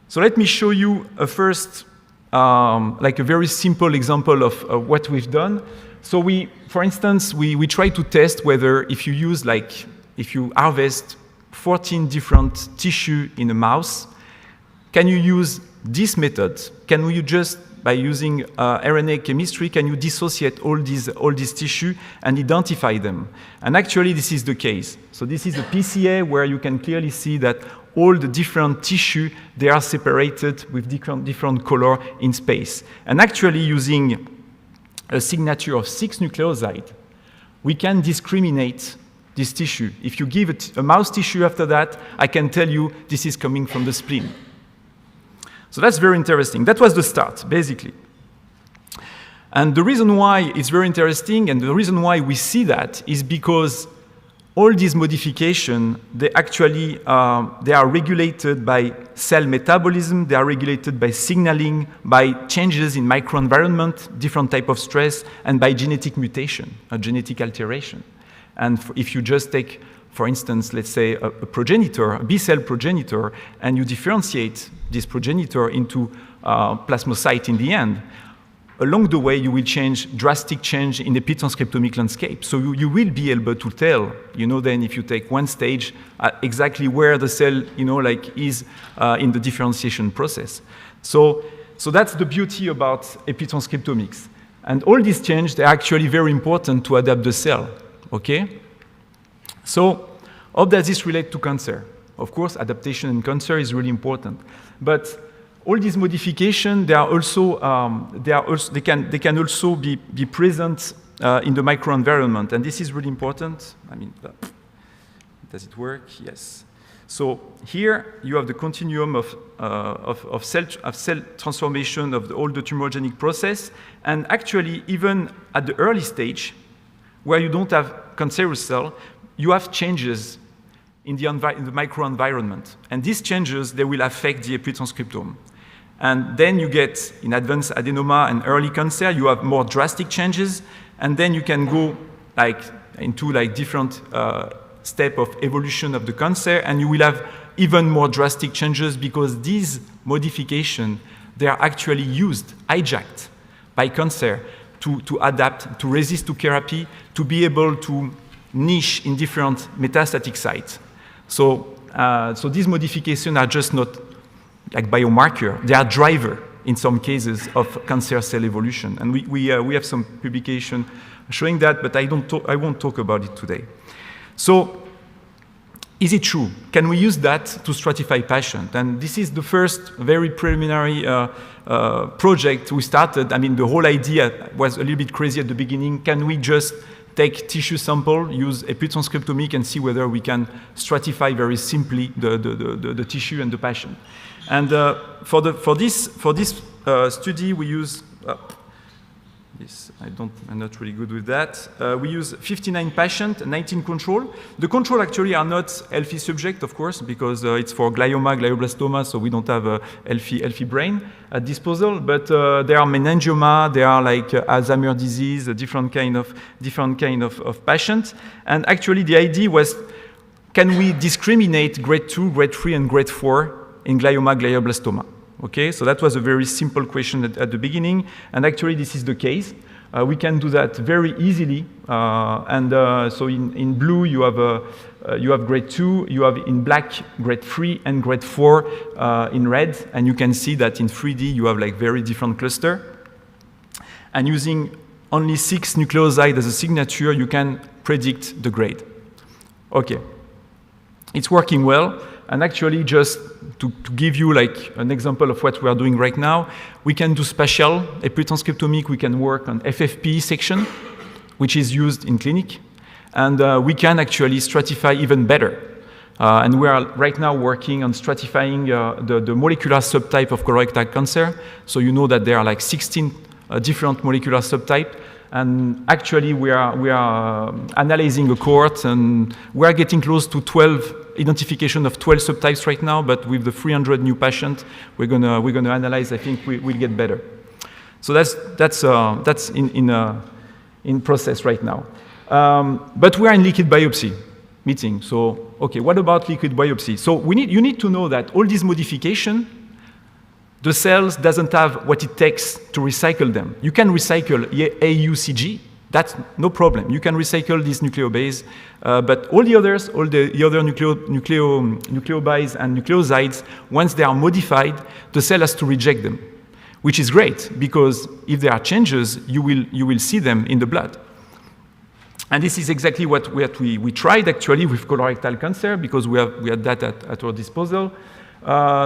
So let me show you a first, like a very simple example of what we've done. So for instance, we try to test whether if you harvest 14 different tissue in a mouse, can you use this method? Can you just by using RNA chemistry, can you dissociate all these tissue and identify them? And actually, this is the case. So this is a PCA where you can clearly see that all the different tissue, they are separated with different color in space. And actually, using a signature of 6 nucleosides, we can discriminate this tissue. If you give it a mouse tissue after that, I can tell you this is coming from the spleen. So that's very interesting. That was the start, basically. And the reason why it's very interesting and the reason why we see that is because all these modifications, they actually they are regulated by cell metabolism, they are regulated by signaling, by changes in microenvironment, different type of stress, and by genetic mutation, a genetic alteration. And if you just take, for instance, let's say a progenitor, a B-cell progenitor, and you differentiate this progenitor into plasmocyte in the end, along the way you will drastic change in the epitranscriptomic landscape. So you will be able to tell, then if you take one stage, exactly where the cell, is in the differentiation process. So that's the beauty about epitranscriptomics. And all these changes, they're actually very important to adapt the cell. Okay? So, how does this relate to cancer? Of course, adaptation in cancer is really important. But all these modifications, they can also be present in the microenvironment. And this is really important. I mean, does it work? Yes. So here you have the continuum of cell transformation of all the tumorigenic process. And actually, even at the early stage, where you don't have cancerous cell, you have changes in the microenvironment. And these changes, they will affect the epitranscriptome. And then you get, in advanced adenoma and early cancer, you have more drastic changes, and then you can go into different step of evolution of the cancer, and you will have even more drastic changes because these modifications, they are actually hijacked by cancer to adapt, to resist to therapy, to be able to niche in different metastatic sites. So these modifications are just not like biomarker, they are driver in some cases of cancer cell evolution. And we have some publication showing that, but I won't talk about it today. So is it true? Can we use that to stratify patients? And this is the first very preliminary project we started. I mean, the whole idea was a little bit crazy at the beginning. Can we just take tissue sample, use epitranscriptomic, and see whether we can stratify very simply the tissue and the patient? And for this study, we use this. I'm not really good with that. We use 59 patients, 19 control. The control actually are not healthy subject, of course, because it's for glioma, glioblastoma, so we don't have a healthy brain at disposal. But there are meningioma, there are like Alzheimer's disease, a different kind of patients. And actually, the idea was, can we discriminate grade 2, grade 3, and grade 4 in glioma, glioblastoma? Okay, so that was a very simple question at the beginning, and actually this is the case. We can do that very easily, so in blue you have grade 2, you have in black grade 3 and grade 4 in red, and you can see that in 3D you have like very different cluster. And using only 6 nucleosides as a signature, you can predict the grade. Okay, it's working well. And actually, just to give you like an example of what we are doing right now, we can do spatial epitranscriptomic, we can work on FFP section, which is used in clinic, and we can actually stratify even better. And we are right now working on stratifying the molecular subtype of colorectal cancer. So you know that there are like 16 different molecular subtypes. And actually, we are analyzing a cohort, and we are getting close to identification of 12 subtypes right now. But with the 300 new patients, we're gonna analyze. I think we'll get better. So that's in process right now. But we are in liquid biopsy meeting. So okay, what about liquid biopsy? So you need to know that all these modifications, the cells doesn't have what it takes to recycle them. You can recycle AUCG, that's no problem. You can recycle this nucleobase, but all the other nucleobides and nucleosides, once they are modified, the cell has to reject them. which is great because if there are changes, you will see them in the blood. And this is exactly what we tried actually with colorectal cancer because we had that at our disposal.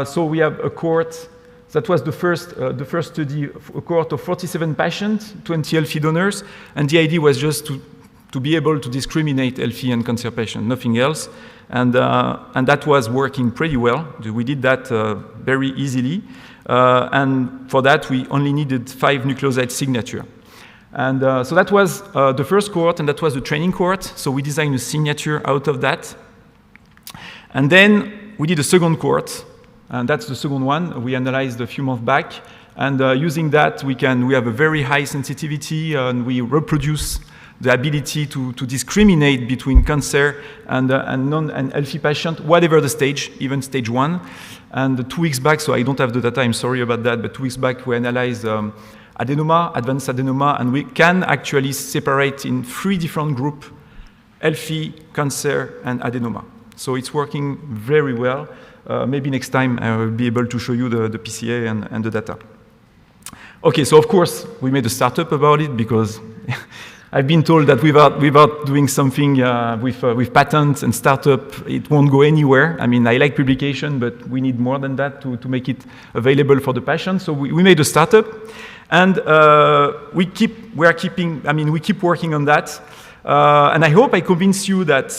So we have a cohort. That was the first study, a cohort of 47 patients, 20 healthy donors, and the idea was just to be able to discriminate healthy and cancer patients, nothing else. And that was working pretty well. We did that very easily. And for that, we only needed 5 nucleoside signature. And so that was the first cohort, and that was the training cohort. So we designed a signature out of that. And then we did a second cohort, and that's the second one we analyzed a few months back. And using that, we have a very high sensitivity, and we reproduce the ability to discriminate between cancer and healthy patient, whatever the stage, even stage 1. And 2 weeks back, so I don't have the data, I'm sorry about that, but 2 weeks back we analyzed adenoma, advanced adenoma, and we can actually separate in 3 different groups, healthy, cancer, and adenoma. So it's working very well. Maybe next time I will be able to show you the PCA and the data. Okay, so of course we made a startup about it because I've been told that without doing something with patents and startup, it won't go anywhere. I mean, I like publication, but we need more than that to make it available for the patient. So we made a startup, and we keep working on that. And I hope I convince you that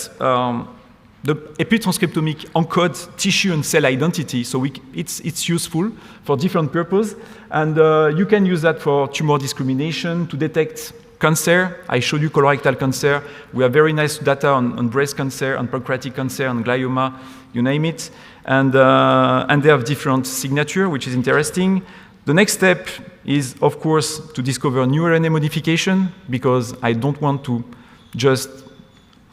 the epitranscriptomic encodes tissue and cell identity, so it's useful for different purposes. And you can use that for tumor discrimination, to detect cancer. I showed you colorectal cancer. We have very nice data on breast cancer, on pancreatic cancer, on glioma, you name it. And they have different signature, which is interesting. The next step is, of course, to discover new RNA modification, because I don't want to just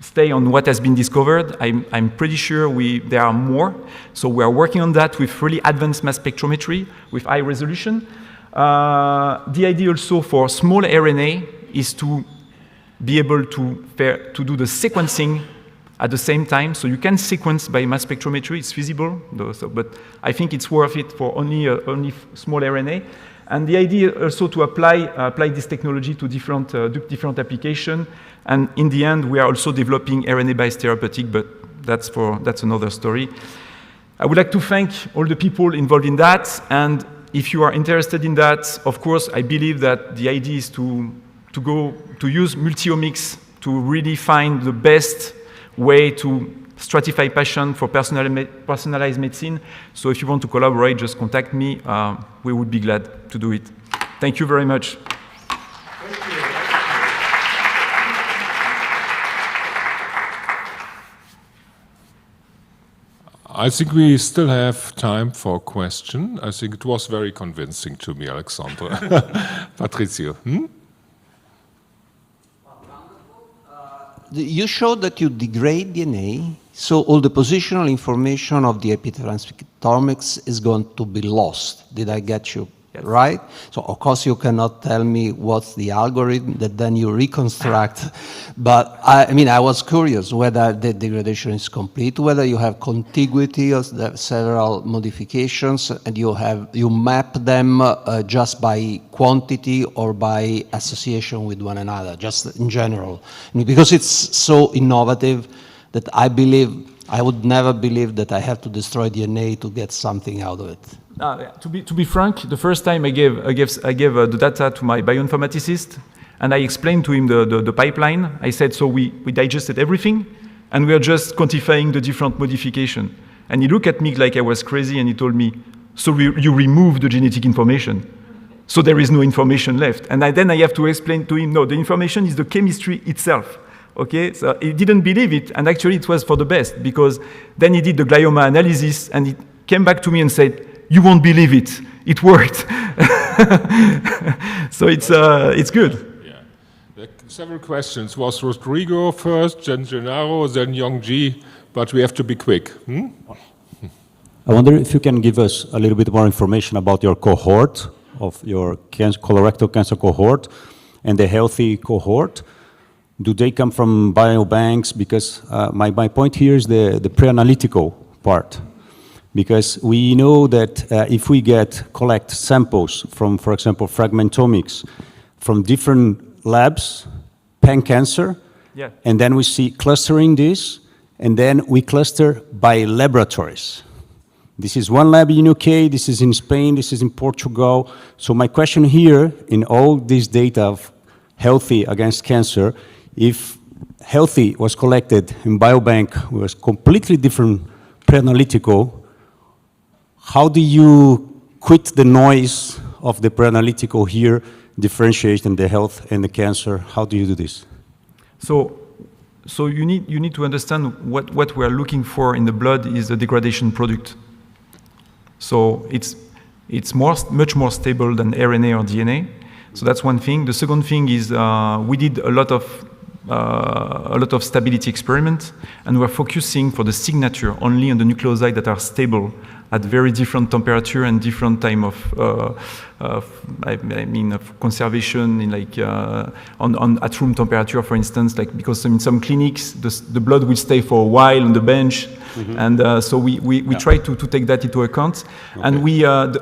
stay on what has been discovered. I'm pretty sure there are more. So we are working on that with really advanced mass spectrometry, with high resolution. The idea also for small RNA is to be able to do the sequencing at the same time. So you can sequence by mass spectrometry, it's feasible, but I think it's worth it for only small RNA. And the idea also to apply this technology to different applications. And in the end, we are also developing RNA-based therapeutic, but that's another story. I would like to thank all the people involved in that. And if you are interested in that, of course, I believe that the idea is to use multi-omics to really find the best way to stratify patients for personalized medicine. So if you want to collaborate, just contact me. We would be glad to do it. Thank you very much. I think we still have time for a question. I think it was very convincing to me, Alexandre. Patrizio. You showed that you degrade DNA, so all the positional information of the epitranscriptomics is going to be lost. Did I get you right? So of course you cannot tell me what's the algorithm that then you reconstruct, but I was curious whether the degradation is complete, whether you have contiguity of the several modifications and you map them just by quantity or by association with one another, just in general. Because it's so innovative that I would never believe that I have to destroy DNA to get something out of it. To be frank, the first time I gave the data to my bioinformaticist, and I explained to him the pipeline. I said, so we digested everything, and we are just quantifying the different modification. And he looked at me like I was crazy, and he told me, so you remove the genetic information, so there is no information left. And then I have to explain to him, no, the information is the chemistry itself. Okay, so he didn't believe it, and actually it was for the best, because then he did the glioma analysis, and he came back to me and said, you won't believe it. It worked. So it's good. Yeah. There are several questions. Was Rodrigo first, then Gennaro, then Yongji? But we have to be quick. I wonder if you can give us a little bit more information about your cohort, of your colorectal cancer cohort and the healthy cohort. Do they come from biobanks? Because my point here is the pre-analytical part. Because we know that if we collect samples from, for example, fragmentomics, from different labs, pan-cancer, yeah. and then we see clustering this, and then we cluster by laboratories. This is one lab in UK, this is in Spain, this is in Portugal. So my question here, in all this data of healthy against cancer, if healthy was collected in biobank was completely different pre-analytical, how do you quit the noise of the pre-analytical here, differentiating the health and the cancer? How do you do this? So you need to understand what we are looking for in the blood is a degradation product. So it's much more stable than RNA or DNA. So that's one thing. The second thing is we did a lot of stability experiments, and we're focusing for the signature only on the nucleosides that are stable at very different temperature and different time of conservation, in like at room temperature, for instance. Like because in some clinics the blood will stay for a while on the bench, and so we try to take that into account. Okay. And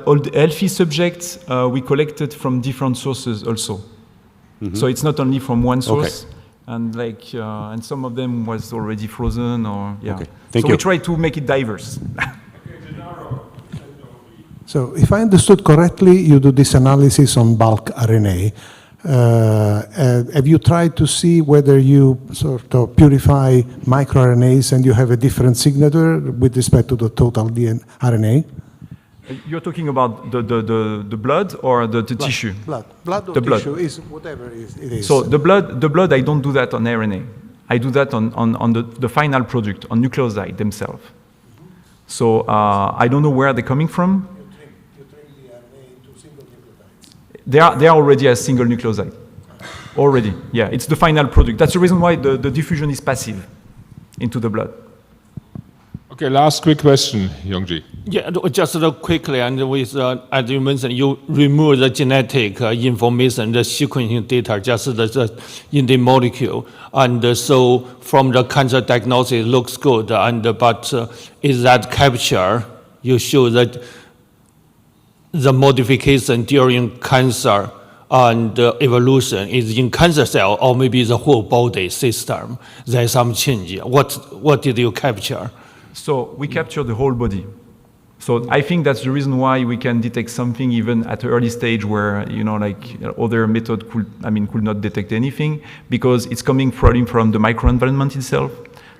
all the healthy subjects we collected from different sources also. So it's not only from one source. Okay. And and some of them was already frozen, or yeah. Okay. So we try to make it diverse. So if I understood correctly, you do this analysis on bulk RNA. Have you tried to see whether you sort of purify microRNAs and you have a different signature with respect to the total RNA? You're talking about the blood or the tissue? Blood or tissue is whatever it is. So the blood, I don't do that on RNA. I do that on the final product, on nucleoside themselves. So I don't know where they're coming from. You trim the RNA into single nucleotides. They are already a single nucleoside. Already, yeah. It's the final product. That's the reason why the diffusion is passive into the blood. Okay, last quick question, Yongji. Yeah, just quickly, and with, as you mentioned, you remove the genetic information, the sequencing data, just in the molecule. And so from the cancer diagnosis, it looks good. But is that capture, you show that the modification during cancer and evolution is in cancer cell, or maybe the whole body system, there's some change. What did you capture? So we capture the whole body. So I think that's the reason why we can detect something even at an early stage where, other method could not detect anything, because it's coming probably from the microenvironment itself,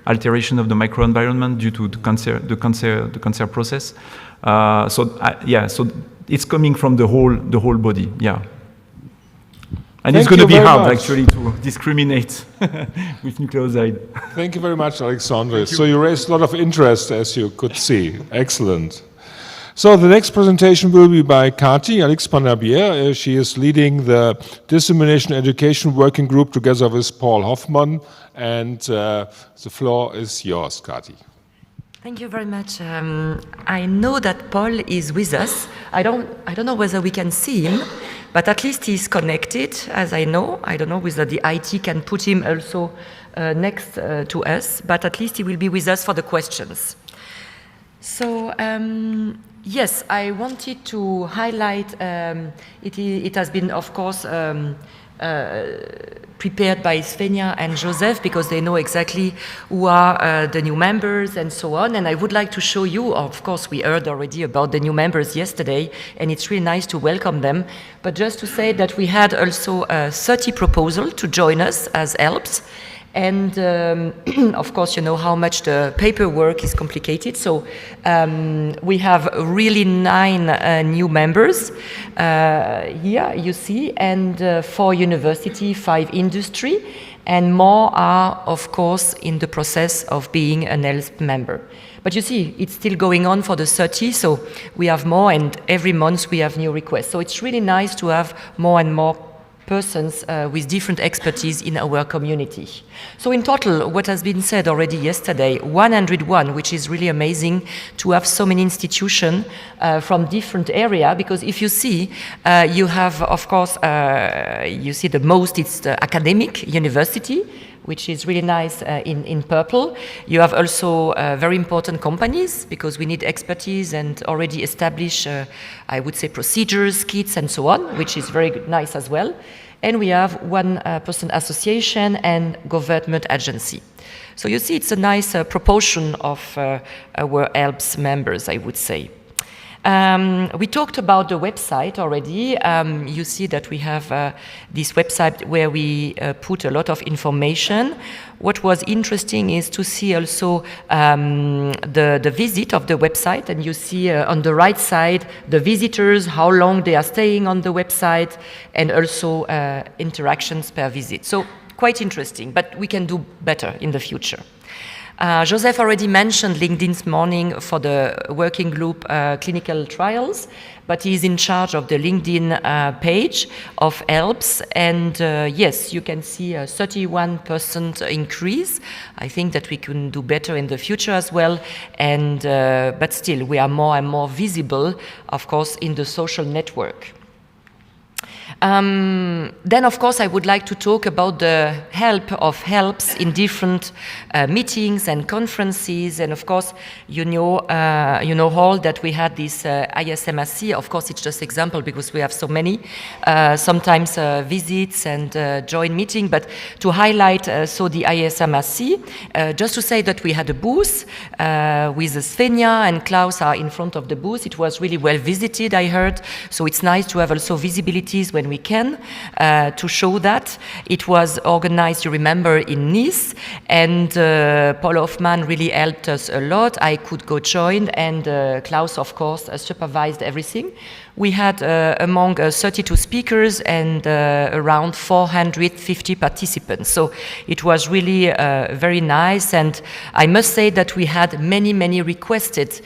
alteration of the microenvironment due to the cancer process. So it's coming from the whole body, yeah. And it's going to be hard, actually, to discriminate with nucleoside. Thank you very much, Alexandre. So you raised a lot of interest, as you could see. Excellent. So the next presentation will be by Kati Alix-Panabier. She is leading the Dissemination Education Working Group together with Paul Hoffman. And the floor is yours, Kati. Thank you very much. I know that Paul is with us. I don't know whether we can see him, but at least he's connected, as I know. I don't know whether the IT can put him also next to us, but at least he will be with us for the questions. So, yes, I wanted to highlight, it has been, of course, prepared by Svenja and Joseph, because they know exactly who are the new members and so on. And I would like to show you, of course, we heard already about the new members yesterday, and it's really nice to welcome them. But just to say that we had also 30 proposals to join us as ELBS. And of course, you know how much the paperwork is complicated. So we have really 9 new members here, you see, and 4 university, 5 industry, and more are, of course, in the process of being an ELBS member. But you see, it's still going on for the 30, so we have more, and every month we have new requests. So it's really nice to have more and more persons with different expertise in our community. So in total, what has been said already yesterday, 101, which is really amazing to have so many institutions from different areas, because if you see, you have, of course, you see the most, it's the academic university, which is really nice in purple. You have also very important companies, because we need expertise and already establish, I would say, procedures, kits, and so on, which is very nice as well. And we have 1% association and government agency. So you see, it's a nice proportion of our ELBS members, I would say. We talked about the website already. You see that we have this website where we put a lot of information. What was interesting is to see also the visit of the website, and you see on the right side the visitors, how long they are staying on the website, and also interactions per visit. So quite interesting, but we can do better in the future. Joseph already mentioned LinkedIn this morning for the working group clinical trials, but he's in charge of the LinkedIn page of ELBS, and yes, you can see a 31% increase. I think that we can do better in the future as well, and but still we are more and more visible, of course, in the social network. Then, of course, I would like to talk about the help of ELBS in different meetings and conferences. And of course, you know all that we had this ISMRC. Of course, it's just example because we have so many, sometimes visits and joint meeting. But to highlight so the ISMRC, just to say that we had a booth with Svenja and Klaus are in front of the booth. It was really well visited, I heard. So it's nice to have also visibilities when we can, to show that. It was organized, you remember, in Nice, and Paul Hoffman really helped us a lot. I could go join, and Klaus, of course, supervised everything. We had among 32 speakers and around 450 participants. So it was really very nice, and I must say that we had many requested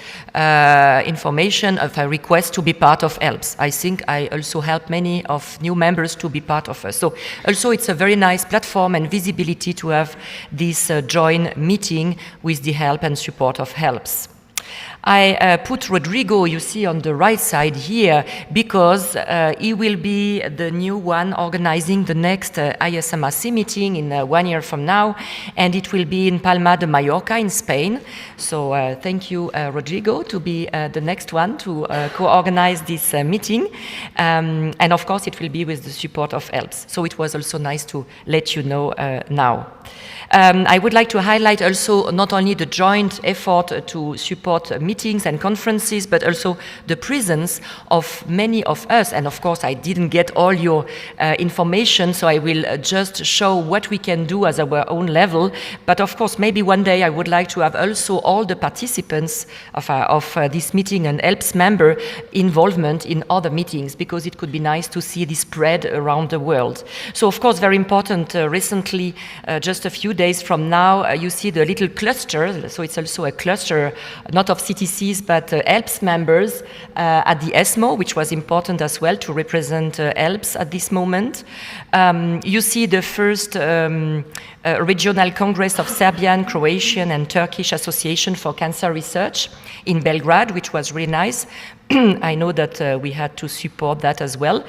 information of a request to be part of ELBS. I think I also helped many of new members to be part of us. So also it's a very nice platform and visibility to have this joint meeting with the help and support of ELBS. I put Rodrigo, you see, on the right side here, because he will be the new one organizing the next ISMRC meeting in 1 year from now, and it will be in Palma de Mallorca in Spain. So thank you, Rodrigo, to be the next one to co-organize this meeting. And of course, it will be with the support of ELBS. So it was also nice to let you know now. I would like to highlight also not only the joint effort to support meetings and conferences, but also the presence of many of us. And of course, I didn't get all your information, so I will just show what we can do as our own level. But of course, maybe one day I would like to have also all the participants of this meeting and ELBS member involvement in other meetings, because it could be nice to see this spread around the world. So of course, very important, recently, just a few days from now, you see the little cluster. So it's also a cluster, not of CTCs, but ELBS members at the ESMO, which was important as well to represent ELBS at this moment. You see the first regional congress of Serbian, Croatian, and Turkish Association for Cancer Research in Belgrade, which was really nice. I know that we had to support that as well.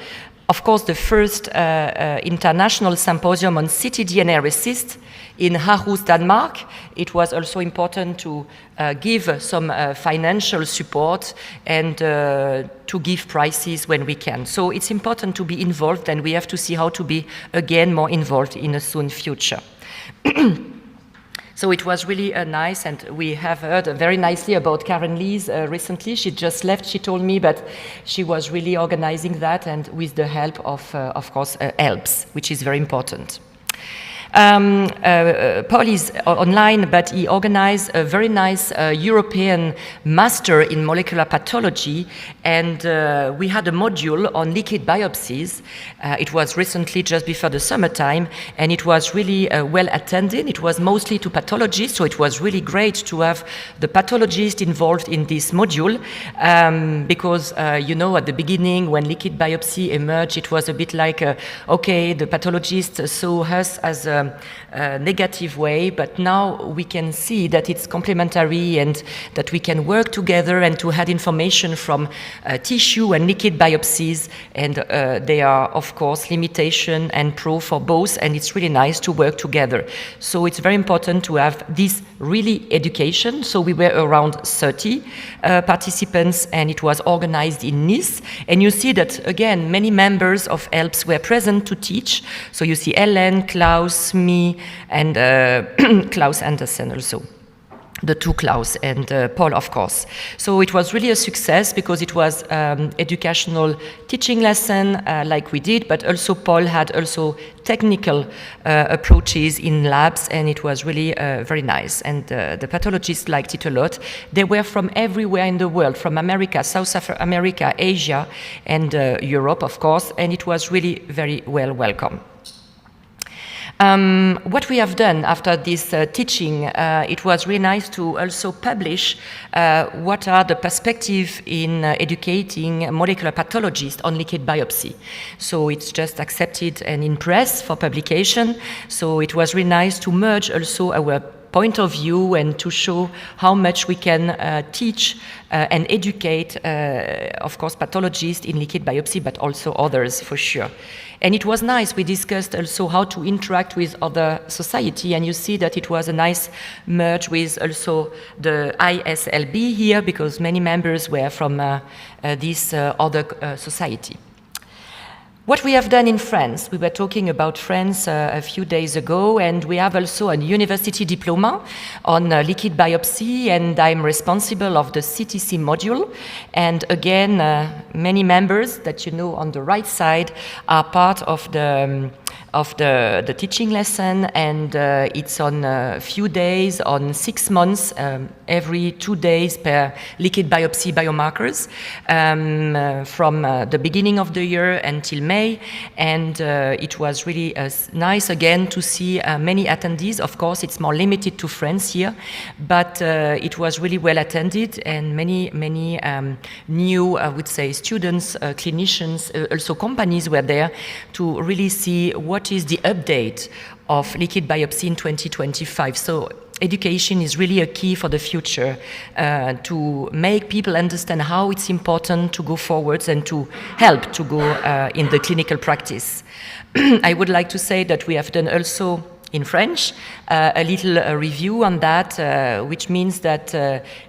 Of course, the first international symposium on ctDNA resist in Aarhus, Denmark. It was also important to give some financial support and to give prizes when we can. So it's important to be involved, and we have to see how to be again more involved in a soon future. So it was really nice, and we have heard very nicely about Karen Lees recently. She just left, she told me, but she was really organizing that, and with the help of course, ELBS, which is very important. Paul is online, but he organized a very nice European master in molecular pathology, and we had a module on liquid biopsies. It was recently just before the summertime, and it was really well attended. It was mostly to pathologists, so it was really great to have the pathologist involved in this module, because, you know, at the beginning when liquid biopsy emerged, it was a bit like, okay, the pathologists saw us as negative way, but now we can see that it's complementary and that we can work together and to add information from tissue and liquid biopsies, and there are of course limitation and pro for both, and it's really nice to work together. So it's very important to have this really education. So we were around 30 participants, and it was organized in Nice, and you see that again many members of ELBS were present to teach. So you see Ellen, Klaus, me, and Klaus Andersen also. The two Klaus and Paul, of course. So it was really a success because it was educational teaching lesson like we did, but also Paul had also technical approaches in labs, and it was really very nice. And the pathologists liked it a lot. They were from everywhere in the world, from America, South America, Asia, and Europe, of course, and it was really very well welcome. What we have done after this teaching, it was really nice to also publish what are the perspectives in educating molecular pathologists on liquid biopsy. So it's just accepted and in press for publication. So it was really nice to merge also our point of view and to show how much we can teach and educate, of course, pathologists in liquid biopsy, but also others for sure. And it was nice. We discussed also how to interact with other society, and you see that it was a nice merge with also the ISLB here, because many members were from this other society. What we have done in France, we were talking about France a few days ago, and we have also a university diploma on liquid biopsy, and I'm responsible of the CTC module. And again, many members that you know on the right side are part of the teaching lesson, and it's on a few days, on 6 months, every 2 days per liquid biopsy biomarkers from the beginning of the year until May, and it was really nice again to see many attendees. Of course, it's more limited to France here, but it was really well attended, and many new, I would say, students, clinicians, also companies were there to really see what is the update of liquid biopsy in 2025. So education is really a key for the future to make people understand how it's important to go forwards and to help to go in the clinical practice. I would like to say that we have done also in French a little review on that, which means that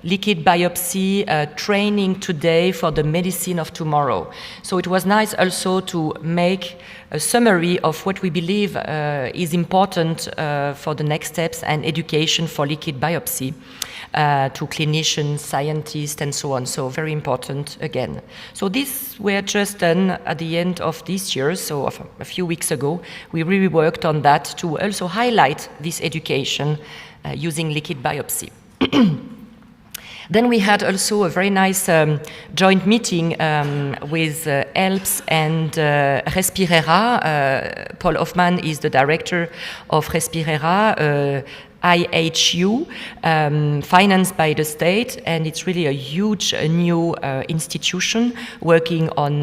liquid biopsy training today for the medicine of tomorrow. So it was nice also to make a summary of what we believe is important for the next steps and education for liquid biopsy to clinicians, scientists, and so on. So very important again. So these were just done at the end of this year, so a few weeks ago. We really worked on that to also highlight this education using liquid biopsy. Then we had also a very nice joint meeting with ELBS and Respirera. Paul Hoffman is the director of Respirera, IHU, financed by the state, and it's really a huge new institution working on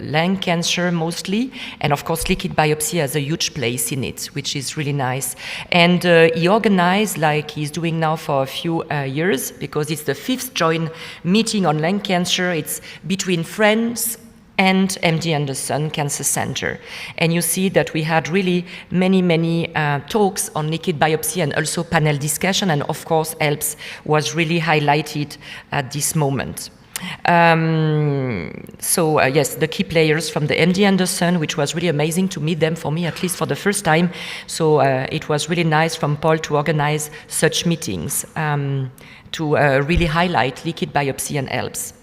lung cancer mostly, and of course liquid biopsy has a huge place in it, which is really nice. And he organized, like he's doing now for a few years, because it's the 5th joint meeting on lung cancer. It's between France and MD Anderson Cancer Center. And you see that we had really many talks on liquid biopsy and also panel discussion, and of course ELBS was really highlighted at this moment. Yes, the key players from the MD Anderson, which was really amazing to meet them, for me at least for the first time. So it was really nice from Paul to organize such meetings to really highlight liquid biopsy and ELBS.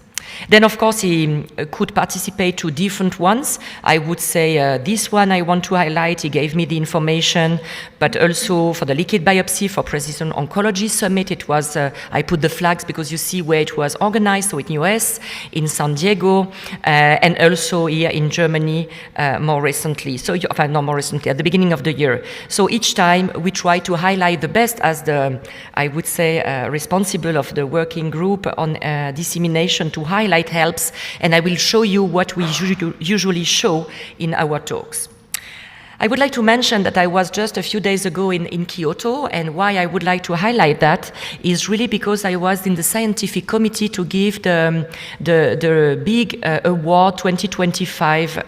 Then, of course, he could participate to different ones. I would say this one I want to highlight. He gave me the information, but also for the liquid biopsy for Precision Oncology Summit, it was, I put the flags because you see where it was organized, so in US, in San Diego, and also here in Germany more recently. So, not more recently, at the beginning of the year. So each time we try to highlight the best as the, I would say, responsible of the working group on dissemination to highlight helps, and I will show you what we usually show in our talks. I would like to mention that I was just a few days ago in Kyoto, and why I would like to highlight that is really because I was in the scientific committee to give the big award 2025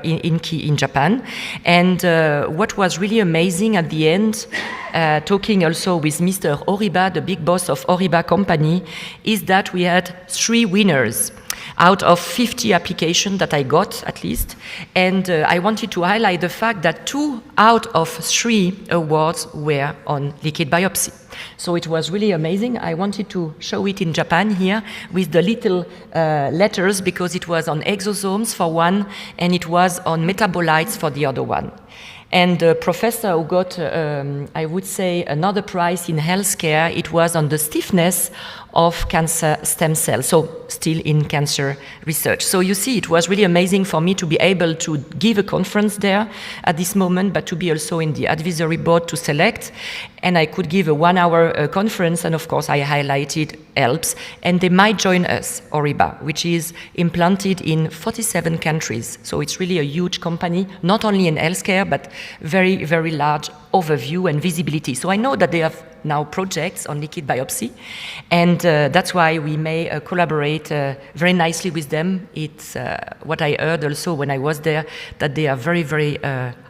in Japan. And what was really amazing at the end, talking also with Mr. Oriba, the big boss of Oriba company, is that we had 3 winners out of 50 applications that I got, at least. And I wanted to highlight the fact that 2 out of 3 awards were on liquid biopsy. So it was really amazing. I wanted to show it in Japan here with the little letters, because it was on exosomes for one, and it was on metabolites for the other one. And the professor who got, I would say, another prize in healthcare, it was on the stiffness of cancer stem cells, so still in cancer research. So you see, it was really amazing for me to be able to give a conference there at this moment, but to be also in the advisory board to select. And I could give a 1-hour conference, and of course I highlighted ELBS, and they might join us, Oriba, which is implanted in 47 countries. So it's really a huge company, not only in healthcare, but very, very large overview and visibility. So I know that they have now projects on liquid biopsy, and that's why we may collaborate very nicely with them. It's what I heard also when I was there, that they are very, very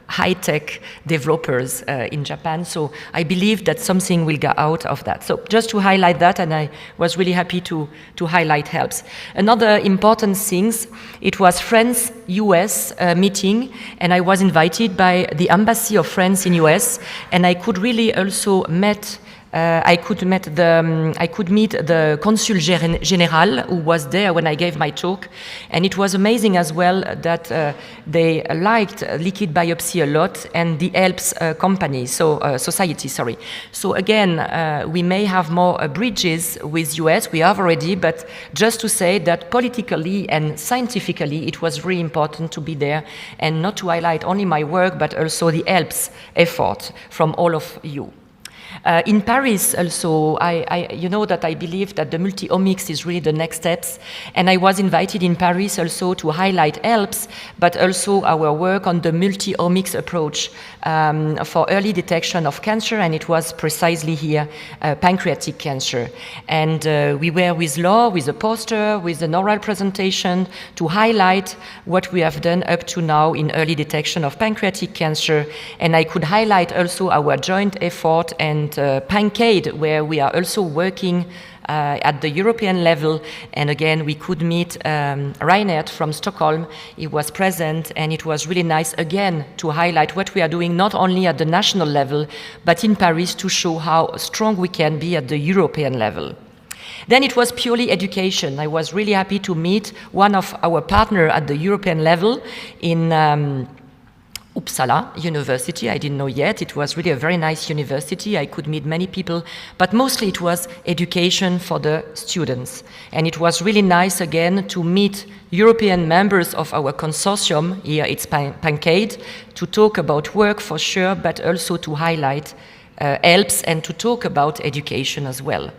high-tech developers in Japan. So I believe that something will go out of that. So just to highlight that, and I was really happy to highlight ELBS. Another important thing, it was France-US meeting, and I was invited by the Embassy of France in US, and I could really also I could meet the Consul General who was there when I gave my talk, and it was amazing as well that they liked liquid biopsy a lot, and the ELBS society. So again, we may have more bridges with US. We have already, but just to say that politically and scientifically, it was really important to be there, and not to highlight only my work, but also the ELBS effort from all of you. In Paris also, you know that I believe that the multi-omics is really the next steps, and I was invited in Paris also to highlight ELBS, but also our work on the multi-omics approach for early detection of cancer, and it was precisely here pancreatic cancer. And we were with Laure, with a poster, with an oral presentation to highlight what we have done up to now in early detection of pancreatic cancer, and I could highlight also our joint effort and PanCAID, where we are also working at the European level. And again, we could meet Reinhard from Stockholm. He was present, and it was really nice again to highlight what we are doing, not only at the national level, but in Paris, to show how strong we can be at the European level. Then it was purely education. I was really happy to meet one of our partners at the European level in Uppsala University. I didn't know yet. It was really a very nice university. I could meet many people, but mostly it was education for the students. And it was really nice again to meet European members of our consortium, here it's PanCAID, to talk about work for sure, but also to highlight ELBS and to talk about education as well.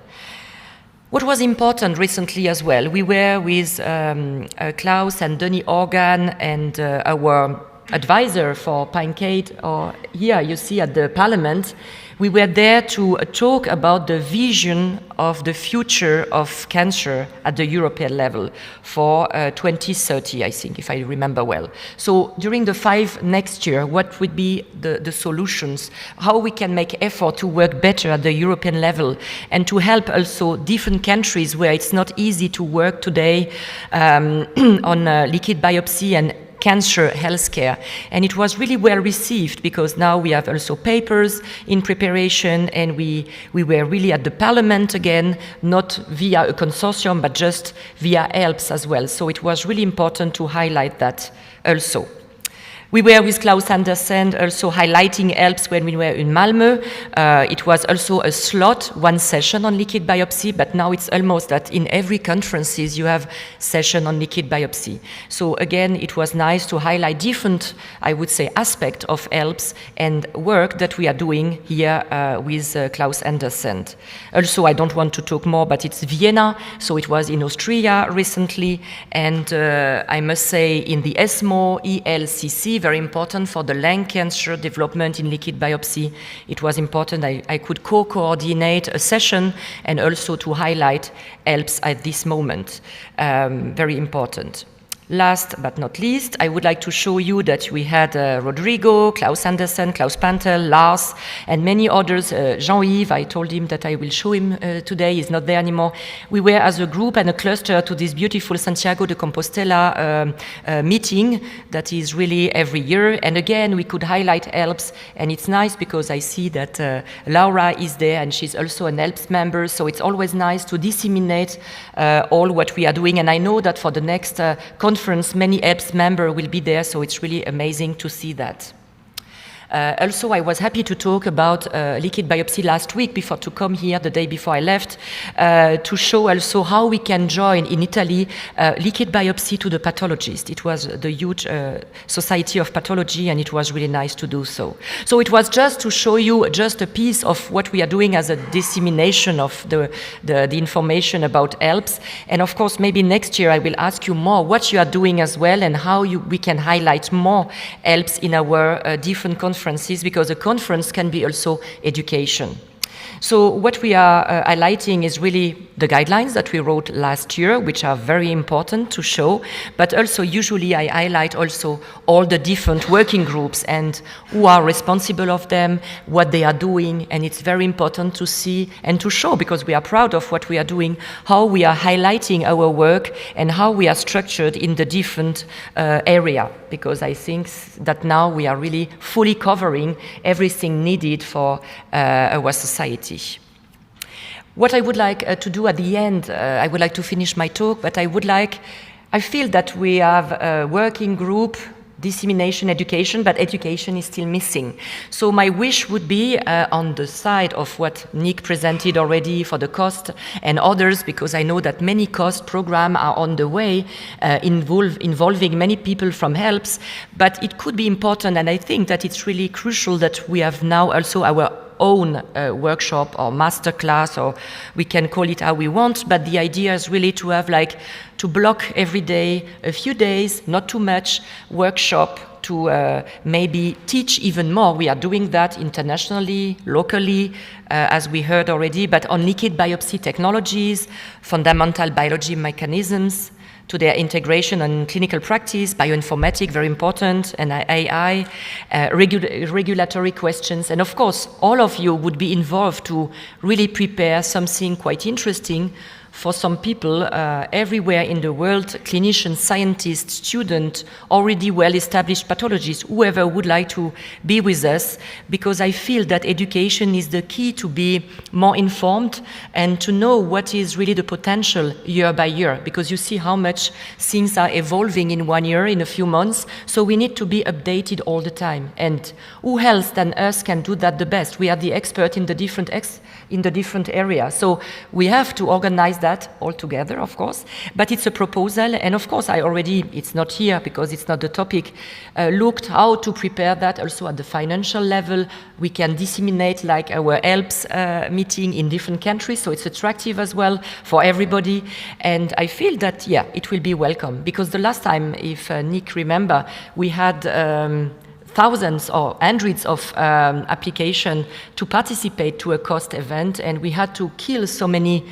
What was important recently as well, we were with Klaus and Denis Organ and our advisor for PanCAID, or here you see at the Parliament. We were there to talk about the vision of the future of cancer at the European level for 2030, I think, if I remember well. So during the 5 next year, what would be the solutions, how we can make effort to work better at the European level, and to help also different countries where it's not easy to work today on liquid biopsy and cancer healthcare. And it was really well received, because now we have also papers in preparation, and we were really at the Parliament again, not via a consortium, but just via ELBS as well. So it was really important to highlight that also. We were with Klaus Andersen also highlighting ELBS when we were in Malmö. It was also a slot, 1 session on liquid biopsy, but now it's almost that in every conferences you have session on liquid biopsy. So again, it was nice to highlight different, I would say, aspect of ELBS and work that we are doing here with Klaus Andersen. Also, I don't want to talk more, but it's Vienna, so it was in Austria recently, and I must say in the ESMO ELCC biopsy, very important for the lung cancer development in liquid biopsy. It was important I could co-coordinate a session and also to highlight ELBS at this moment. Very important. Last but not least, I would like to show you that we had Rodrigo, Klaus Andersen, Klaus Pantel, Lars, and many others. Jean-Yves, I told him that I will show him today, he's not there anymore. We were as a group and a cluster to this beautiful Santiago de Compostela meeting that is really every year. And again, we could highlight ELBS, and it's nice because I see that Laura is there and she's also an ELBS member, so it's always nice to disseminate all what we are doing. And I know that for the next conference, many ELBS members will be there, so it's really amazing to see that. Also, I was happy to talk about liquid biopsy last week before to come here the day before I left to show also how we can join in Italy liquid biopsy to the pathologist. It was the huge Society of Pathology, and it was really nice to do so. So it was just to show you just a piece of what we are doing as a dissemination of the information about ELBS. And of course, maybe next year I will ask you more what you are doing as well and how we can highlight more ELBS in our different conferences, because a conference can be also education. So what we are highlighting is really the guidelines that we wrote last year, which are very important to show, but also usually I highlight also all the different working groups and who are responsible of them, what they are doing, and it's very important to see and to show, because we are proud of what we are doing, how we are highlighting our work and how we are structured in the different area, because I think that now we are really fully covering everything needed for our society. What I would like to do at the end, I would like to finish my talk, but I feel that we have a working group, dissemination, education, but education is still missing. So my wish would be on the side of what Nick presented already for the cost and others, because I know that many cost programs are on the way, involving many people from ELBS, but it could be important, and I think that it's really crucial that we have now also our own workshop or masterclass, or we can call it how we want, but the idea is really to have to block every day, a few days, not too much, workshop to maybe teach even more. We are doing that internationally, locally, as we heard already, but on liquid biopsy technologies, fundamental biology mechanisms, to their integration and clinical practice, bioinformatics, very important, and AI, regulatory questions. And of course, all of you would be involved to really prepare something quite interesting for some people everywhere in the world, clinicians, scientists, students, already well-established pathologists, whoever would like to be with us, because I feel that education is the key to be more informed and to know what is really the potential year by year, because you see how much things are evolving in 1 year, in a few months, so we need to be updated all the time. And who else than us can do that the best? We are the expert in the different areas, so we have to organize that all together, of course, but it's a proposal, and of course it's not here because it's not the topic, looked how to prepare that also at the financial level. We can disseminate like our ELBS meeting in different countries, so it's attractive as well for everybody, and I feel that, yeah, it will be welcome, because the last time, if Nick remember, we had thousands or hundreds of applications to participate to a cost event, and we had to kill so many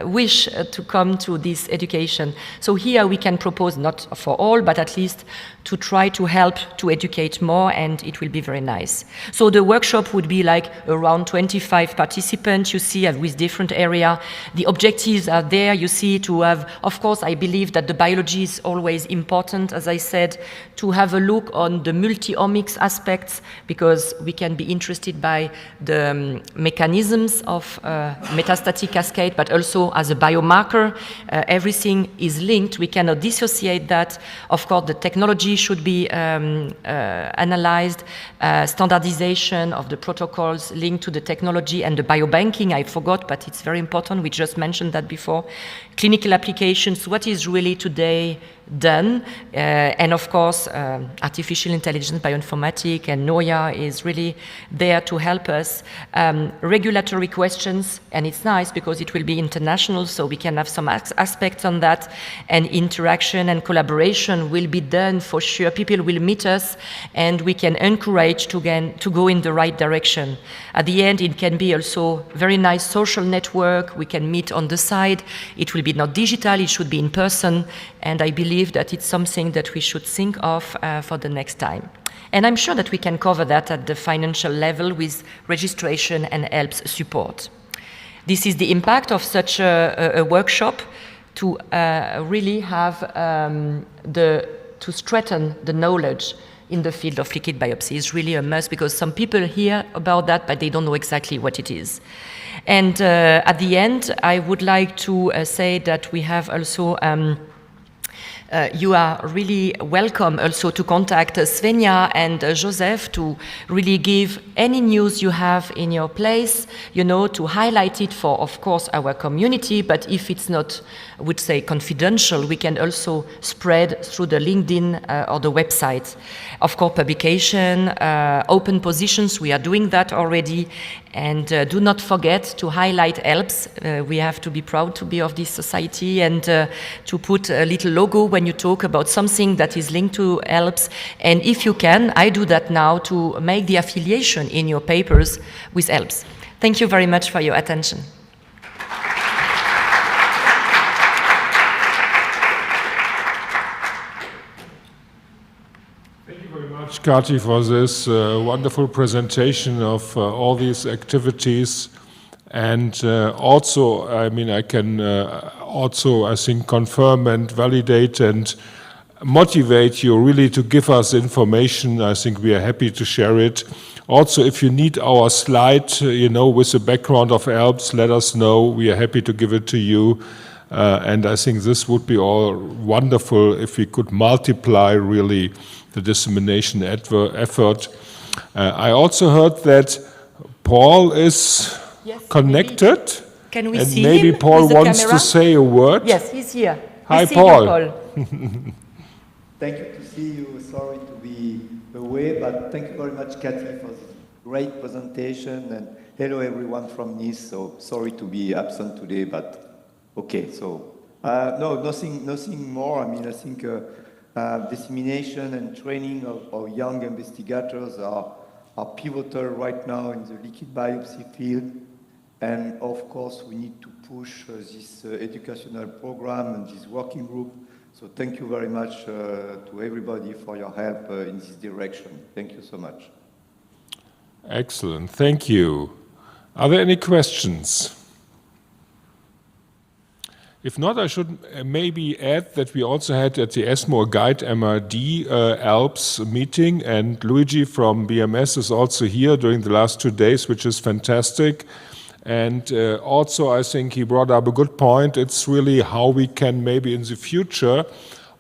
wish to come to this education. So here we can propose, not for all, but at least to try to help to educate more, and it will be very nice. So the workshop would be like around 25 participants, you see, with different area. The objectives are there, you see, to have, of course, I believe that the biology is always important, as I said, to have a look on the multi-omics aspects, because we can be interested by the mechanisms of metastatic cascade, but also as a biomarker. Everything is linked. We cannot dissociate that. Of course, the technology should be analyzed, standardization of the protocols linked to the technology, and the biobanking, I forgot, but it's very important. We just mentioned that before. Clinical applications, what is really today done. And of course, artificial intelligence, bioinformatics, and NOIA is really there to help us. Regulatory questions, and it's nice because it will be international, so we can have some aspects on that, and interaction and collaboration will be done for sure. People will meet us, and we can encourage to go in the right direction. At the end, it can be also very nice social network. We can meet on the side. It will be not digital, it should be in person, and I believe that it's something that we should think of for the next time. And I'm sure that we can cover that at the financial level with registration and ELBS support. This is the impact of such a workshop to really have to strengthen the knowledge in the field of liquid biopsy. Is really a must, because some people hear about that, but they don't know exactly what it is. And at the end, I would like to say that we have also you are really welcome also to contact Svenja and Joseph to really give any news you have in your place, you know, to highlight it for, of course, our community, but if it's not, I would say, confidential, we can also spread through the LinkedIn or the website. Of course, publication, open positions, we are doing that already. And do not forget to highlight ELBS. We have to be proud to be of this society, and to put a little logo when you talk about something that is linked to ELBS. And if you can, I do that now, to make the affiliation in your papers with ELBS. Thank you very much for your attention. Kati, for this wonderful presentation of all these activities. And also, I mean, I can also, I think, confirm and validate and motivate you really to give us information. I think we are happy to share it. Also, if you need our slide, you know, with the background of ELBS, let us know. We are happy to give it to you. And I think this would be all wonderful if we could multiply really the dissemination effort. I also heard that Paul is connected. Maybe. Can we and see maybe him Paul with the wants camera? to say a word. Yes, he's here. Hi, We see Paul. you, Paul. Thank you to see you. Sorry to be away, but thank you very much, Cathy, for the great presentation. And hello, everyone from Nice. So sorry to be absent today, but okay. So no, nothing more. I mean, I think dissemination and training of young investigators are pivotal right now in the liquid biopsy field. And of course, we need to push this educational program and this working group. So thank you very much to everybody for your help in this direction. Thank you so much. Excellent, thank you. Are there any questions? If not, I should maybe add that we also had at the ESMO Guide MRD ELBS meeting, and Luigi from BMS is also here during the last 2 days, which is fantastic. And also, I think he brought up a good point. It's really how we can maybe in the future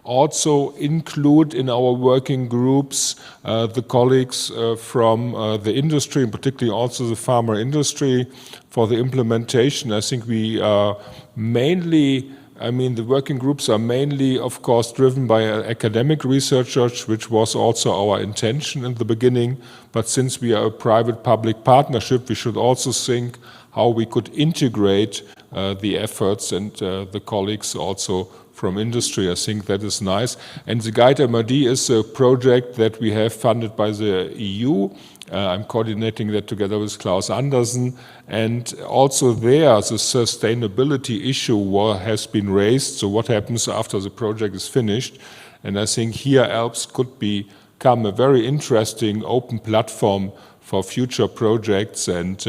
also include in our working groups the colleagues from the industry, and particularly also the pharma industry, for the implementation. I think we are mainly, I mean, the working groups are mainly, of course, driven by academic researchers, which was also our intention in the beginning. But since we are a private-public partnership, we should also think how we could integrate the efforts and the colleagues also from industry. I think that is nice. And the Guide MRD is a project that we have funded by the EU. I'm coordinating that together with Klaus Andersen. And also there, the sustainability issue has been raised. So what happens after the project is finished? And I think here ELBS could become a very interesting open platform for future projects. And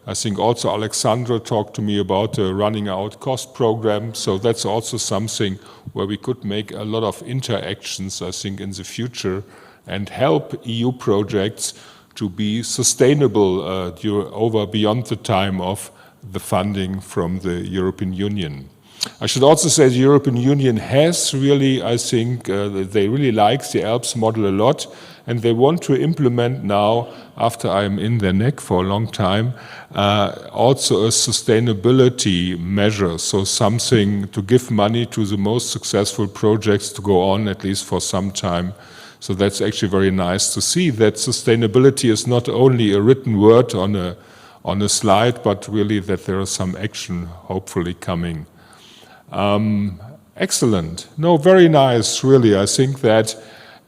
I think also Alexandra talked to me about a running out cost program. So that's also something where we could make a lot of interactions, I think, in the future and help EU projects to be sustainable over beyond the time of the funding from the European Union. I should also say the European Union has really, I think, they really like the ELBS model a lot. and they want to implement now, after I'm in their neck for a long time, also a sustainability measure, so something to give money to the most successful projects to go on at least for some time. So that's actually very nice to see that sustainability is not only a written word on a slide, but really that there is some action hopefully coming. Excellent. No, very nice, really. I think that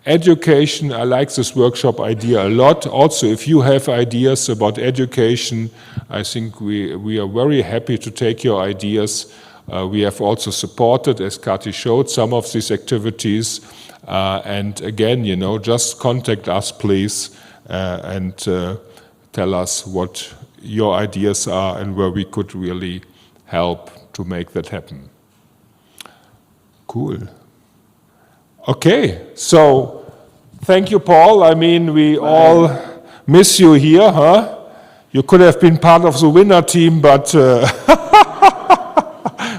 education, I like this workshop idea a lot. Also, if you have ideas about education, I think we are very happy to take your ideas. We have also supported, as Kati showed, some of these activities. And again, just contact us, please, and tell us what your ideas are and where we could really help to make that happen. Cool. Okay, so thank you, Paul. I mean, we all miss you here, huh? You could have been part of the winner team, but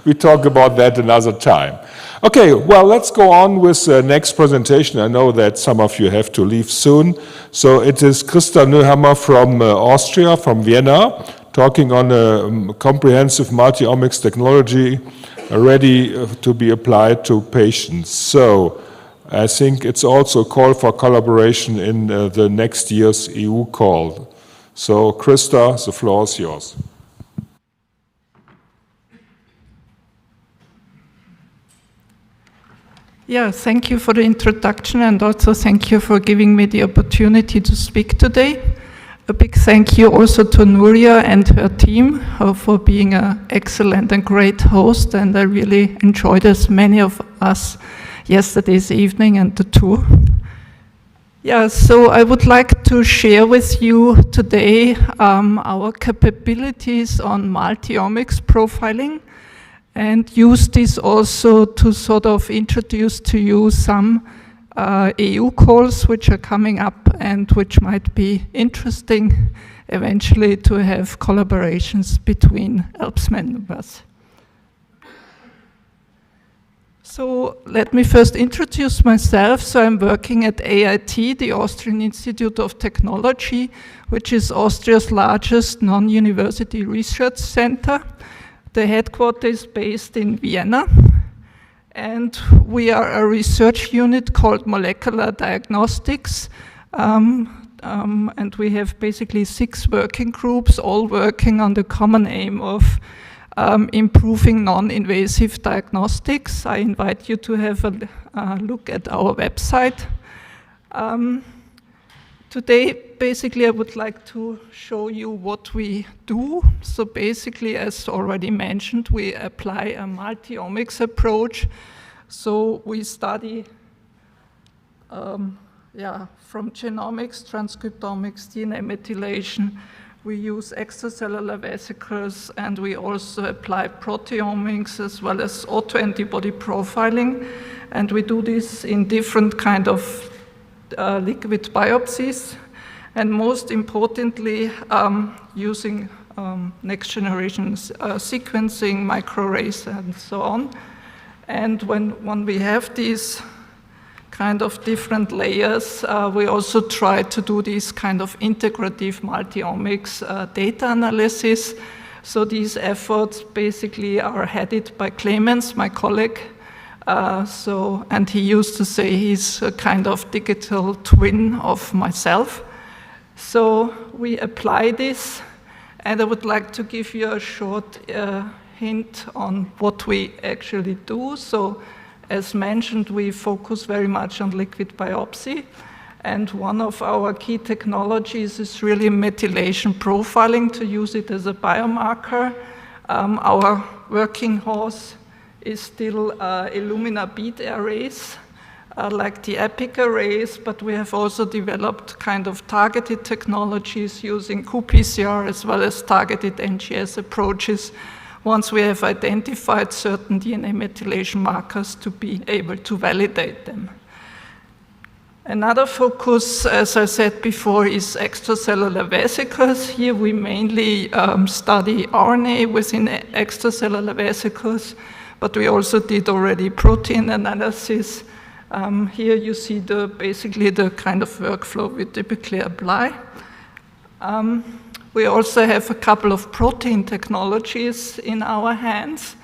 we talk about that another time. Okay, well, let's go on with the next presentation. I know that some of you have to leave soon. So it is Christa Neuhammer from Austria, from Vienna, talking on a comprehensive multi-omics technology ready to be applied to patients. So I think it's also a call for collaboration in the next year's EU call. So Christa, the floor is yours. Yeah, thank you for the introduction, and also thank you for giving me the opportunity to speak today. A big thank you also to Nuria and her team for being an excellent and great host, and I really enjoyed, as many of us, yesterday's evening and the tour. Yeah, so I would like to share with you today our capabilities on multi-omics profiling, and use this also to sort of introduce to you some EU calls which are coming up and which might be interesting eventually to have collaborations between ELBS members. So let me first introduce myself. So I'm working at AIT, the Austrian Institute of Technology, which is Austria's largest non-university research center. The headquarters is based in Vienna, and we are a research unit called Molecular Diagnostics, and we have basically 6 working groups, all working on the common aim of improving non-invasive diagnostics. I invite you to have a look at our website. Today, basically, I would like to show you what we do. So basically, as already mentioned, we apply a multi-omics approach. So we study from genomics, transcriptomics, DNA methylation. We use extracellular vesicles, and we also apply proteomics as well as autoantibody profiling. And we do this in different kind of liquid biopsies, and most importantly, using next generation sequencing, microarrays, and so on. And when we have these kind of different layers, we also try to do this kind of integrative multi-omics data analysis. So these efforts basically are headed by Clemens, my colleague. And he used to say he's a kind of digital twin of myself. So we apply this, and I would like to give you a short hint on what we actually do. So as mentioned, we focus very much on liquid biopsy, and one of our key technologies is really methylation profiling, to use it as a biomarker. Our working horse is still Illumina bead arrays, like the EPIC arrays, but we have also developed kind of targeted technologies using qPCR as well as targeted NGS approaches once we have identified certain DNA methylation markers to be able to validate them. Another focus, as I said before, is extracellular vesicles. Here we mainly study RNA within extracellular vesicles, but we also did already protein analysis, Here you see basically the kind of workflow we typically apply. We also have a couple of protein technologies in our hands.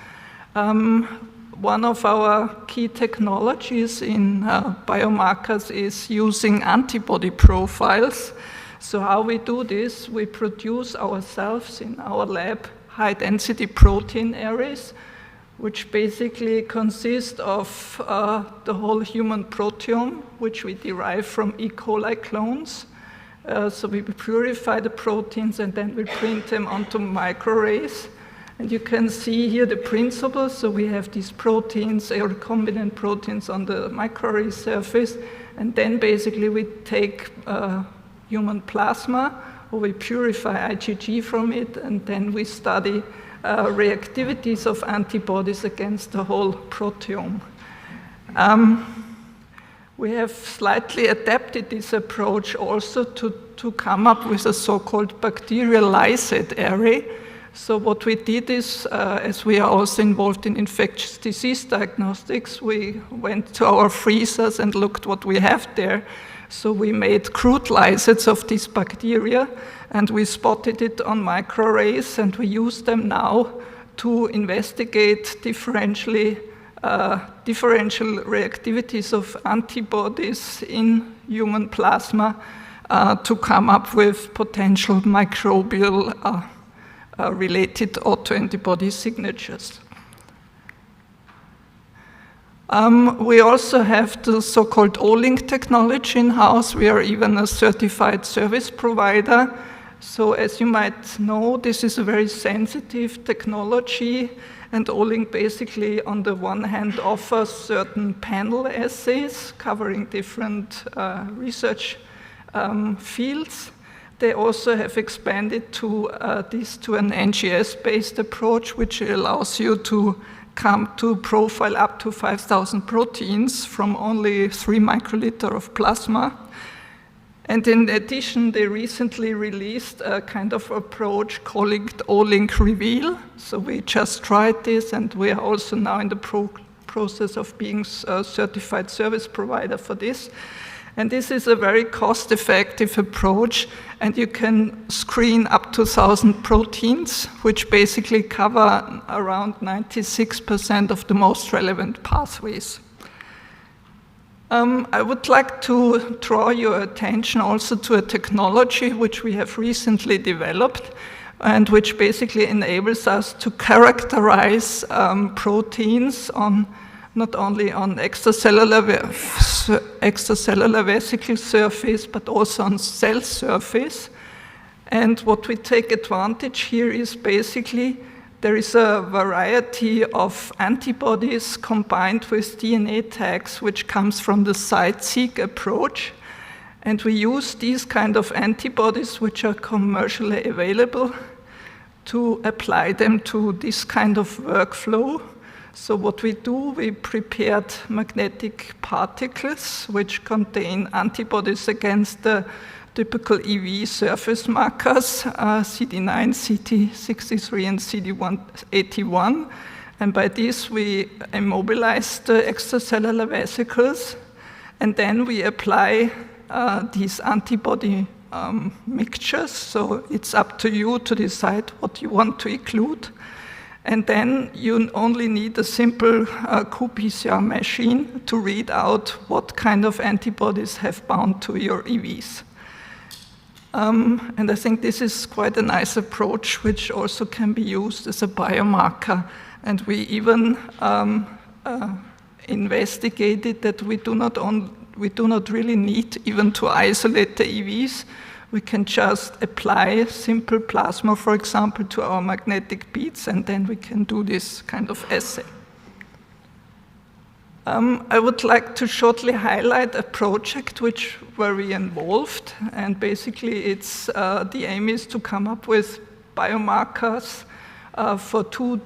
One of our key technologies in biomarkers is using antibody profiles. So how we do this, we produce ourselves in our lab high-density protein arrays, which basically consist of the whole human proteome, which we derive from E. coli clones. So we purify the proteins and then we print them onto microarrays. And you can see here the principle. So we have these proteins, or recombinant proteins on the microarray surface. And then basically we take human plasma, or we purify IgG from it, and then we study reactivities of antibodies against the whole proteome. We have slightly adapted this approach also to come up with a so-called bacterial lysate array. So what we did is, as we are also involved in infectious disease diagnostics, we went to our freezers and looked what we have there. So we made crude lysates of this bacteria, and we spotted it on microarrays, and we use them now to investigate differential reactivities of antibodies in human plasma to come up with potential microbial related autoantibody signatures. We also have the so-called O-link technology in-house. We are even a certified service provider. So as you might know, this is a very sensitive technology, and O-link basically, on the one hand, offers certain panel assays covering different research fields. They also have expanded this to an NGS-based approach, which allows you to come to profile up to 5,000 proteins from only 3 microliter of plasma. And in addition, they recently released a kind of approach called O-link Reveal. So we just tried this, and we are also now in the process of being a certified service provider for this. And this is a very cost-effective approach, and you can screen up to 1,000 proteins, which basically cover around 96% of the most relevant pathways. I would like to draw your attention also to a technology which we have recently developed, and which basically enables us to characterize proteins on not only on extracellular vesicle surface, but also on cell surface. And what we take advantage here is basically there is a variety of antibodies combined with DNA tags, which comes from the site-seq approach. And we use these kind of antibodies, which are commercially available, to apply them to this kind of workflow. So what we do, we prepared magnetic particles which contain antibodies against the typical EV surface markers, CD9, CD63, and CD81. And by this, we immobilize the extracellular vesicles, and then we apply these antibody mixtures. So it's up to you to decide what you want to include. And then you only need a simple qPCR machine to read out what kind of antibodies have bound to your EVs. And I think this is quite a nice approach, which also can be used as a biomarker. And we even investigated that we do not really need even to isolate the EVs. We can just apply simple plasma, for example, to our magnetic beads, and then we can do this kind of assay. I would like to shortly highlight a project where we involved, and basically it's the aim is to come up with biomarkers for two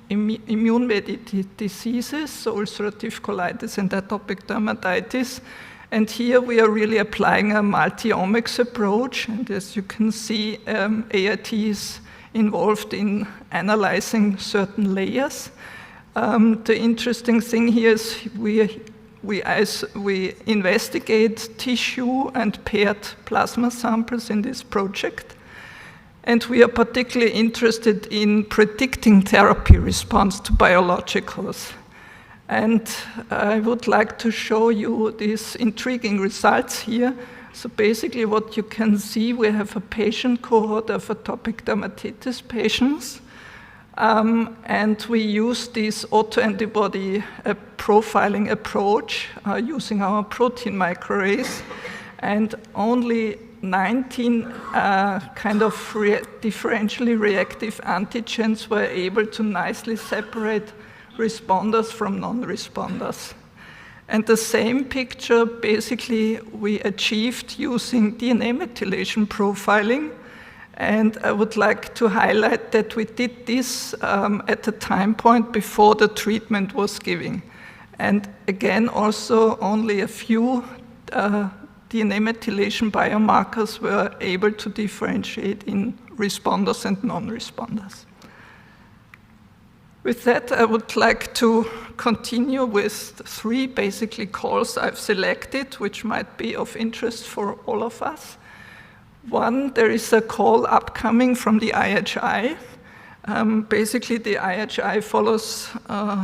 immune-mediated diseases, so ulcerative colitis and atopic dermatitis. And here we are really applying a multi-omics approach, and as you can see, AIT is involved in analyzing certain layers. The interesting thing here is we we investigate tissue and paired plasma samples in this project. And we are particularly interested in predicting therapy response to biologicals. And I would like to show you these intriguing results here. So basically what you can see, we have a patient cohort of atopic dermatitis patients. And we use this autoantibody profiling approach using our protein microarrays. And only 19 kind of differentially reactive antigens were able to nicely separate responders from non-responders. And the same picture basically we achieved using DNA methylation profiling. And I would like to highlight that we did this at a time point before the treatment was given. And again, also only a few DNA methylation biomarkers were able to differentiate in responders and non-responders. With that, I would like to continue with 3 basically calls I've selected, which might be of interest for all of us. One, there is a call upcoming from the IHI. Basically, the IHI follows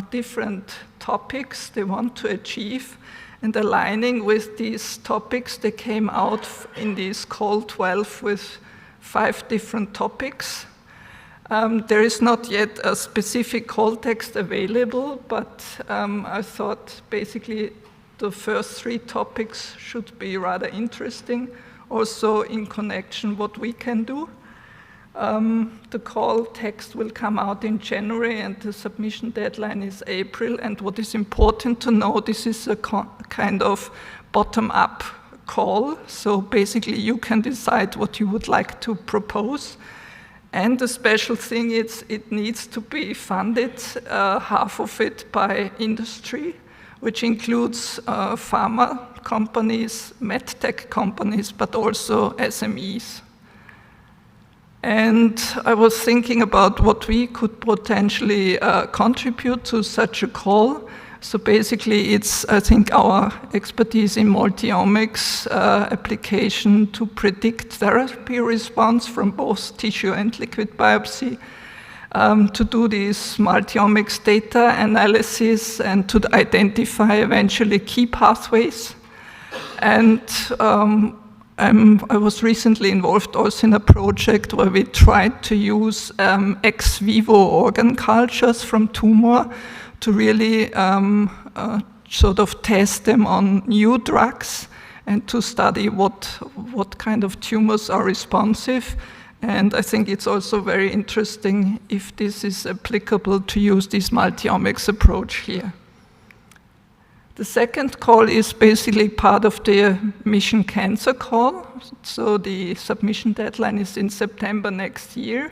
different topics they want to achieve, and aligning with these topics, they came out in this call 12 with 5 different topics. There is not yet a specific call text available, but I thought basically the first 3 topics should be rather interesting, also in connection what we can do. The call text will come out in January and the submission deadline is April. And what is important to know, this is a kind of bottom-up call. So basically you can decide what you would like to propose. And the special thing is it needs to be funded, half of it by industry, which includes pharma companies, medtech companies, but also SMEs. And I was thinking about what we could potentially contribute to such a call. So basically it's, I think, our expertise in multi-omics application to predict therapy response from both tissue and liquid biopsy, to do this multi-omics data analysis and to identify eventually key pathways. And I was recently involved also in a project where we tried to use ex vivo organ cultures from tumor to really sort of test them on new drugs and to study what kind of tumors are responsive. And I think it's also very interesting if this is applicable to use this multi-omics approach here. The second call is basically part of the Mission Cancer call. So the submission deadline is in September next year.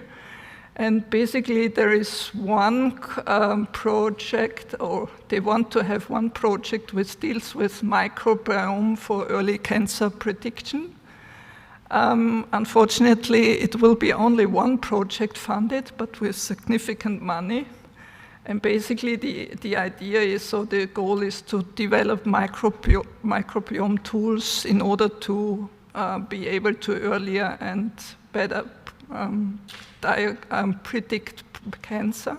And basically there is one project, or they want to have one project which deals with microbiome for early cancer prediction. Unfortunately, it will be only one project funded, but with significant money. And basically the idea is, so the goal is to develop microbiome tools in order to be able to earlier and better predict cancer.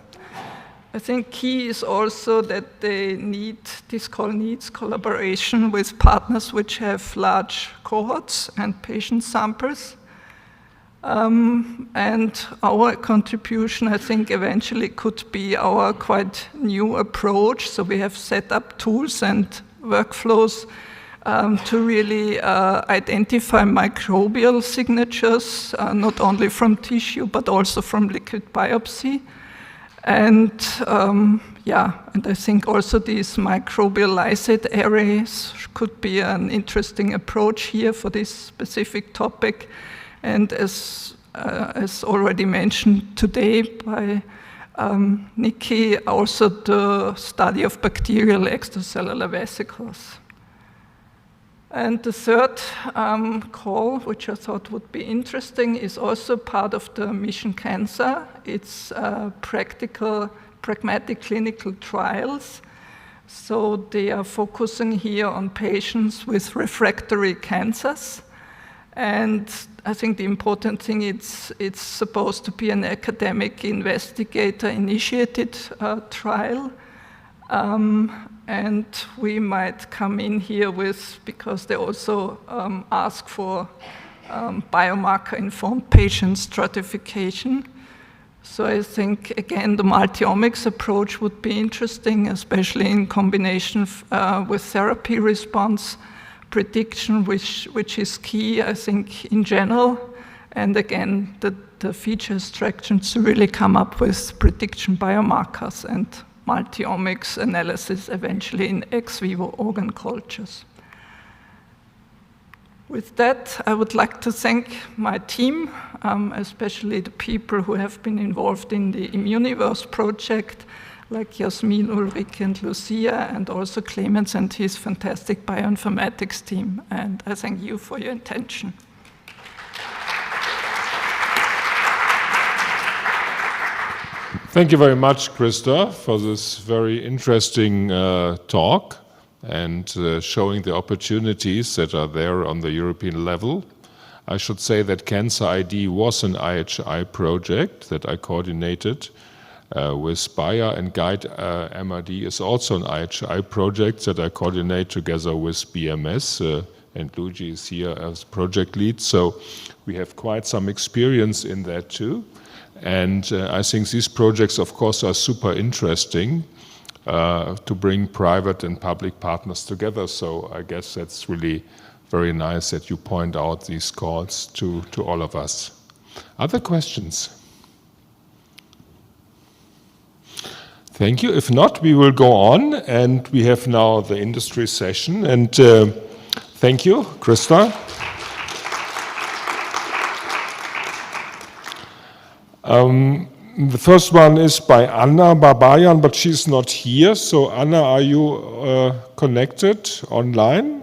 I think key is also that this call needs collaboration with partners which have large cohorts and patient samples. And our contribution, I think, eventually could be our quite new approach. So we have set up tools and workflows to really identify microbial signatures, not only from tissue, but also from liquid biopsy. And and I think also these microbial lysate arrays could be an interesting approach here for this specific topic. And as already mentioned today by Nikki, also the study of bacterial extracellular vesicles. And the third call, which I thought would be interesting, is also part of the Mission Cancer. It's pragmatic clinical trials, So they are focusing here on patients with refractory cancers. And I think the important thing is it's supposed to be an academic investigator-initiated trial. And we might come in here with, because they also ask for biomarker-informed patient stratification. So I think, again, the multi-omics approach would be interesting, especially in combination with therapy response prediction, which is key, I think, in general. And again, the feature extraction to really come up with prediction biomarkers and multi-omics analysis eventually in ex vivo organ cultures. With that, I would like to thank my team, especially the people who have been involved in the Immuniverse project, like Jasmin, Ulrike, and Lucia, and also Clemens and his fantastic bioinformatics team. And I thank you for your attention. Thank you very much, Krista, for this very interesting talk and showing the opportunities that are there on the European level. I should say that Cancer ID was an IHI project that I coordinated with Bayer, and Guide MRD is also an IHI project that I coordinate together with BMS, and Luigi is here as project lead. So we have quite some experience in that too. And I think these projects, of course, are super interesting to bring private and public partners together. So I guess that's really very nice that you point out these calls to all of us. Other questions? Thank you. If not, we will go on, and we have now the industry session. And thank you, Krista. The first one is by Anna Babayan, but she's not here. So Anna, are you connected online?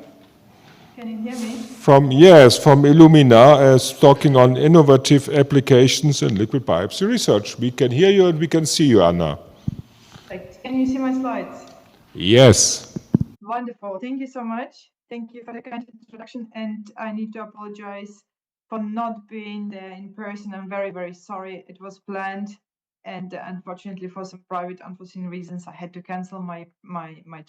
Can you hear me? From Illumina, as talking on innovative applications in liquid biopsy research. We can hear you and we can see you, Anna. Can you see my slides? Yes. Wonderful. Thank you so much. Thank you for the kind introduction. And I need to apologize for not being there in person. I'm very, very sorry. It was planned. And unfortunately, for some private unforeseen reasons, I had to cancel my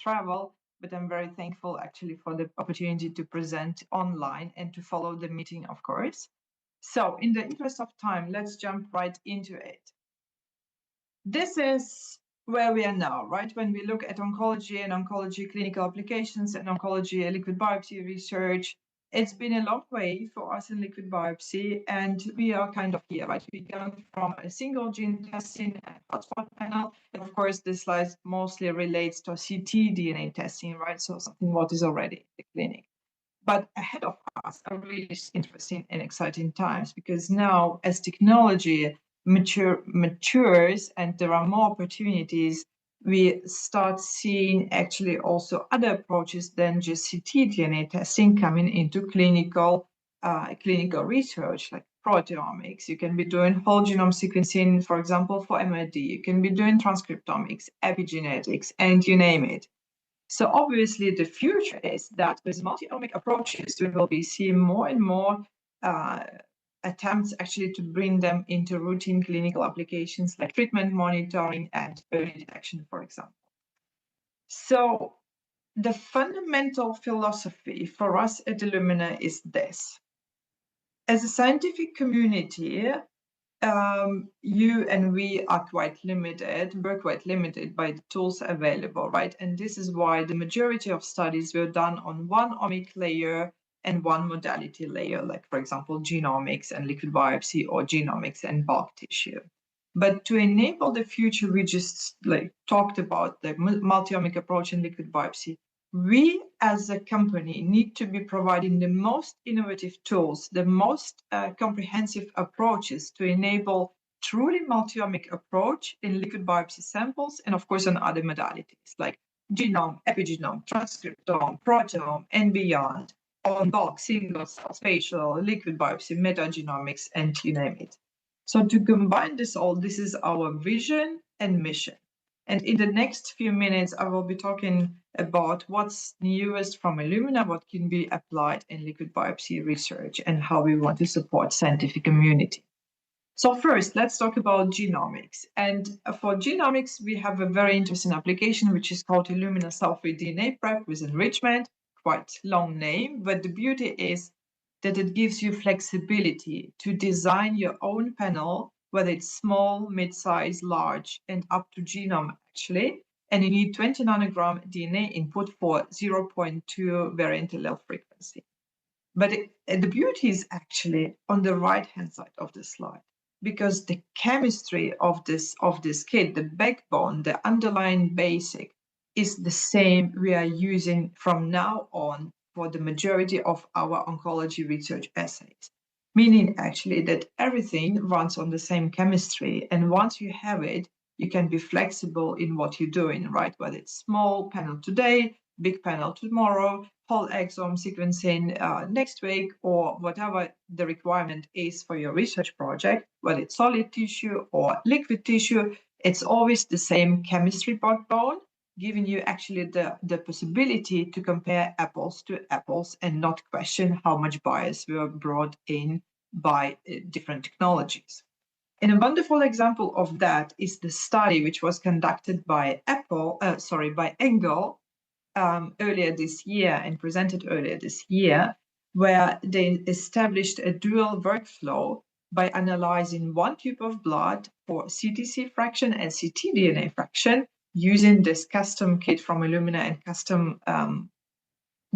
travel. But I'm very thankful, actually, for the opportunity to present online and to follow the meeting, of course. So in the interest of time, let's jump right into it. This is where we are now, right? When we look at oncology and oncology clinical applications and oncology liquid biopsy research, it's been a long way for us in liquid biopsy, and we are kind of here, right? We come from a single gene testing and hotspot panel. And of course, this slide mostly relates to ctDNA testing, right? So something what is already in the clinic. But ahead of us are really interesting and exciting times, because now as technology matures and there are more opportunities, we start seeing actually also other approaches than just ctDNA testing coming into clinical research, like proteomics. You can be doing whole genome sequencing, for example, for MRD. You can be doing transcriptomics, epigenetics, and you name it. So obviously the future is that with multi-omic approaches, we will be seeing more and more attempts actually to bring them into routine clinical applications like treatment monitoring and early detection, for example. So the fundamental philosophy for us at Illumina is this. As a scientific community, you and we are quite limited, we're quite limited by the tools available, right? And this is why the majority of studies were done on one omic layer and one modality layer, like, for example, genomics and liquid biopsy, or genomics and bulk tissue. But to enable the future, we just talked about the multi-omic approach in liquid biopsy. We as a company need to be providing the most innovative tools, the most comprehensive approaches to enable truly multi-omic approach in liquid biopsy samples, and of course on other modalities like genome, epigenome, transcriptome, proteome, and beyond, on bulk, single cell, spatial, liquid biopsy, metagenomics, and you name it. So to combine this all, this is our vision and mission. And in the next few minutes, I will be talking about what's newest from Illumina, what can be applied in liquid biopsy research, and how we want to support scientific community. So first, let's talk about genomics. And for genomics, we have a very interesting application, which is called Illumina cell-free DNA prep with enrichment. Quite long name, but the beauty is that it gives you flexibility to design your own panel, whether it's small, mid-size, large, and up to genome actually. And you need 20 nanogram DNA input for 0.2 variant allele frequency. But the beauty is actually on the right-hand side of the slide, because the chemistry of this kit, the backbone, the underlying basic, is the same we are using from now on for the majority of our oncology research assays. Meaning actually that everything runs on the same chemistry, and once you have it, you can be flexible in what you're doing, right? Whether it's small panel today, big panel tomorrow, whole exome sequencing next week, or whatever the requirement is for your research project, whether it's solid tissue or liquid tissue, it's always the same chemistry backbone, giving you actually the possibility to compare apples to apples and not question how much bias were brought in by different technologies. And a wonderful example of that is the study which was conducted by Engel earlier this year and presented earlier this year, where they established a dual workflow by analyzing one tube of blood for CTC fraction and ctDNA fraction using this custom kit from Illumina and custom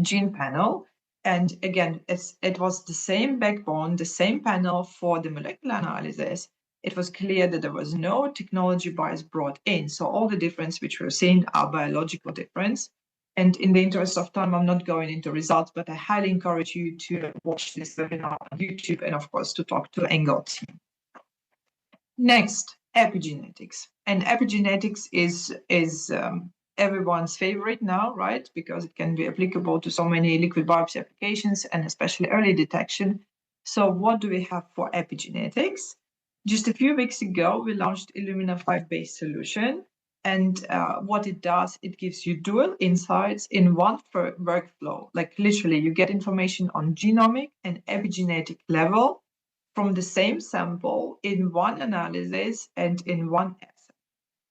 gene panel. And again, it was the same backbone, the same panel for the molecular analysis. It was clear that there was no technology bias brought in. So all the difference which we're seeing are biological difference. And in the interest of time, I'm not going into results, but I highly encourage you to watch this webinar on YouTube and of course to talk to Engel team. Next, epigenetics. And epigenetics is everyone's favorite now, right? Because it can be applicable to so many liquid biopsy applications and especially early detection. So what do we have for epigenetics? Just a few weeks ago, we launched Illumina 5-based solution. And what it does, it gives you dual insights in one workflow. Like literally, you get information on genomic and epigenetic level from the same sample in one analysis and in one assay.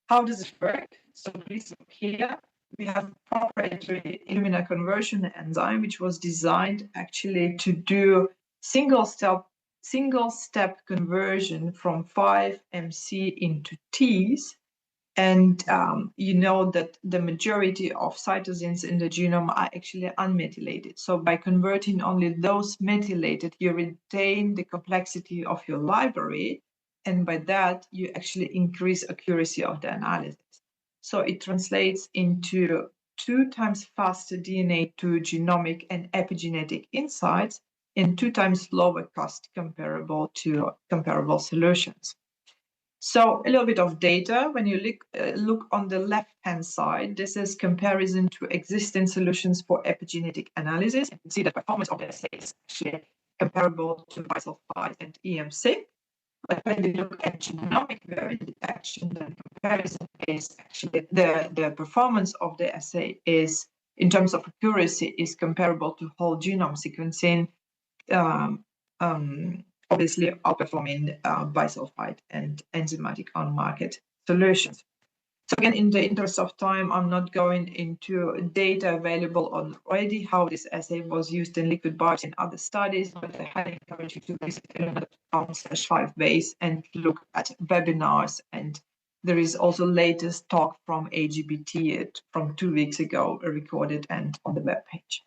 How does it work? So please look here. We have proprietary Illumina conversion enzyme, which was designed actually to do single step conversion from 5-MC into Ts. And you know that the majority of cytosines in the genome are actually unmethylated. So by converting only those methylated, you retain the complexity of your library. And by that, you actually increase accuracy of the analysis. So it translates into 2 times faster DNA to genomic and epigenetic insights and 2 times lower cost comparable to comparable solutions. So a little bit of data. When you look on the left-hand side, this is comparison to existing solutions for epigenetic analysis. You can see the performance of the assay is actually comparable to bisulfite and EMC. But when you look at genomic variant detection, the comparison is actually the performance of the assay is, in terms of accuracy, is comparable to whole genome sequencing. Obviously outperforming bisulfite and enzymatic on-market solutions. So again, in the interest of time, I'm not going into data available already, how this assay was used in liquid biopsy and other studies, but I highly encourage you to visit Illumina.com/5base and look at webinars. And there is also latest talk from AGBT from 2 weeks ago, recorded and on the webpage.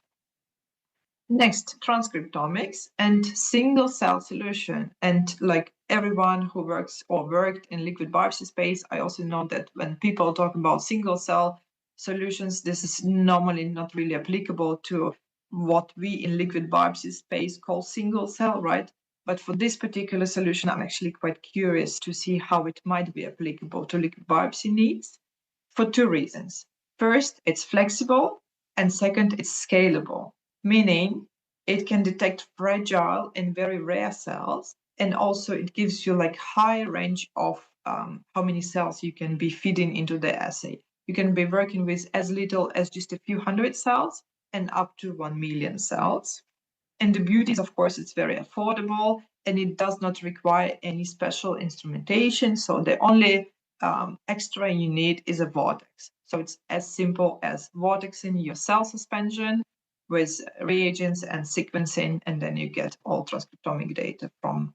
Next, transcriptomics and single cell solution. And like everyone who works or worked in liquid biopsy space, I also know that when people talk about single cell solutions, this is normally not really applicable to what we in liquid biopsy space call single cell, right? But for this particular solution, I'm actually quite curious to see how it might be applicable to liquid biopsy needs for 2 reasons. First, it's flexible, and second, it's scalable. Meaning it can detect fragile and very rare cells, and also it gives you like high range of how many cells you can be feeding into the assay. You can be working with as little as just a few hundred cells and up to 1 million cells. And the beauty is, of course, it's very affordable and it does not require any special instrumentation. So the only extra you need is a vortex. So it's as simple as vortexing your cell suspension with reagents and sequencing, and then you get all transcriptomic data from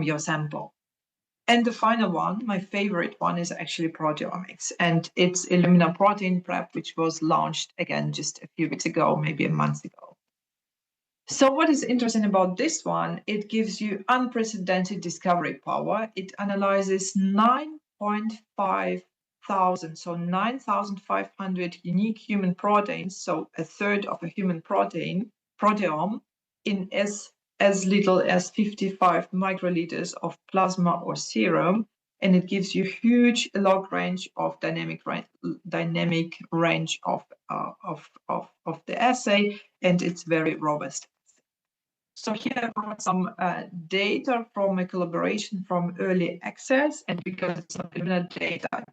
your sample. And the final one, my favorite one, is actually proteomics, and it's Illumina Protein Prep, which was launched again just a few weeks ago, maybe a month ago. So what is interesting about this one, it gives you unprecedented discovery power. It analyzes 9.5 thousand, so 9,500 unique human proteins, so a third of a human proteome, in as little as 55 microliters of plasma or serum, and it gives you huge log range of dynamic range of the assay, and it's very robust. So here I brought some data from a collaboration from early access, and because it's not limited data, I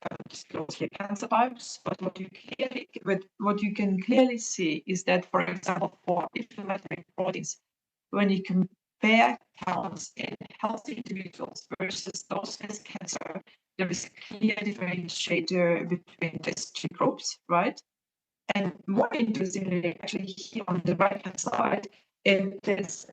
can't disclose here cancer types, but what you can clearly see is that, for example, for inflammatory proteins, when you compare counts in healthy individuals versus those with cancer, there is a clear differentiator between these two groups, right? And more interestingly, actually here on the right-hand side, it is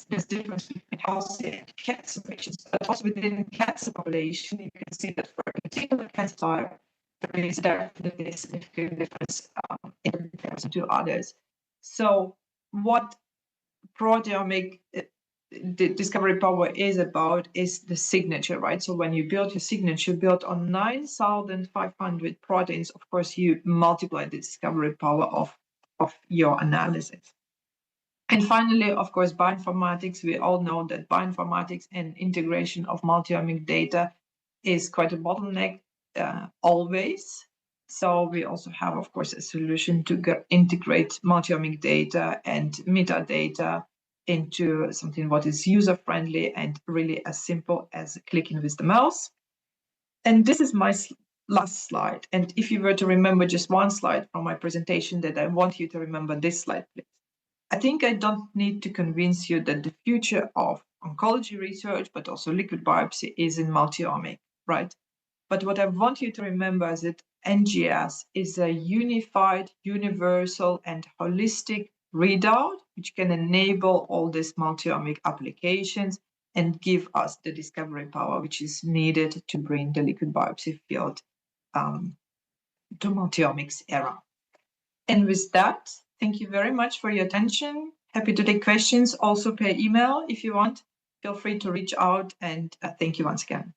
this difference between healthy and cancer patients, but also within cancer population, you can see that for a particular cancer type, there is definitely a significant difference in comparison to others. So what proteomic discovery power is about is the signature, right? So when you build your signature built on 9,500 proteins, of course, you multiply the discovery power of your analysis. And finally, of course, bioinformatics. We all know that bioinformatics and integration of multi-omic data is quite a bottleneck always. So we also have, of course, a solution to integrate multi-omic data and metadata into something what is user-friendly and really as simple as clicking with the mouse. And this is my last slide. And if you were to remember just one slide from my presentation, that I want you to remember this slide, please. I think I don't need to convince you that the future of oncology research, but also liquid biopsy, is in multi-omic, right? But what I want you to remember is that NGS is a unified, universal, and holistic readout, which can enable all these multi-omic applications and give us the discovery power which is needed to bring the liquid biopsy field to multi-omics era. And with that, thank you very much for your attention. Happy to take questions also per email if you want. Feel free to reach out, and thank you once again.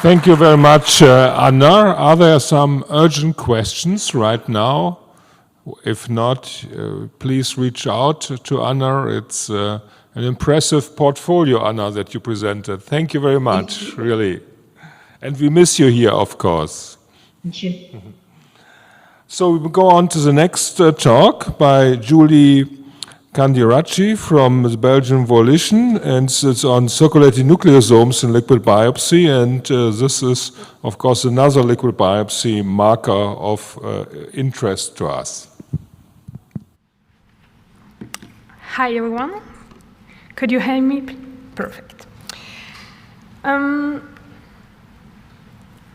Thank you very much, Anna. Are there some urgent questions right now? If not, please reach out to Anna. It's an impressive portfolio, Anna, that you presented. Thank you very much, really. And we miss you here, of course. Thank you. So we will go on to the next talk by Julie Candiracci from the Belgian Volition, and it's on circulating nucleosomes in liquid biopsy. And this is, of course, another liquid biopsy marker of interest to us. Hi, everyone. Could you hear me? Perfect.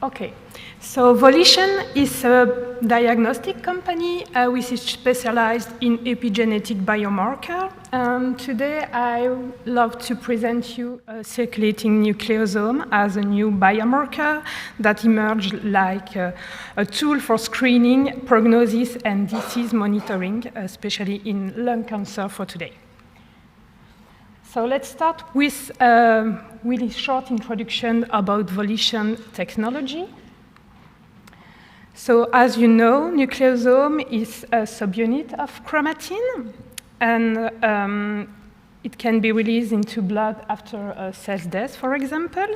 Okay. So Volition is a diagnostic company which is specialized in epigenetic biomarker. Today I love to present you a circulating nucleosome as a new biomarker that emerged like a tool for screening, prognosis, and disease monitoring, especially in lung cancer for today. So let's start with a really short introduction about Volition technology. So as you know, nucleosome is a subunit of chromatin, and it can be released into blood after cell death, for example.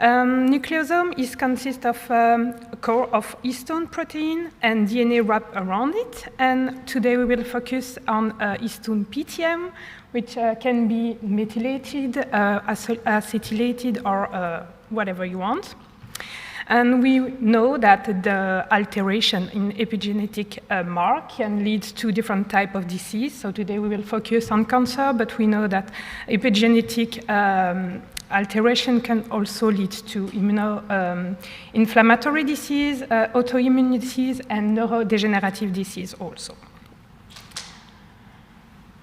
Nucleosome consists of a core of histone protein and DNA wrapped around it. And today we will focus on histone PTM, which can be methylated, acetylated, or whatever you want. And we know that the alteration in epigenetic mark can lead to different types of disease. So today we will focus on cancer, but we know that epigenetic alteration can also lead to inflammatory disease, autoimmune disease, and neurodegenerative disease also.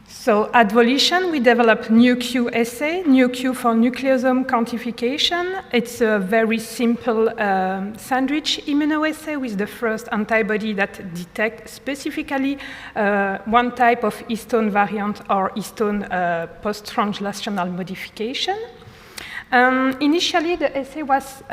So at Volition, we developed NuQ assay, NuQ for nucleosome quantification. It's a very simple sandwich immunoassay with the first antibody that detects specifically one type of histone variant or histone post-translational modification. Initially, the assay was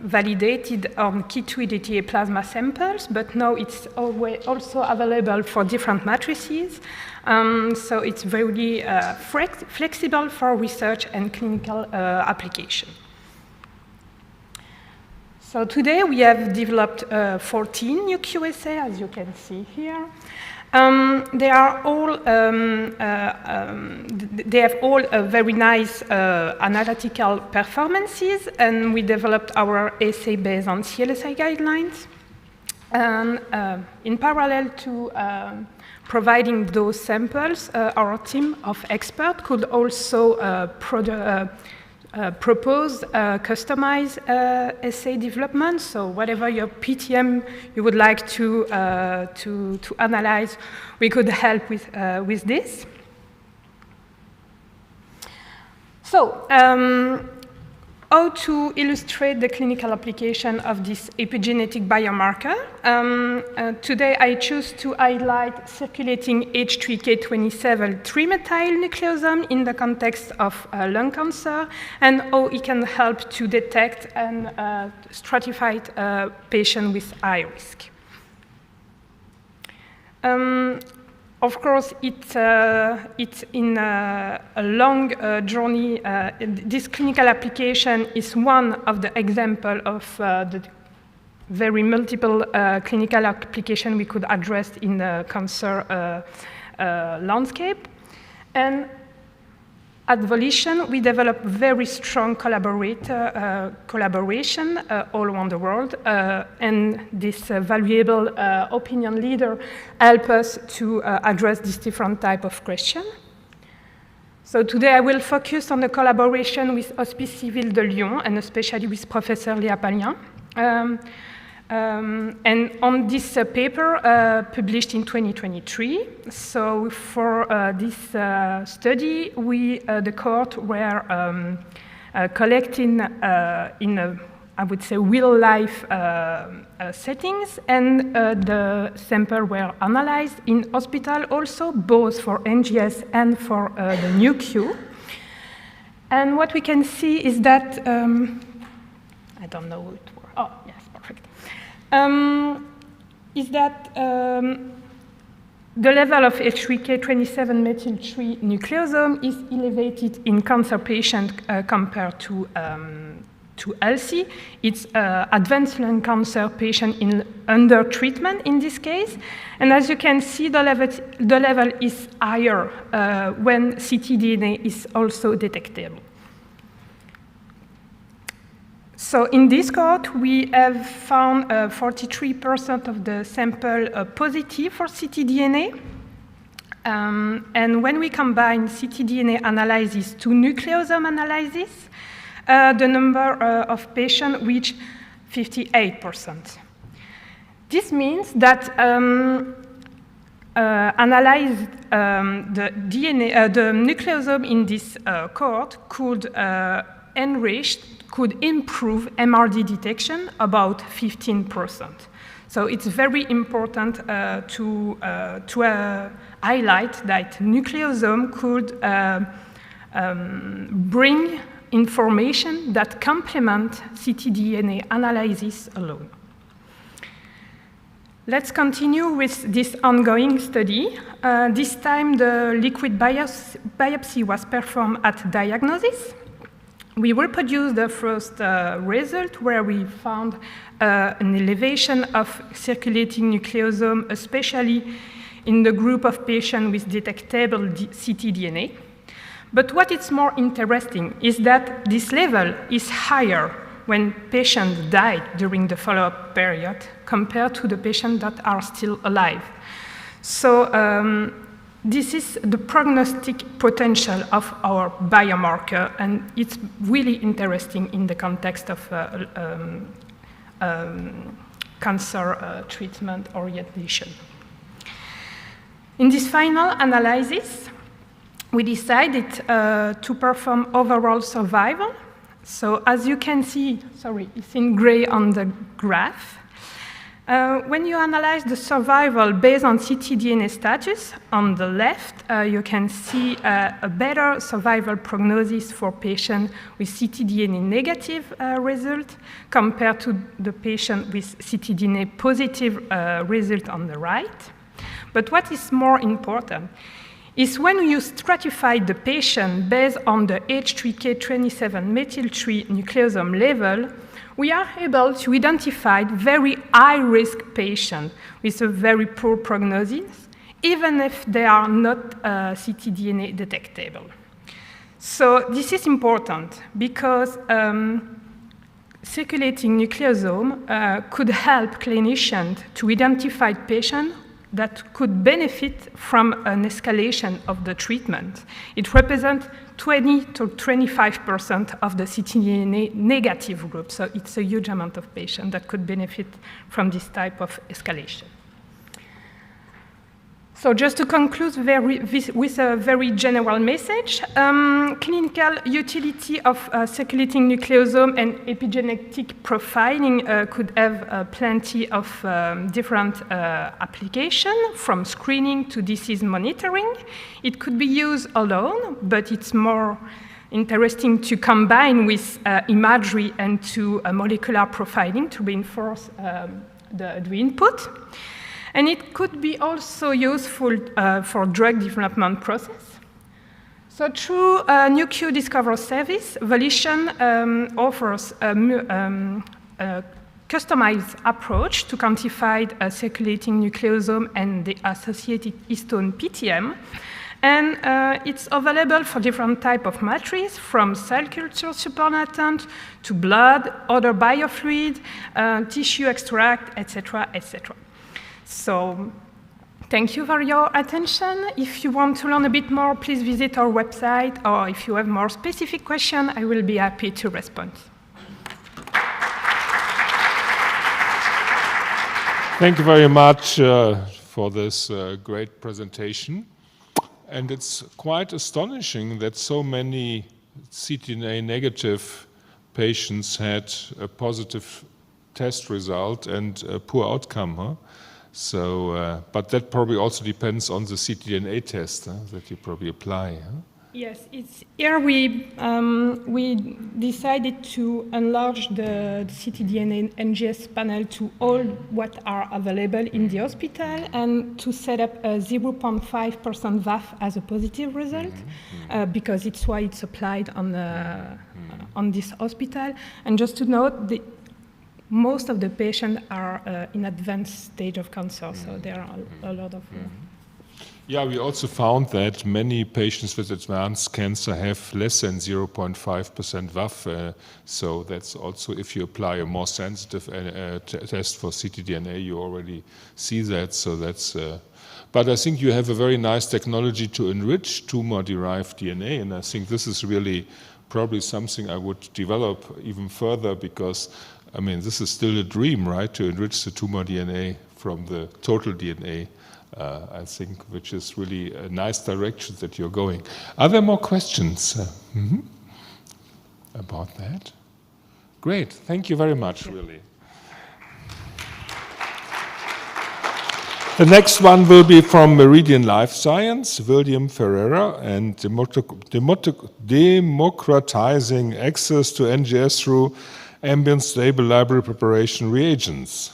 validated on Ki2 plasma samples, but now it's also available for different matrices. So it's very flexible for research and clinical application. So today we have developed 14 new QSA, as you can see here. They are all they have all very nice analytical performances, and we developed our assay based on CLSI guidelines. And in parallel to providing those samples, our team of experts could also propose customized assay development. So whatever your PTM you would like to analyze, we could help with this. So how to illustrate the clinical application of this epigenetic biomarker? Today I choose to highlight circulating H3K27 trimethyl nucleosome in the context of lung cancer, and how it can help to detect and stratify patients with high risk. Of course, it's in a long journey. This clinical application is one of the examples of the very multiple clinical application we could address in the cancer landscape. And at Volition, we developed very strong collaboration all around the world, and this valuable opinion leader help us to address this different type of question. So today I will focus on the collaboration with Hospice Civil de Lyon, and especially with Professor Léa Palien. And on this paper published in 2023, so for this study, the cohort were collecting in a, I would say, real-life settings, and the sample were analyzed in hospital also, both for NGS and for the NuQ. And what we can see is that, I don't know it works. Oh, yes, perfect. Is that the level of H3K27 methyl-3 nucleosome is elevated in cancer patients compared to healthy. It's advanced lung cancer patient under treatment in this case. And as you can see, the level is higher when ctDNA is also detectable. So in this cohort, we have found 43% of the sample positive for ctDNA. And when we combine ctDNA analysis to nucleosome analysis, the number of patients reached 58%. This means that analyze the DNA, the nucleosome in this cohort could could improve MRD detection about 15%. So it's very important to highlight that nucleosome could bring information that complement ctDNA analysis alone. Let's continue with this ongoing study. This time the liquid biopsy was performed at diagnosis. We reproduced the first result where we found an elevation of circulating nucleosome, especially in the group of patients with detectable ctDNA. But what is more interesting is that this level is higher when patients died during the follow-up period compared to the patients that are still alive. So this is the prognostic potential of our biomarker, and it's really interesting in the context of cancer treatment orientation. In this final analysis, we decided to perform overall survival. So as you can see, sorry, it's in gray on the graph. When you analyze the survival based on ctDNA status, on the left, you can see a better survival prognosis for patients with ctDNA negative result compared to the patient with ctDNA positive result on the right. But what is more important is when you stratify the patient based on the H3K27 methyl-3 nucleosome level, we are able to identify very high-risk patients with a very poor prognosis, even if they are not ctDNA detectable. So this is important because circulating nucleosome could help clinicians to identify patients that could benefit from an escalation of the treatment. It represents 20 to 25% of the ctDNA negative group, so it's a huge amount of patients that could benefit from this type of escalation. So just to conclude with a very general message, clinical utility of circulating nucleosome and epigenetic profiling could have plenty of different applications, from screening to disease monitoring. It could be used alone, but it's more interesting to combine with imagery and to molecular profiling to reinforce the input. And it could be also useful for drug development process. So through NuQ Discover service, Volition offers a customized approach to quantify circulating nucleosome and the associated histone PTM. And it's available for different types of matrices, from cell culture supernatant to blood, other biofluid, tissue extract, etc., etc. So thank you for your attention. If you want to learn a bit more, please visit our website, or if you have more specific questions, I will be happy to respond. Thank you very much for this great presentation. And it's quite astonishing that so many ctDNA negative patients had a positive test result and a poor outcome. Huh? So, but that probably also depends on the ctDNA test that you probably apply. Huh? Yes, here we decided to enlarge the ctDNA NGS panel to all what are available in the hospital and to set up a 0.5% VAF as a positive result, because it's why it's applied on this hospital. And just to note, most of the patients are in advanced stage of cancer, so there are a lot of... Yeah, we also found that many patients with advanced cancer have less than 0.5% VAF, so that's also, if you apply a more sensitive test for ctDNA, you already see that, so that's... but I think you have a very nice technology to enrich tumor-derived DNA, and I think this is really probably something I would develop even further, because I mean, this is still a dream, right? To enrich the tumor DNA from the total DNA, I think, which is really a nice direction that you're going. Are there more questions about that? Great, thank you very much, really. The next one will be from Meridian Life Science, William Ferreira, and democratizing access to NGS through ambient stable library preparation reagents.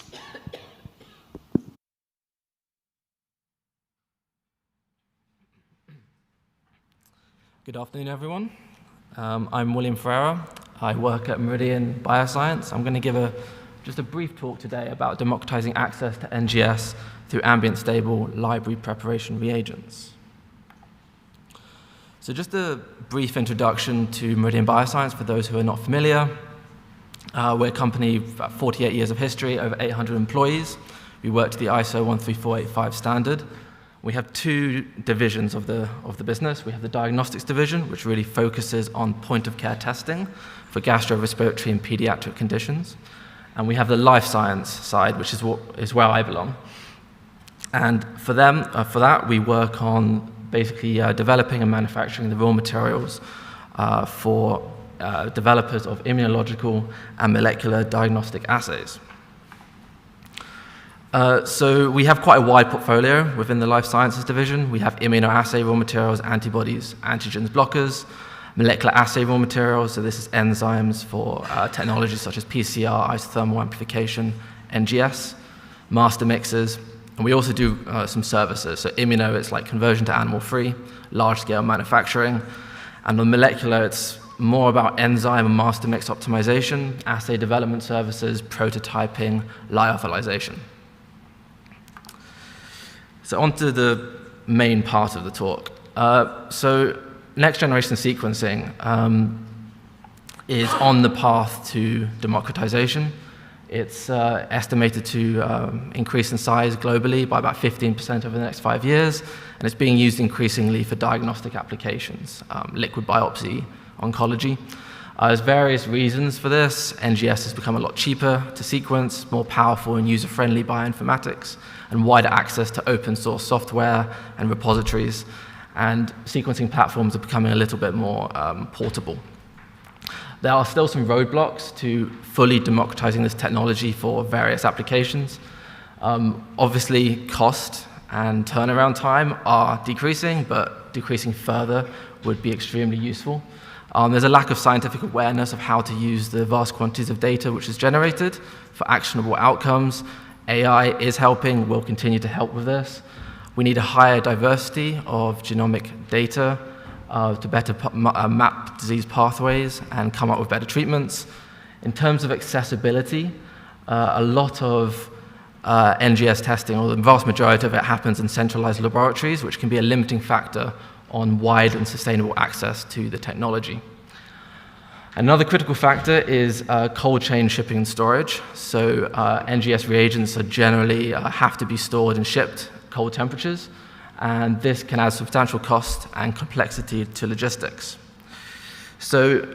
Good afternoon, everyone. I'm William Ferreira. I work at Meridian Bioscience. I'm going to give just a brief talk today about democratizing access to NGS through ambient stable library preparation reagents. So just a brief introduction to Meridian Bioscience for those who are not familiar. We're a company with about 48 years of history, over 800 employees. We work to the ISO 13485 standard. We have two divisions of the business. We have the diagnostics division, which really focuses on point-of-care testing for gastrorespiratory and pediatric conditions. And we have the life science side, which is where I belong. And for that, we work on basically developing and manufacturing the raw materials for developers of immunological and molecular diagnostic assays. So we have quite a wide portfolio within the life sciences division. We have immunoassay raw materials, antibodies, antigens, blockers, molecular assay raw materials, so this is enzymes for technologies such as PCR, isothermal amplification, NGS, master mixers, and we also do some services. So immuno, it's like conversion to animal-free, large-scale manufacturing, and on molecular, it's more about enzyme and master mix optimization, assay development services, prototyping, lyophilization. So on to the main part of the talk. So next generation sequencing is on the path to democratization. It's estimated to increase in size globally by about 15% over the next 5 years, and it's being used increasingly for diagnostic applications, liquid biopsy, oncology. There's various reasons for this. NGS has become a lot cheaper to sequence, more powerful and user-friendly bioinformatics, and wider access to open source software and repositories, and sequencing platforms are becoming a little bit more portable. There are still some roadblocks to fully democratizing this technology for various applications. Obviously, cost and turnaround time are decreasing, but decreasing further would be extremely useful. There's a lack of scientific awareness of how to use the vast quantities of data which is generated for actionable outcomes. AI is helping, will continue to help with this. We need a higher diversity of genomic data to better map disease pathways and come up with better treatments. In terms of accessibility, a lot of NGS testing, or the vast majority of it, happens in centralized laboratories, which can be a limiting factor on wide and sustainable access to the technology. Another critical factor is cold chain shipping and storage. So NGS reagents are generally have to be stored and shipped cold temperatures, and this can add substantial cost and complexity to logistics. So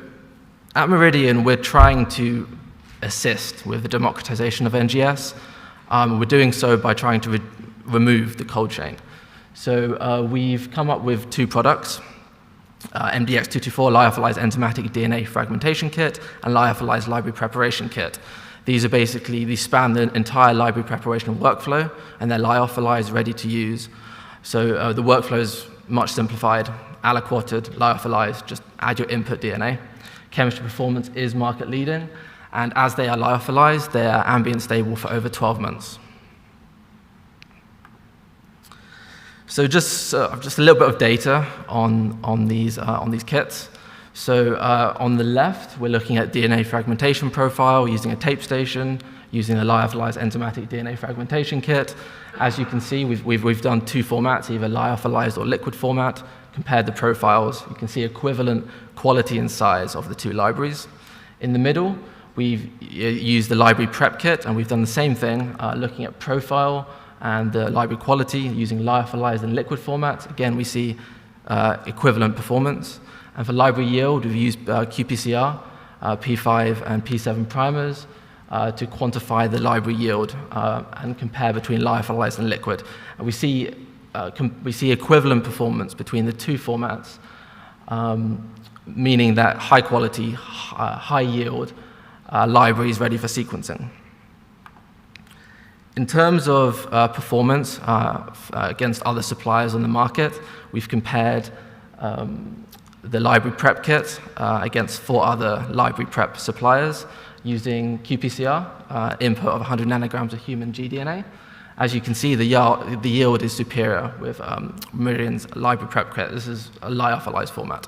at Meridian, we're trying to assist with the democratization of NGS. We're doing so by trying to remove the cold chain. So we've come up with two products, MDX224 lyophilized enzymatic DNA fragmentation kit and lyophilized library preparation kit. These are basically, these span the entire library preparation workflow, and they're lyophilized, ready to use. So the workflow is much simplified, aliquoted, lyophilized, just add your input DNA. Chemistry performance is market leading, and as they are lyophilized, they are ambient stable for over 12 months. So just a little bit of data on these kits. So on the left, we're looking at DNA fragmentation profile using a tape station, using a lyophilized enzymatic DNA fragmentation kit. As you can see, we've done two formats, either lyophilized or liquid format, compared the profiles. You can see equivalent quality and size of the two libraries. In the middle, we've used the library prep kit, and we've done the same thing, looking at profile and the library quality using lyophilized and liquid formats. Again, we see equivalent performance. And for library yield, we've used qPCR, P5 and P7 primers to quantify the library yield and compare between lyophilized and liquid. And we see equivalent performance between the two formats, meaning that high quality, high yield libraries ready for sequencing. In terms of performance against other suppliers on the market, we've compared the library prep kit against 4 other library prep suppliers using qPCR, input of 100 nanograms of human gDNA. As you can see, the yield is superior with Meridian's library prep kit. This is a lyophilized format.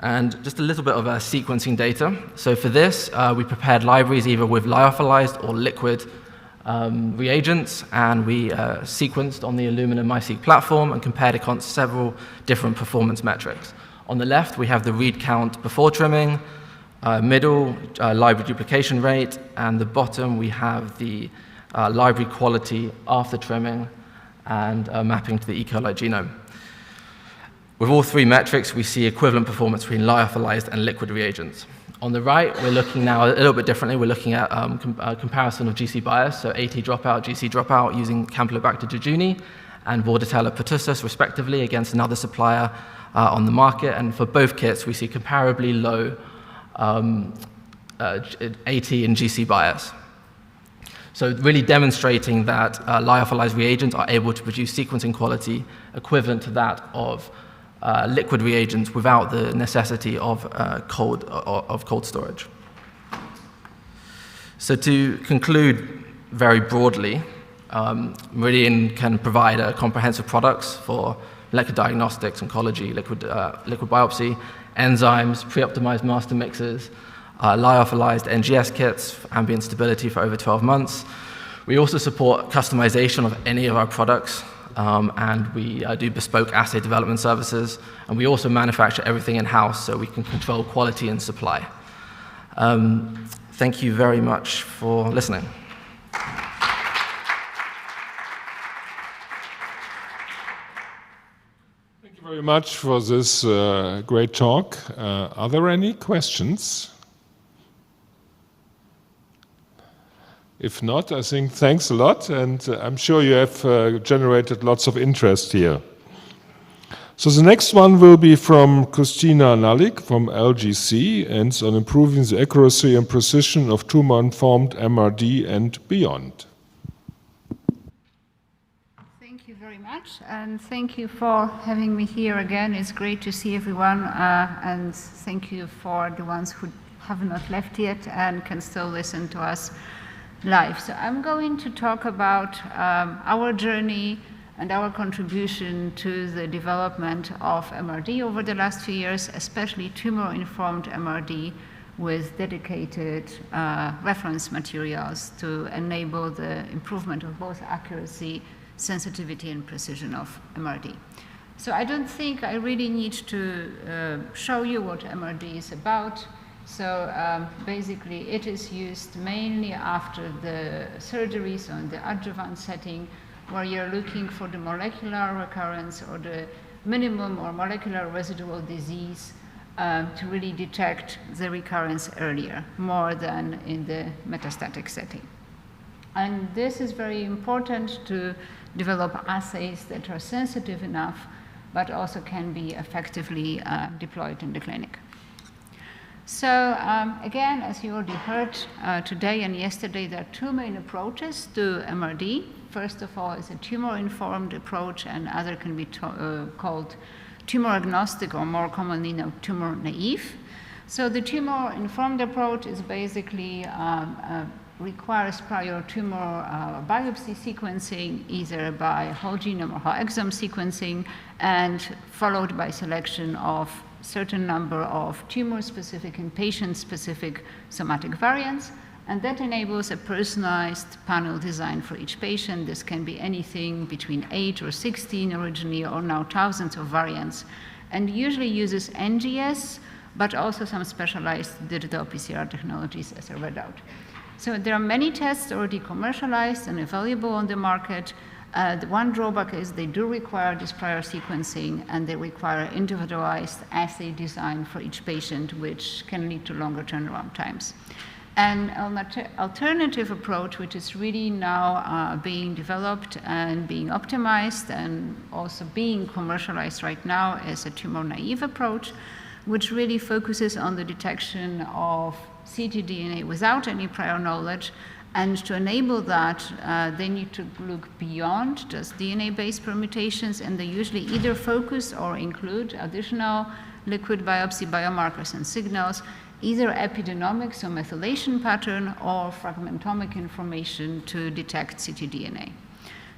And just a little bit of sequencing data. So for this, we prepared libraries either with lyophilized or liquid reagents, and we sequenced on the Illumina MiSeq platform and compared against several different performance metrics. On the left, we have the read count before trimming, middle, library duplication rate, and the bottom, we have the library quality after trimming and mapping to the E. coli genome. With all three metrics, we see equivalent performance between lyophilized and liquid reagents. On the right, we're looking now a little bit differently. We're looking at a comparison of GC bias, so AT dropout, GC dropout, using Campylobacter jejuni and Bordetella pertussis, respectively, against another supplier on the market. And for both kits, we see comparably low AT and GC bias. So really demonstrating that lyophilized reagents are able to produce sequencing quality equivalent to that of liquid reagents without the necessity of cold storage. So to conclude very broadly, Meridian can provide comprehensive products for molecular diagnostics, oncology, liquid biopsy, enzymes, pre-optimized master mixes, lyophilized NGS kits, ambient stability for over 12 months. We also support customization of any of our products, and we do bespoke assay development services, and we also manufacture everything in-house so we can control quality and supply. Thank you very much for listening. Thank you very much for this great talk. Are there any questions? If not, I think thanks a lot, and I'm sure you have generated lots of interest here. So the next one will be from Christina Nalik from LGC, and it's on improving the accuracy and precision of tumor-informed MRD and beyond. Thank you very much, and thank you for having me here again. It's great to see everyone, and thank you for the ones who have not left yet and can still listen to us live. So I'm going to talk about our journey and our contribution to the development of MRD over the last few years, especially tumor-informed MRD with dedicated reference materials to enable the improvement of both accuracy, sensitivity, and precision of MRD. So I don't think I really need to show you what MRD is about. So basically, it is used mainly after the surgery, so in the adjuvant setting, where you're looking for the molecular recurrence or the minimum or molecular residual disease to really detect the recurrence earlier, more than in the metastatic setting. And this is very important to develop assays that are sensitive enough, but also can be effectively deployed in the clinic. So again, as you already heard today and yesterday, there are two main approaches to MRD. First of all is a tumor-informed approach, and other can be called tumor-agnostic, or more commonly known tumor-naive. So the tumor-informed approach is basically requires prior tumor biopsy sequencing, either by whole genome or whole exome sequencing, and followed by selection of certain number of tumor-specific and patient-specific somatic variants, and that enables a personalized panel design for each patient. This can be anything between 8 or 16 originally, or now thousands of variants, and usually uses NGS, but also some specialized digital PCR technologies, as I read out. So there are many tests already commercialized and available on the market. The one drawback is they do require this prior sequencing, and they require individualized assay design for each patient, which can lead to longer turnaround times. An alternative approach, which is really now being developed and being optimized and also being commercialized right now, is a tumor-naive approach, which really focuses on the detection of ctDNA without any prior knowledge. And to enable that, they need to look beyond just DNA-based permutations, and they usually either focus or include additional liquid biopsy biomarkers and signals, either epigenomics or methylation pattern, or fragmentomic information to detect ctDNA.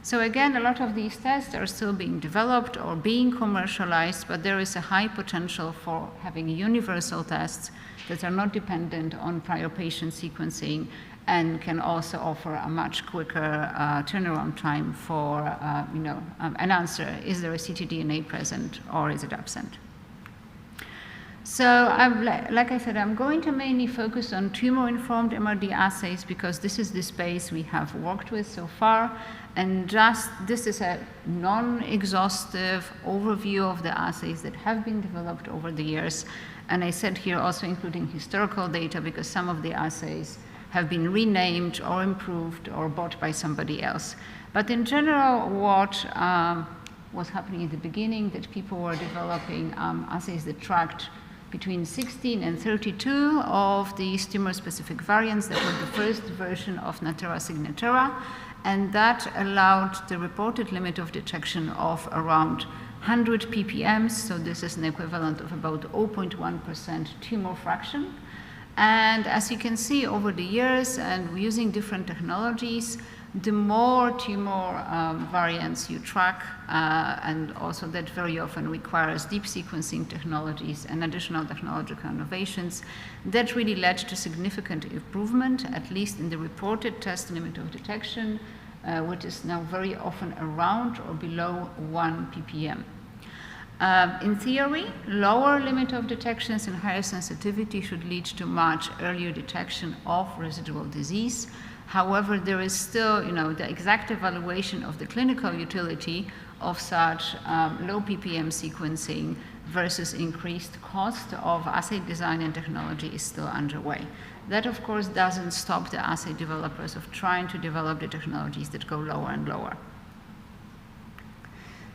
So again, a lot of these tests are still being developed or being commercialized, but there is a high potential for having universal tests that are not dependent on prior patient sequencing and can also offer a much quicker turnaround time for an answer. Is there a ctDNA present or is it absent? So, like I said, I'm going to mainly focus on tumor-informed MRD assays because this is the space we have worked with so far. And this is a non-exhaustive overview of the assays that have been developed over the years. And I said here also including historical data because some of the assays have been renamed or improved or bought by somebody else. But in general, what was happening at the beginning, that people were developing assays that tracked between 16 and 32 of these tumor-specific variants that were the first version of Natera Signatera, and that allowed the reported limit of detection of around 100 ppm, so this is an equivalent of about 0.1% tumor fraction. And as you can see over the years and using different technologies, the more tumor variants you track, and also that very often requires deep sequencing technologies and additional technological innovations, that really led to significant improvement, at least in the reported test limit of detection, which is now very often around or below 1 ppm. In theory, lower limit of detections and higher sensitivity should lead to much earlier detection of residual disease. However, there is still, the exact evaluation of the clinical utility of such low ppm sequencing versus increased cost of assay design and technology is still underway. That, of course, doesn't stop the assay developers of trying to develop the technologies that go lower and lower.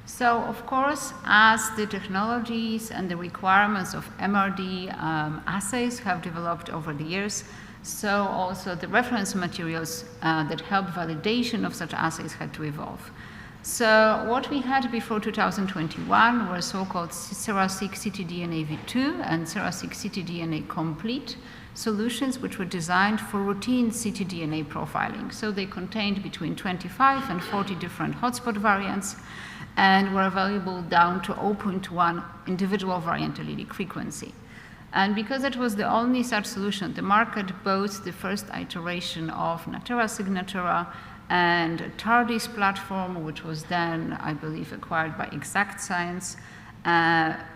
So, of course, as the technologies and the requirements of MRD assays have developed over the years, so also the reference materials that help validation of such assays had to evolve. So what we had before 2021 were so-called Sera-seq ctDNA v2 and Sera-seq ctDNA complete solutions, which were designed for routine ctDNA profiling. So they contained between 25 and 40 different hotspot variants and were available down to 0.1 individual variant allelic frequency. And because it was the only such solution on the market, both the first iteration of Natera Signatera and TARDIS platform, which was then, I believe, acquired by Exact Science,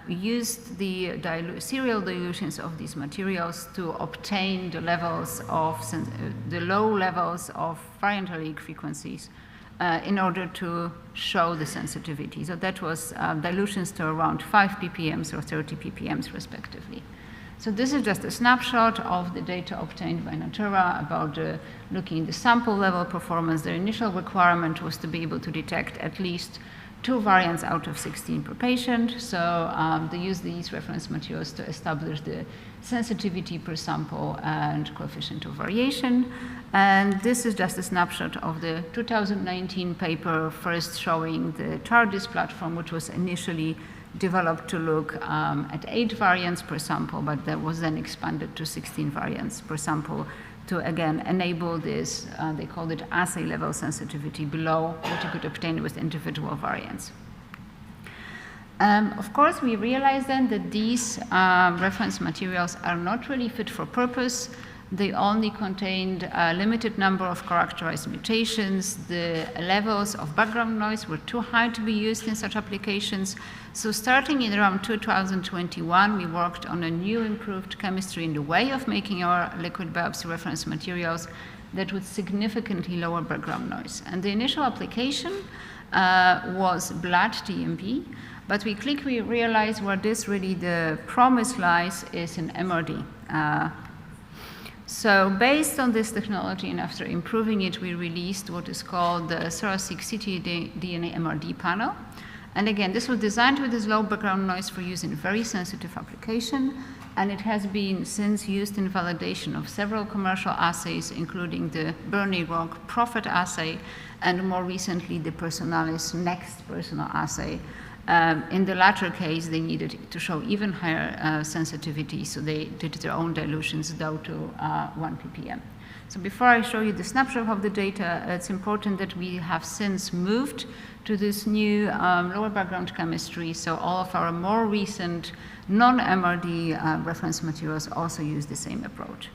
used the serial dilutions of these materials to obtain the levels of the low levels of variant allelic frequencies in order to show the sensitivity. So that was dilutions to around 5 ppm or 30 ppm respectively. So this is just a snapshot of the data obtained by Natera about looking at the sample level performance. Their initial requirement was to be able to detect at least 2 variants out of 16 per patient. So they used these reference materials to establish the sensitivity per sample and coefficient of variation. And this is just a snapshot of the 2019 paper first showing the TARDIS platform, which was initially developed to look at 8 variants per sample, but that was then expanded to 16 variants per sample to, again, enable this, they called it assay level sensitivity below what you could obtain with individual variants. Of course, we realized then that these reference materials are not really fit for purpose. They only contained a limited number of characterized mutations. The levels of background noise were too high to be used in such applications. So starting in around 2021, we worked on a new improved chemistry in the way of making our liquid biopsy reference materials that would significantly lower background noise. And the initial application was blood TMP, but we quickly realized where this really the promise lies is in MRD. So based on this technology and after improving it, we released what is called the Sera-seq ctDNA MRD panel. And again, this was designed with this low background noise for use in very sensitive application, and it has been since used in validation of several commercial assays, including the Bernie Rock Prophet assay, and more recently the Personalis Next Personal assay. In the latter case, they needed to show even higher sensitivity, so they did their own dilutions down to 1 ppm. So before I show you the snapshot of the data, it's important that we have since moved to this new lower background chemistry, so all of our more recent non-MRD reference materials also use the same approach.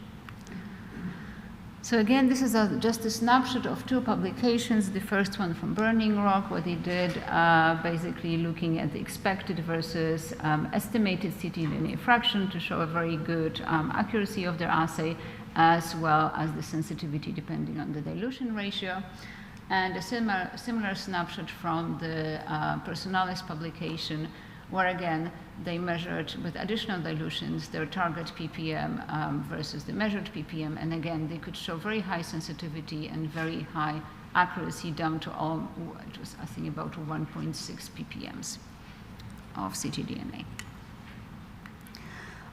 So again, this is just a snapshot of two publications. The first one from Burning Rock, where they did basically looking at the expected versus estimated ctDNA fraction to show a very good accuracy of their assay, as well as the sensitivity depending on the dilution ratio. And a similar snapshot from the Personalis publication, where again, they measured with additional dilutions their target ppm versus the measured ppm. And again, they could show very high sensitivity and very high accuracy down to it was, I think, about 1.6 ppms of ctDNA.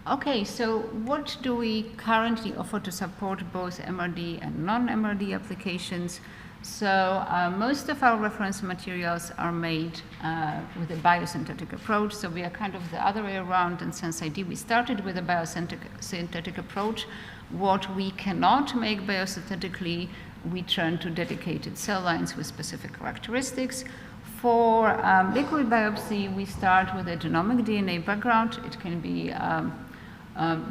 Okay, so what do we currently offer to support both MRD and non-MRD applications? So most of our reference materials are made with a biosynthetic approach. So we are kind of the other way around. In SenseID, we started with a biosynthetic approach. What we cannot make biosynthetically, we turn to dedicated cell lines with specific characteristics. For liquid biopsy, we start with a genomic DNA background. It can be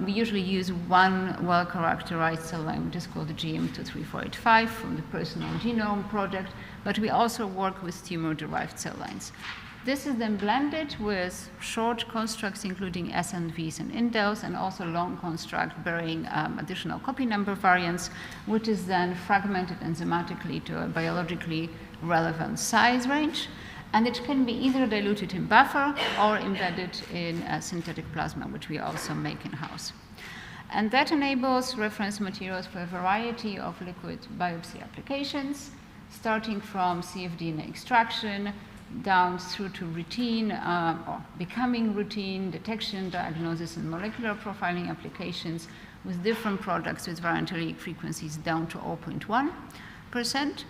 we usually use one well-characterized cell line, which is called the GM23485 from the Personal Genome Project, but we also work with tumor-derived cell lines. This is then blended with short constructs, including SNVs and indels, and also long construct bearing additional copy number variants, which is then fragmented enzymatically to a biologically relevant size range. And it can be either diluted in buffer or embedded in synthetic plasma, which we also make in-house. And that enables reference materials for a variety of liquid biopsy applications, starting from cfDNA extraction down through to routine or becoming routine detection, diagnosis, and molecular profiling applications with different products with variant allelic frequencies down to 0.1%.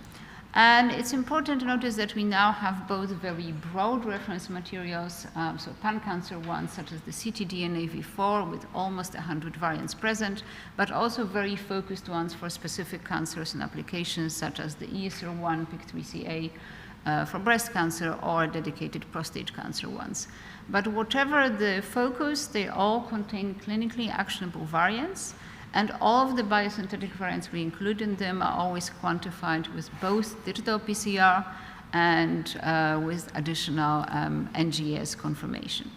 And it's important to notice that we now have both very broad reference materials, so pan-cancer ones such as the ctDNA v4 with almost 100 variants present, but also very focused ones for specific cancers and applications such as the ESR1 PIK3CA for breast cancer or dedicated prostate cancer ones. But whatever the focus, they all contain clinically actionable variants. And all of the biosynthetic variants we include in them are always quantified with both digital PCR and with additional NGS confirmation.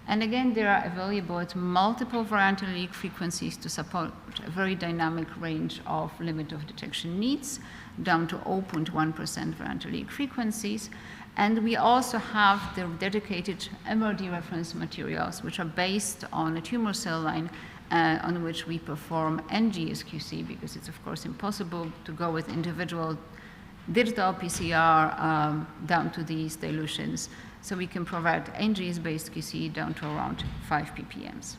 And again, they are available at multiple variant allelic frequencies to support a very dynamic range of limit of detection needs, down to 0.1% variant allelic frequencies. And we also have the dedicated MRD reference materials, which are based on a tumor cell line on which we perform NGS-QC, because it's of course impossible to go with individual digital PCR down to these dilutions. So we can provide NGS-based QC down to around 5 ppms.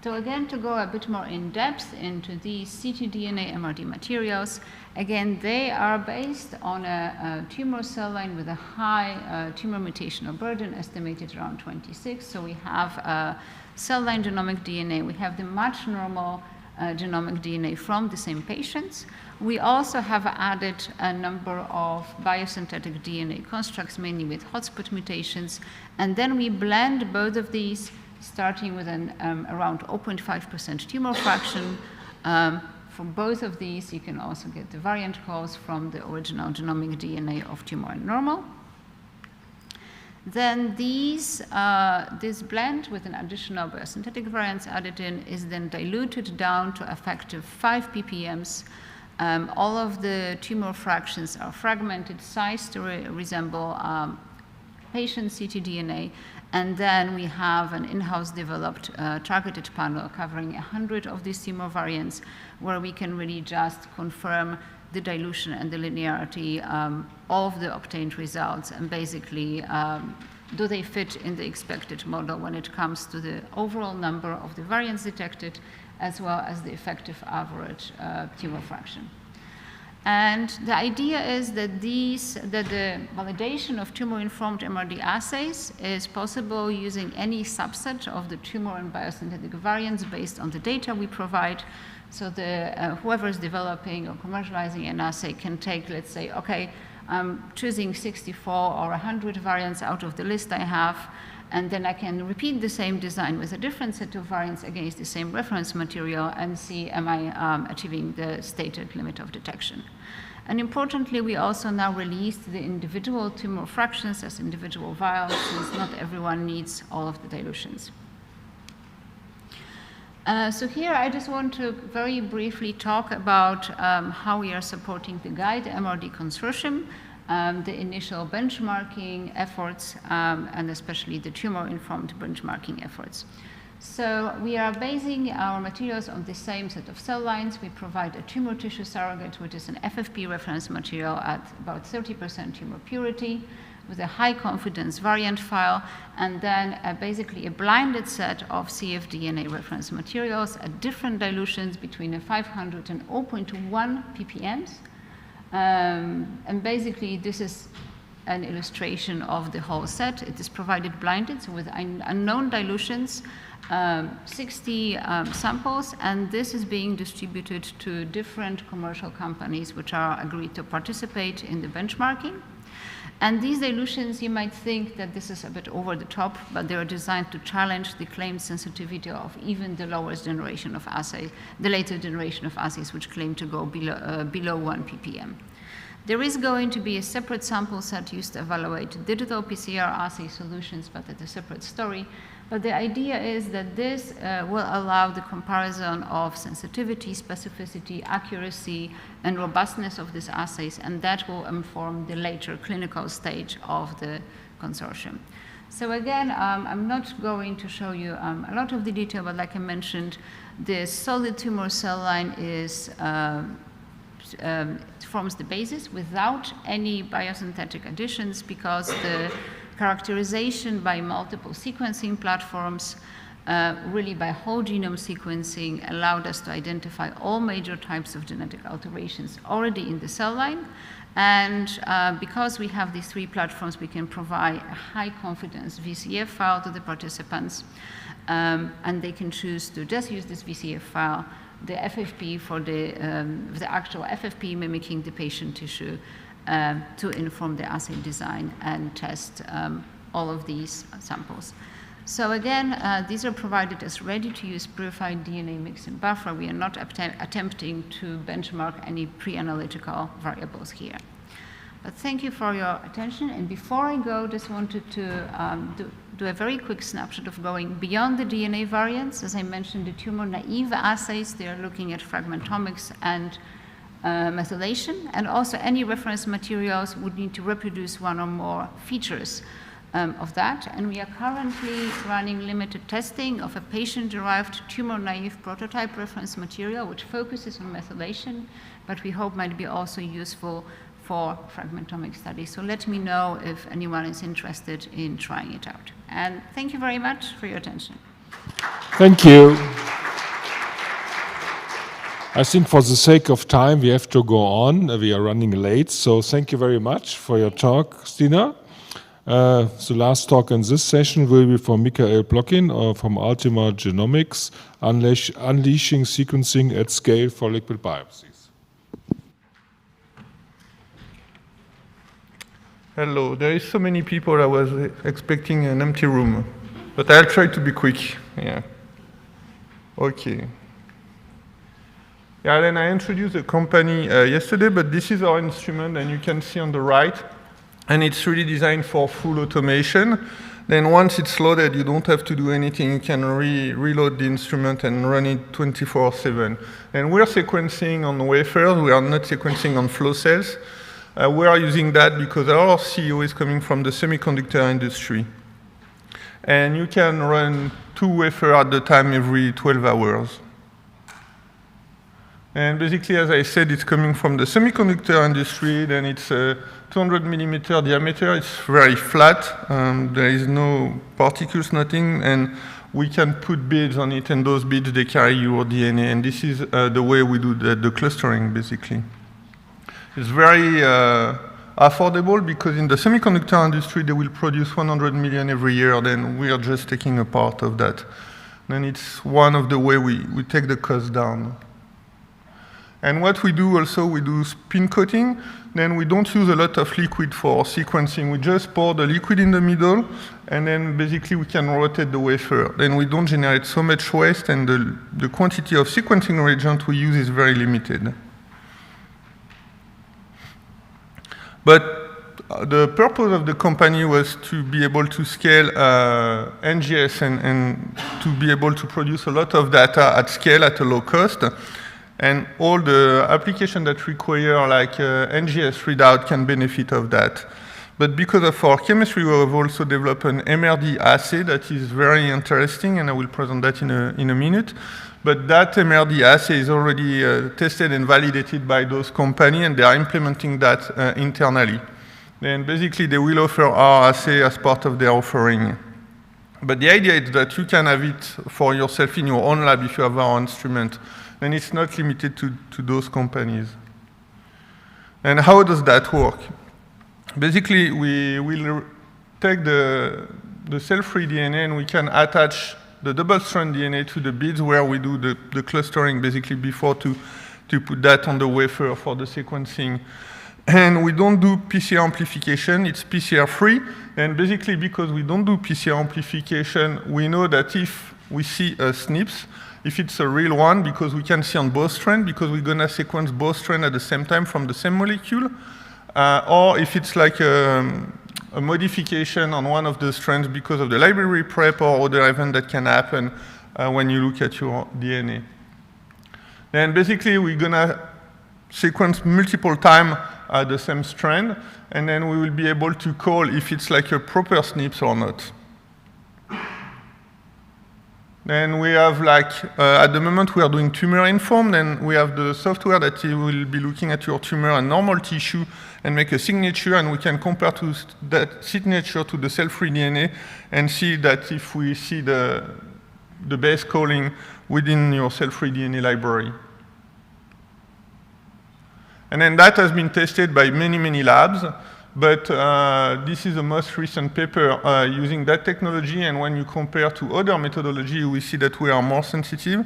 So again, to go a bit more in depth into these ctDNA MRD materials, again, they are based on a tumor cell line with a high tumor mutational burden, estimated around 26. So we have cell line genomic DNA. We have the matched normal genomic DNA from the same patients. We also have added a number of biosynthetic DNA constructs, mainly with hotspot mutations. And then we blend both of these, starting with an around 0.5% tumor fraction. For both of these, you can also get the variant calls from the original genomic DNA of tumor and normal. Then this blend with an additional biosynthetic variants added in is then diluted down to effective 5 ppms. All of the tumor fractions are fragmented, sized to resemble patient ctDNA. And then we have an in-house developed targeted panel covering 100 of these tumor variants, where we can really just confirm the dilution and the linearity of the obtained results, and basically do they fit in the expected model when it comes to the overall number of the variants detected, as well as the effective average tumor fraction. And the idea is that the validation of tumor-informed MRD assays is possible using any subset of the tumor and biosynthetic variants based on the data we provide. So whoever is developing or commercializing an assay can take, let's say, okay, I'm choosing 64 or 100 variants out of the list I have, and then I can repeat the same design with a different set of variants against the same reference material and see am I achieving the stated limit of detection. And importantly, we also now released the individual tumor fractions as individual vials, since not everyone needs all of the dilutions. So here I just want to very briefly talk about how we are supporting the GUIDE MRD consortium, the initial benchmarking efforts, and especially the tumor-informed benchmarking efforts. So we are basing our materials on the same set of cell lines. We provide a tumor tissue surrogate, which is an FFP reference material at about 30% tumor purity, with a high confidence variant file, and then basically a blinded set of cfDNA reference materials at different dilutions between a 500 and 0.1 ppms. And basically this is an illustration of the whole set. It is provided blinded, so with unknown dilutions, 60 samples, and this is being distributed to different commercial companies which are agreed to participate in the benchmarking. And these dilutions, you might think that this is a bit over the top, but they are designed to challenge the claimed sensitivity of even the lowest generation of assays, the later generation of assays, which claim to go below 1 ppm. There is going to be a separate sample set used to evaluate digital PCR assay solutions, but that's a separate story. But the idea is that this will allow the comparison of sensitivity, specificity, accuracy, and robustness of these assays, and that will inform the later clinical stage of the consortium. So again, I'm not going to show you a lot of the detail, but like I mentioned, the solid tumor cell line is forms the basis without any biosynthetic additions, because the characterization by multiple sequencing platforms, really by whole genome sequencing, allowed us to identify all major types of genetic alterations already in the cell line. And because we have these three platforms, we can provide a high confidence VCF file to the participants, and they can choose to just use this VCF file, the FFP for the actual FFP mimicking the patient tissue, to inform the assay design and test all of these samples. So again, these are provided as ready-to-use purified DNA mix and buffer. We are not attempting to benchmark any pre-analytical variables here. But thank you for your attention. And before I go, just wanted to do a very quick snapshot of going beyond the DNA variants. As I mentioned, the tumor-naive assays, they are looking at fragmentomics and methylation, and also any reference materials would need to reproduce one or more features of that. And we are currently running limited testing of a patient-derived tumor-naive prototype reference material, which focuses on methylation, but we hope might be also useful for fragmentomic studies. So let me know if anyone is interested in trying it out. And thank you very much for your attention. Thank you. I think for the sake of time, we have to go on. We are running late, so thank you very much for your talk, Stina. The last talk in this session will be from Michael Blockin from Ultima Genomics, Unleashing Sequencing at Scale for Liquid Biopsies. Hello, there is so many people, I was expecting an empty room, but I'll try to be quick. Yeah. Okay. Yeah, then I introduced the company yesterday, but this is our instrument, and you can see on the right, and it's really designed for full automation. Then once it's loaded, you don't have to do anything. You can reload the instrument and run it 24/7. And we're sequencing on wafers. We are not sequencing on flow cells. We are using that because our CEO is coming from the semiconductor industry. And you can run 2 wafers at a time every 12 hours. And basically, as I said, it's coming from the semiconductor industry. Then it's a 200 millimeter diameter. It's very flat. There is no particles, nothing. And we can put beads on it, and those beads, they carry your DNA. And this is the way we do the clustering, basically. It's very affordable because in the semiconductor industry, they will produce 100 million every year, then we are just taking a part of that. Then it's one of the way we take the cost down. And what we do also, we do spin coating. Then we don't use a lot of liquid for sequencing. We just pour the liquid in the middle, and then basically we can rotate the wafer. Then we don't generate so much waste, and the quantity of sequencing reagent we use is very limited. But the purpose of the company was to be able to scale NGS and to be able to produce a lot of data at scale at a low cost. And all the applications that require like NGS readout can benefit of that. But because of our chemistry, we have also developed an MRD assay that is very interesting, and I will present that in a minute. But that MRD assay is already tested and validated by those companies, and they are implementing that internally. Then basically, they will offer our assay as part of their offering. But the idea is that you can have it for yourself in your own lab if you have our instrument. Then it's not limited to those companies. And how does that work? Basically, we will take the cell-free DNA and we can attach the double-strand DNA to the beads where we do the clustering basically before to put that on the wafer for the sequencing. And we don't do PCR amplification, it's PCR-free. And basically because we don't do PCR amplification, we know that if we see SNPs, if it's a real one, because we can see on both strands, because we're going to sequence both strands at the same time from the same molecule, or if it's like a modification on one of the strands because of the library prep or other event that can happen when you look at your DNA. And basically, we're going to sequence multiple times the same strand, and then we will be able to call if it's like a proper SNPs or not. Then we have like, at the moment we are doing tumor-informed, and we have the software that will be looking at your tumor and normal tissue and make a signature, and we can compare to that signature to the cell-free DNA and see that if we see the base calling within your cell-free DNA library. And then that has been tested by many, many labs. But this is the most recent paper using that technology, and when you compare to other methodology, we see that we are more sensitive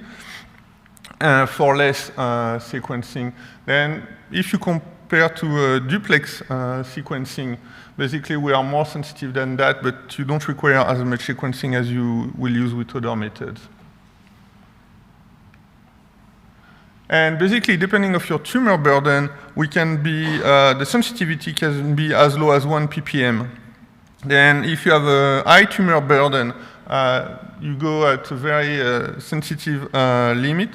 for less sequencing. Then if you compare to duplex sequencing, basically we are more sensitive than that, but you don't require as much sequencing as you will use with other methods. And basically, depending on your tumor burden, we can be, the sensitivity can be as low as 1 ppm. Then if you have a high tumor burden, you go at a very sensitive limit,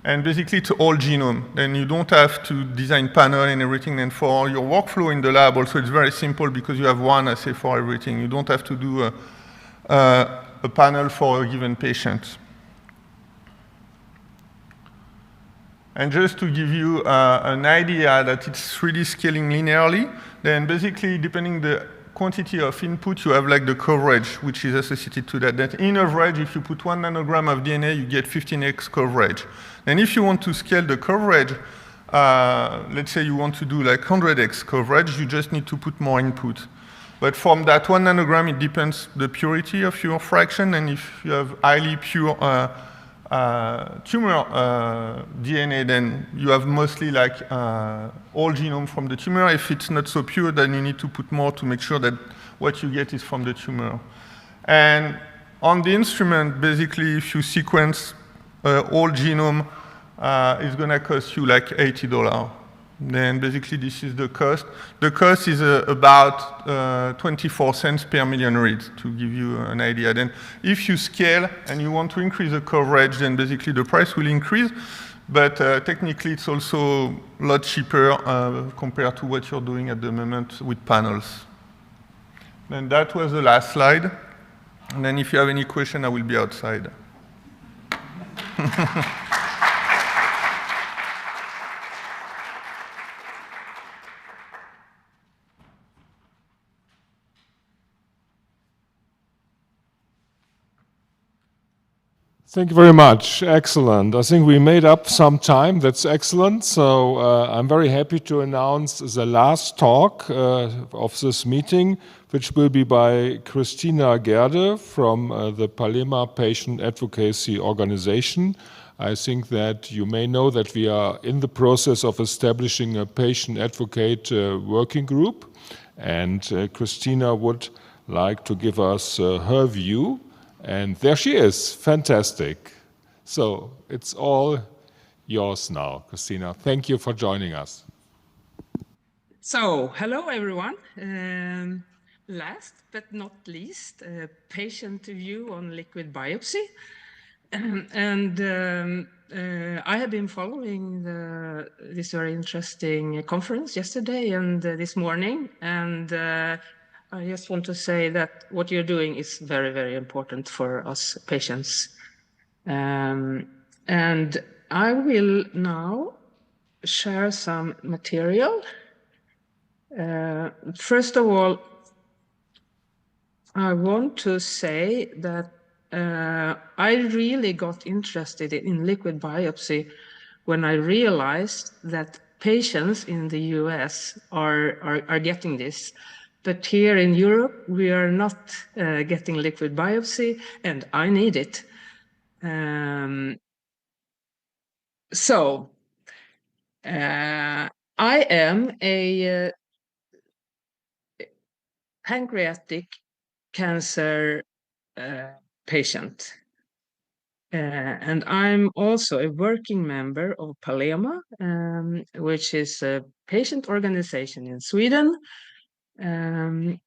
and basically it's all genome. Then you don't have to design panel and everything, and for your workflow in the lab also it's very simple because you have one assay for everything. You don't have to do a panel for a given patient. And just to give you an idea that it's 3D scaling linearly, then basically depending the quantity of input, you have like the coverage, which is associated to that. That in average, if you put 1 nanogram of DNA, you get 15x coverage. And if you want to scale the coverage, let's say you want to do like 100x coverage, you just need to put more input. But from that 1 nanogram, it depends the purity of your fraction, and if you have highly pure tumor DNA, then you have mostly like all genome from the tumor. If it's not so pure, then you need to put more to make sure that what you get is from the tumor. And on the instrument, basically, if you sequence all genome, it's going to cost you like $80. Then basically this is the cost. The cost is about 24 cents per million reads, to give you an idea. Then if you scale and you want to increase the coverage, then basically the price will increase. But technically it's also a lot cheaper compared to what you're doing at the moment with panels. Then that was the last slide. And then if you have any question, I will be outside. Thank you very much. Excellent. I think we made up some time. That's excellent. So I'm very happy to announce the last talk of this meeting, which will be by Christina Gerde from the Palema Patient Advocacy Organization. I think that you may know that we are in the process of establishing a patient advocate working group, and Christina would like to give us her view. And there she is. Fantastic. So it's all yours now, Christina. Thank you for joining us. So, hello everyone. Last but not least, a patient view on liquid biopsy. I have been following this very interesting conference yesterday and this morning. And I just want to say that what you're doing is very, very important for us patients. And I will now share some material. First of all, I want to say that I really got interested in liquid biopsy when I realized that patients in the US are getting this. But here in Europe, we are not getting liquid biopsy, and I need it. I am a pancreatic cancer patient. And I'm also a working member of Palema, which is a patient organization in Sweden. I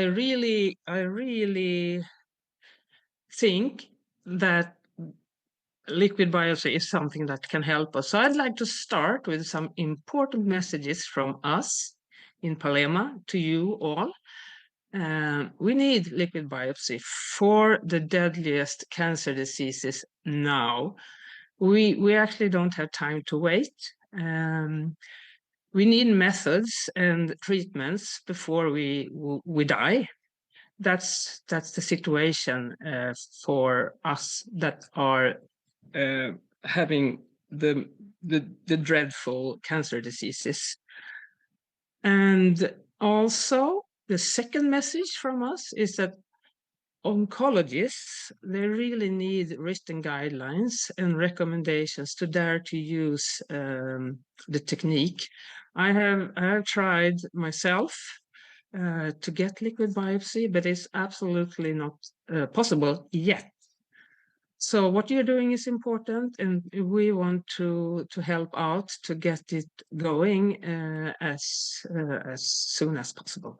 really think that liquid biopsy is something that can help us. So I'd like to start with some important messages from us in Palema to you all. We need liquid biopsy for the deadliest cancer diseases now. We actually don't have time to wait. We need methods and treatments before we die. That's the situation for us that are having the dreadful cancer diseases. And also, the second message from us is that oncologists, they really need written guidelines and recommendations to dare to use the technique. I have tried myself to get liquid biopsy, but it's absolutely not possible yet. So what you're doing is important, and we want to help out to get it going as soon as possible.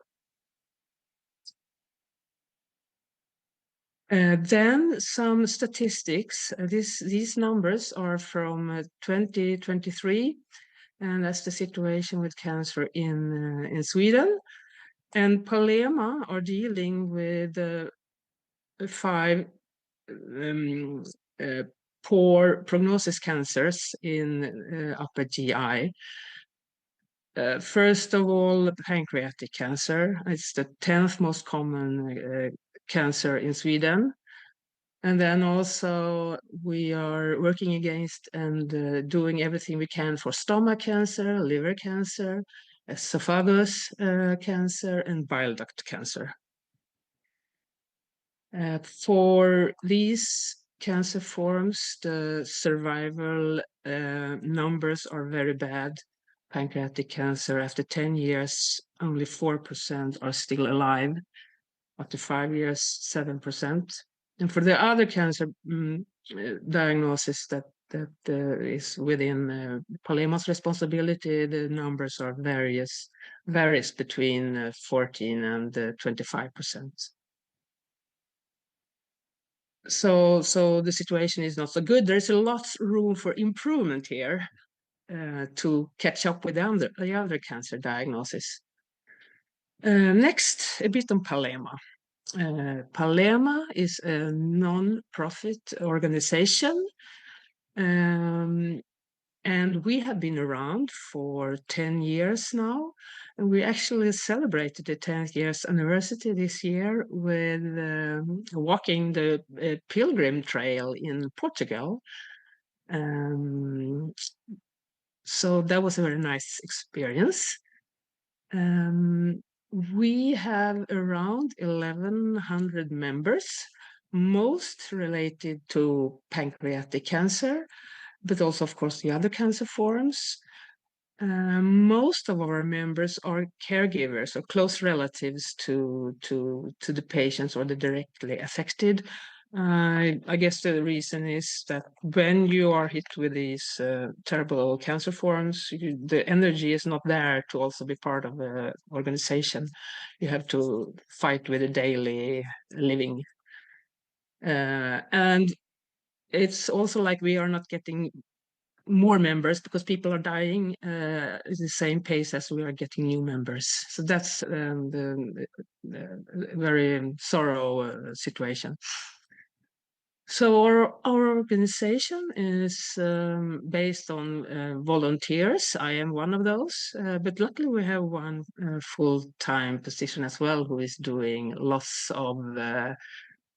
Then some statistics. These numbers are from 2023, and that's the situation with cancer in Sweden. And Palema are dealing with 5 poor prognosis cancers in upper GI. First of all, pancreatic cancer. It's the 10th most common cancer in Sweden. And then also we are working against and doing everything we can for stomach cancer, liver cancer, esophagus cancer, and bile duct cancer. For these cancer forms, the survival numbers are very bad. Pancreatic cancer, after 10 years, only 4% are still alive. After 5 years, 7%. And for the other cancer diagnosis that is within Palema's responsibility, the numbers are varies between 14 and 25%. So the situation is not so good. There's a lot of room for improvement here to catch up with the other cancer diagnosis. Next, a bit on Palema. Palema is a non-profit organization, and And we have been around for 10 years now. And we actually celebrated the 10th years anniversary this year with walking the Pilgrim Trail in Portugal. So that was a very nice experience. We have around 1,100 members, most related to pancreatic cancer, but also, of course, the other cancer forms. Most of our members are caregivers or close relatives to the patients or the directly affected. I guess the reason is that when you are hit with these terrible cancer forms, the energy is not there to also be part of the organization. You have to fight with the daily living. And it's also like we are not getting more members because people are dying at the same pace as we are getting new members. So that's the very sorrow situation. So our organization is based on volunteers. I am one of those, but luckily we have one full-time position as well who is doing lots of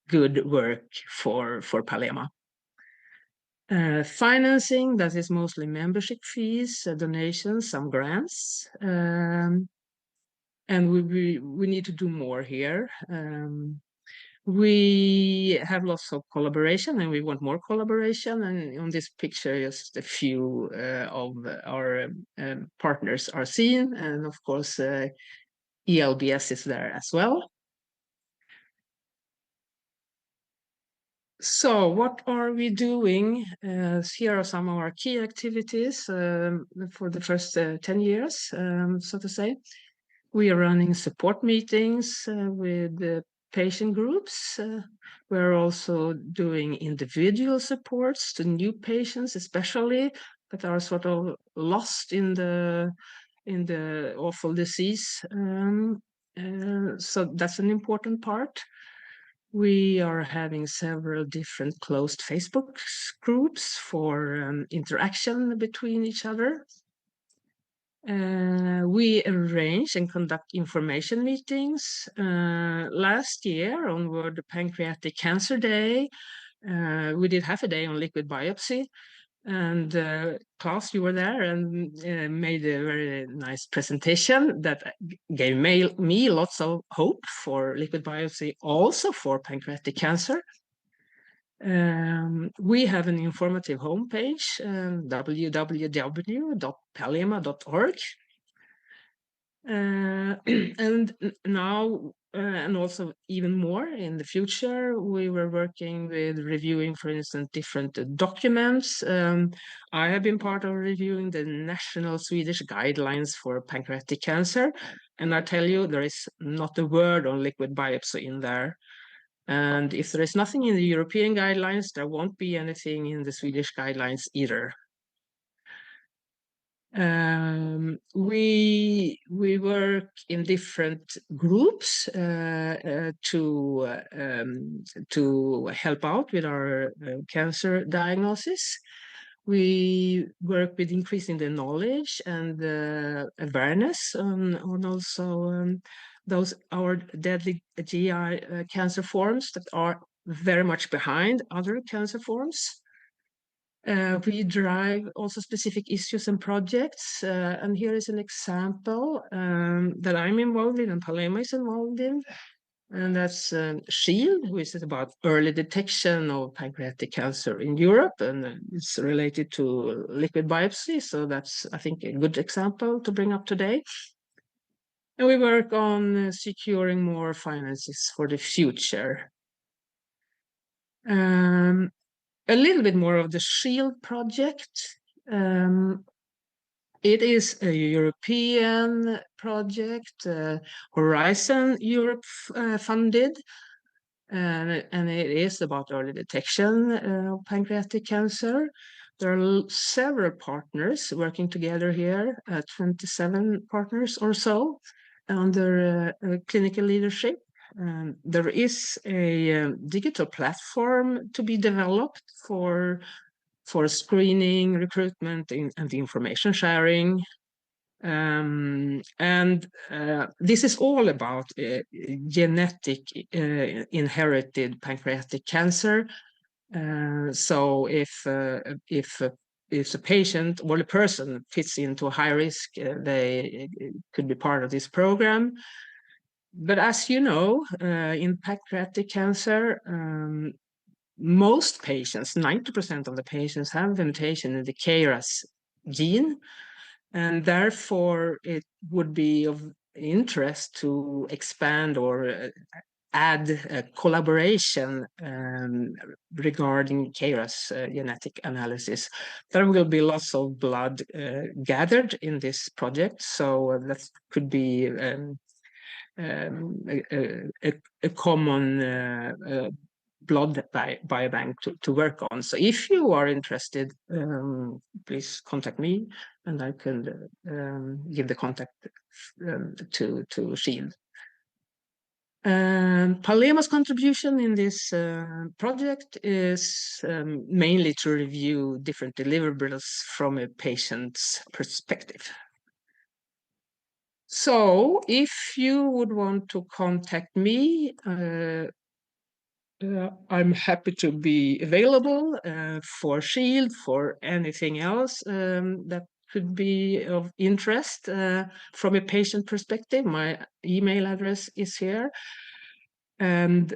good work for Palema. Financing, that is mostly membership fees, donations, some grants. And we need to do more here. We have lots of collaboration and we want more collaboration. And on this picture, just a few of our partners are seen. And of course, ELBS is there as well. So what are we doing? Here are some of our key activities for the first 10 years, so to say. We are running support meetings with patient groups. We're also doing individual supports to new patients, especially that are sort of lost in the awful disease. So that's an important part. We are having several different closed Facebook groups for interaction between each other. We arrange and conduct information meetings. Last year on World Pancreatic Cancer Day, we did half a day on liquid biopsy. And Klaus, you were there and made a very nice presentation that gave me lots of hope for liquid biopsy, also for pancreatic cancer. We have an informative homepage, www.palema.org. And now, and also even more in the future, we were working with reviewing, for instance, different documents. I have been part of reviewing the national Swedish guidelines for pancreatic cancer. And I tell you, there is not a word on liquid biopsy in there. And if there is nothing in the European guidelines, there won't be anything in the Swedish guidelines either. We work in different groups to help out with our cancer diagnosis. We work with increasing the knowledge and awareness on also those our deadly GI cancer forms that are very much behind other cancer forms. We drive also specific issues and projects, and here is an example that I'm involved in and Palema is involved in, and that's SHIELD, which is about early detection of pancreatic cancer in Europe, and it's related to liquid biopsy, so that's, I think, a good example to bring up today. And we work on securing more finances for the future. A little bit more of the SHIELD project. It is a European project, Horizon Europe funded, and it is about early detection of pancreatic cancer. There are several partners working together here, 27 partners or so, under clinical leadership. There is a digital platform to be developed for for screening, recruitment, and information sharing. This is all about genetic inherited pancreatic cancer. So if a patient or a person fits into a high risk, they could be part of this program. But as you know, in pancreatic cancer, most patients, 90% of the patients, have a mutation in the KRAS gene, and therefore it would be of interest to expand or add a collaboration regarding KRAS genetic analysis. There will be lots of blood gathered in this project, so that could be a common blood biobank to work on. So if you are interested, please contact me and I can give the contact to Shield. Palema's contribution in this project is mainly to review different deliverables from a patient's perspective. So if you would want to contact me, I'm happy to be available for Shield, for anything else that could be of interest from a patient perspective. My email address is here. And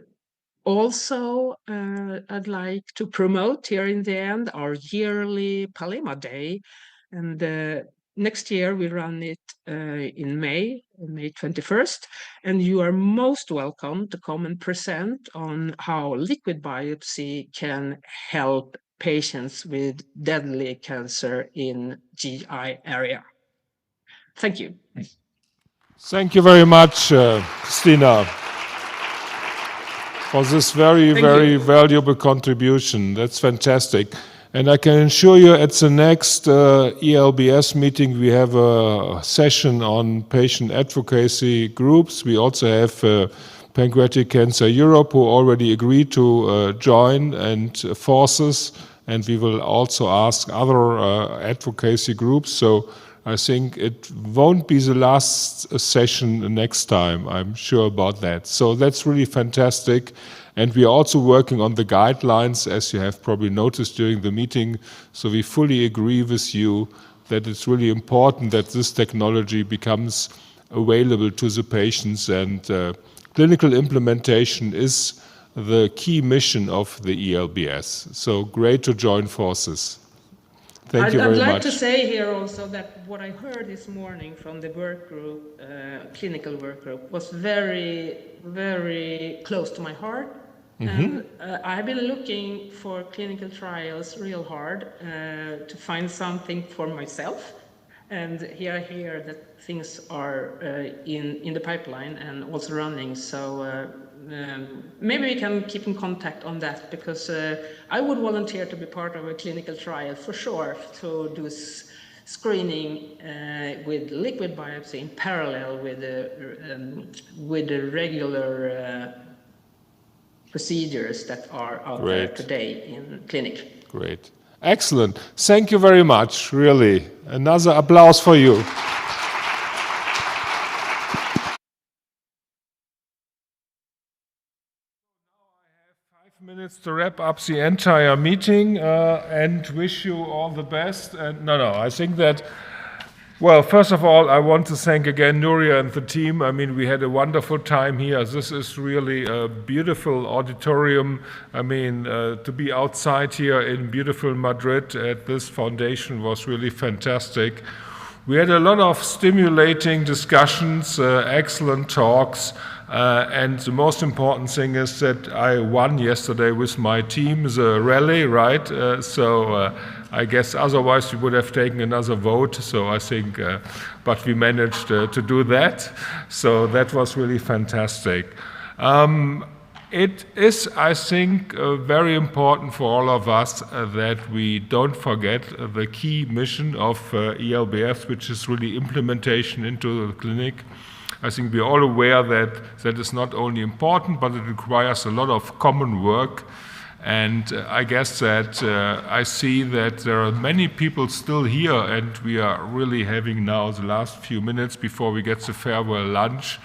also, I'd like to promote here in the end our yearly Palema Day. And next year we run it in May 21st. And you are most welcome to come and present on how liquid biopsy can help patients with deadly cancer in GI area. Thank you. Thank you very much, Stina, for this very valuable contribution. That's fantastic. And I can assure you at the next ELBS meeting, we have a session on patient advocacy groups. We also have Pancreatic Cancer Europe, who already agreed to join and forces. And we will also ask other advocacy groups. So I think it won't be the last session next time. I'm sure about that. So that's really fantastic. And we are also working on the guidelines, as you have probably noticed during the meeting. So we fully agree with you that it's really important that this technology becomes available to the patients, and clinical implementation is the key mission of the ELBS. So great to join forces. Thank you very much. I'd like to say here also that what I heard this morning from the work group, clinical work group, was very, very close to my heart. And I've been looking for clinical trials real hard to find something for myself. And here I hear that things are in the pipeline and also running. So maybe we can keep in contact on that, because I would volunteer to be part of a clinical trial for sure, to do screening with liquid biopsy in parallel with the regular procedures that are out there today in clinic. Great. Excellent. Thank you very much, really. Another applause for you. 5 minutes to wrap up the entire meeting and wish you all the best. And I think that, well, first of all, I want to thank again Nuria and the team. I mean, we had a wonderful time here. This is really a beautiful auditorium. I mean, to be outside here in beautiful Madrid at this foundation was really fantastic. We had a lot of stimulating discussions, excellent talks. And the most important thing is that I won yesterday with my team the rally, right? I guess otherwise we would have taken another vote. So I think, but we managed to do that. So that was really fantastic. It is, I think, very important for all of us that we don't forget the key mission of ELBS, which is really implementation into the clinic. I think we're all aware that that is not only important, but it requires a lot of common work. And I guess that I see that there are many people still here, and we are really having now the last few minutes before we get the farewell lunch.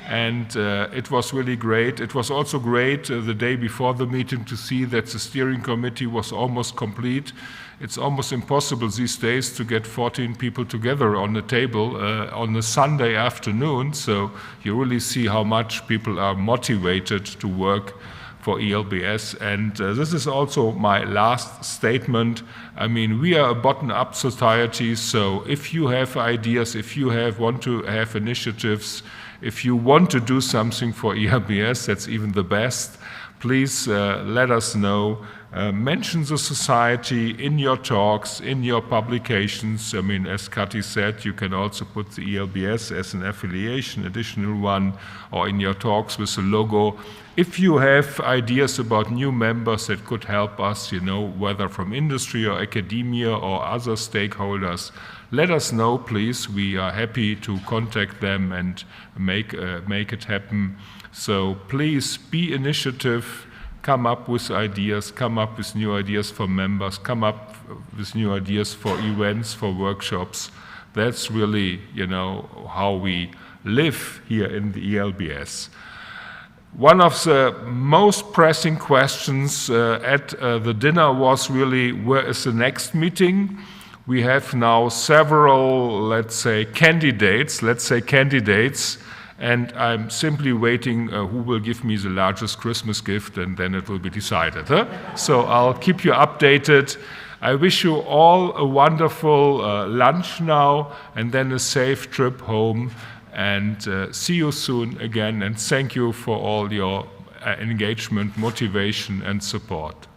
And it was really great. It was also great the day before the meeting to see that the steering committee was almost complete. It's almost impossible these days to get 14 people together on the table on a Sunday afternoon. So you really see how much people are motivated to work for ELBS. And this is also my last statement. I mean, we are a bottom-up society, so if you have ideas, if you want to have initiatives, if you want to do something for ELBS, that's even the best, please let us know. Mention the society in your talks, in your publications. I mean, as Kati said, you can also put the ELBS as an affiliation, additional one, or in your talks with the logo. If you have ideas about new members that could help us, you know, whether from industry or academia or other stakeholders, let us know, please. We are happy to contact them and make it happen. So please be initiative. Come up with ideas, come up with new ideas for members, come up with new ideas for events, for workshops. That's really, you know, how we live here in the ELBS. One of the most pressing questions at the dinner was really, where is the next meeting? We have now several, let's say, candidates, and I'm simply waiting who will give me the largest Christmas gift, and then it will be decided. Huh? So I'll keep you updated. I wish you all a wonderful lunch now, and then a safe trip home, and see you soon again, and thank you for all your engagement, motivation, and support.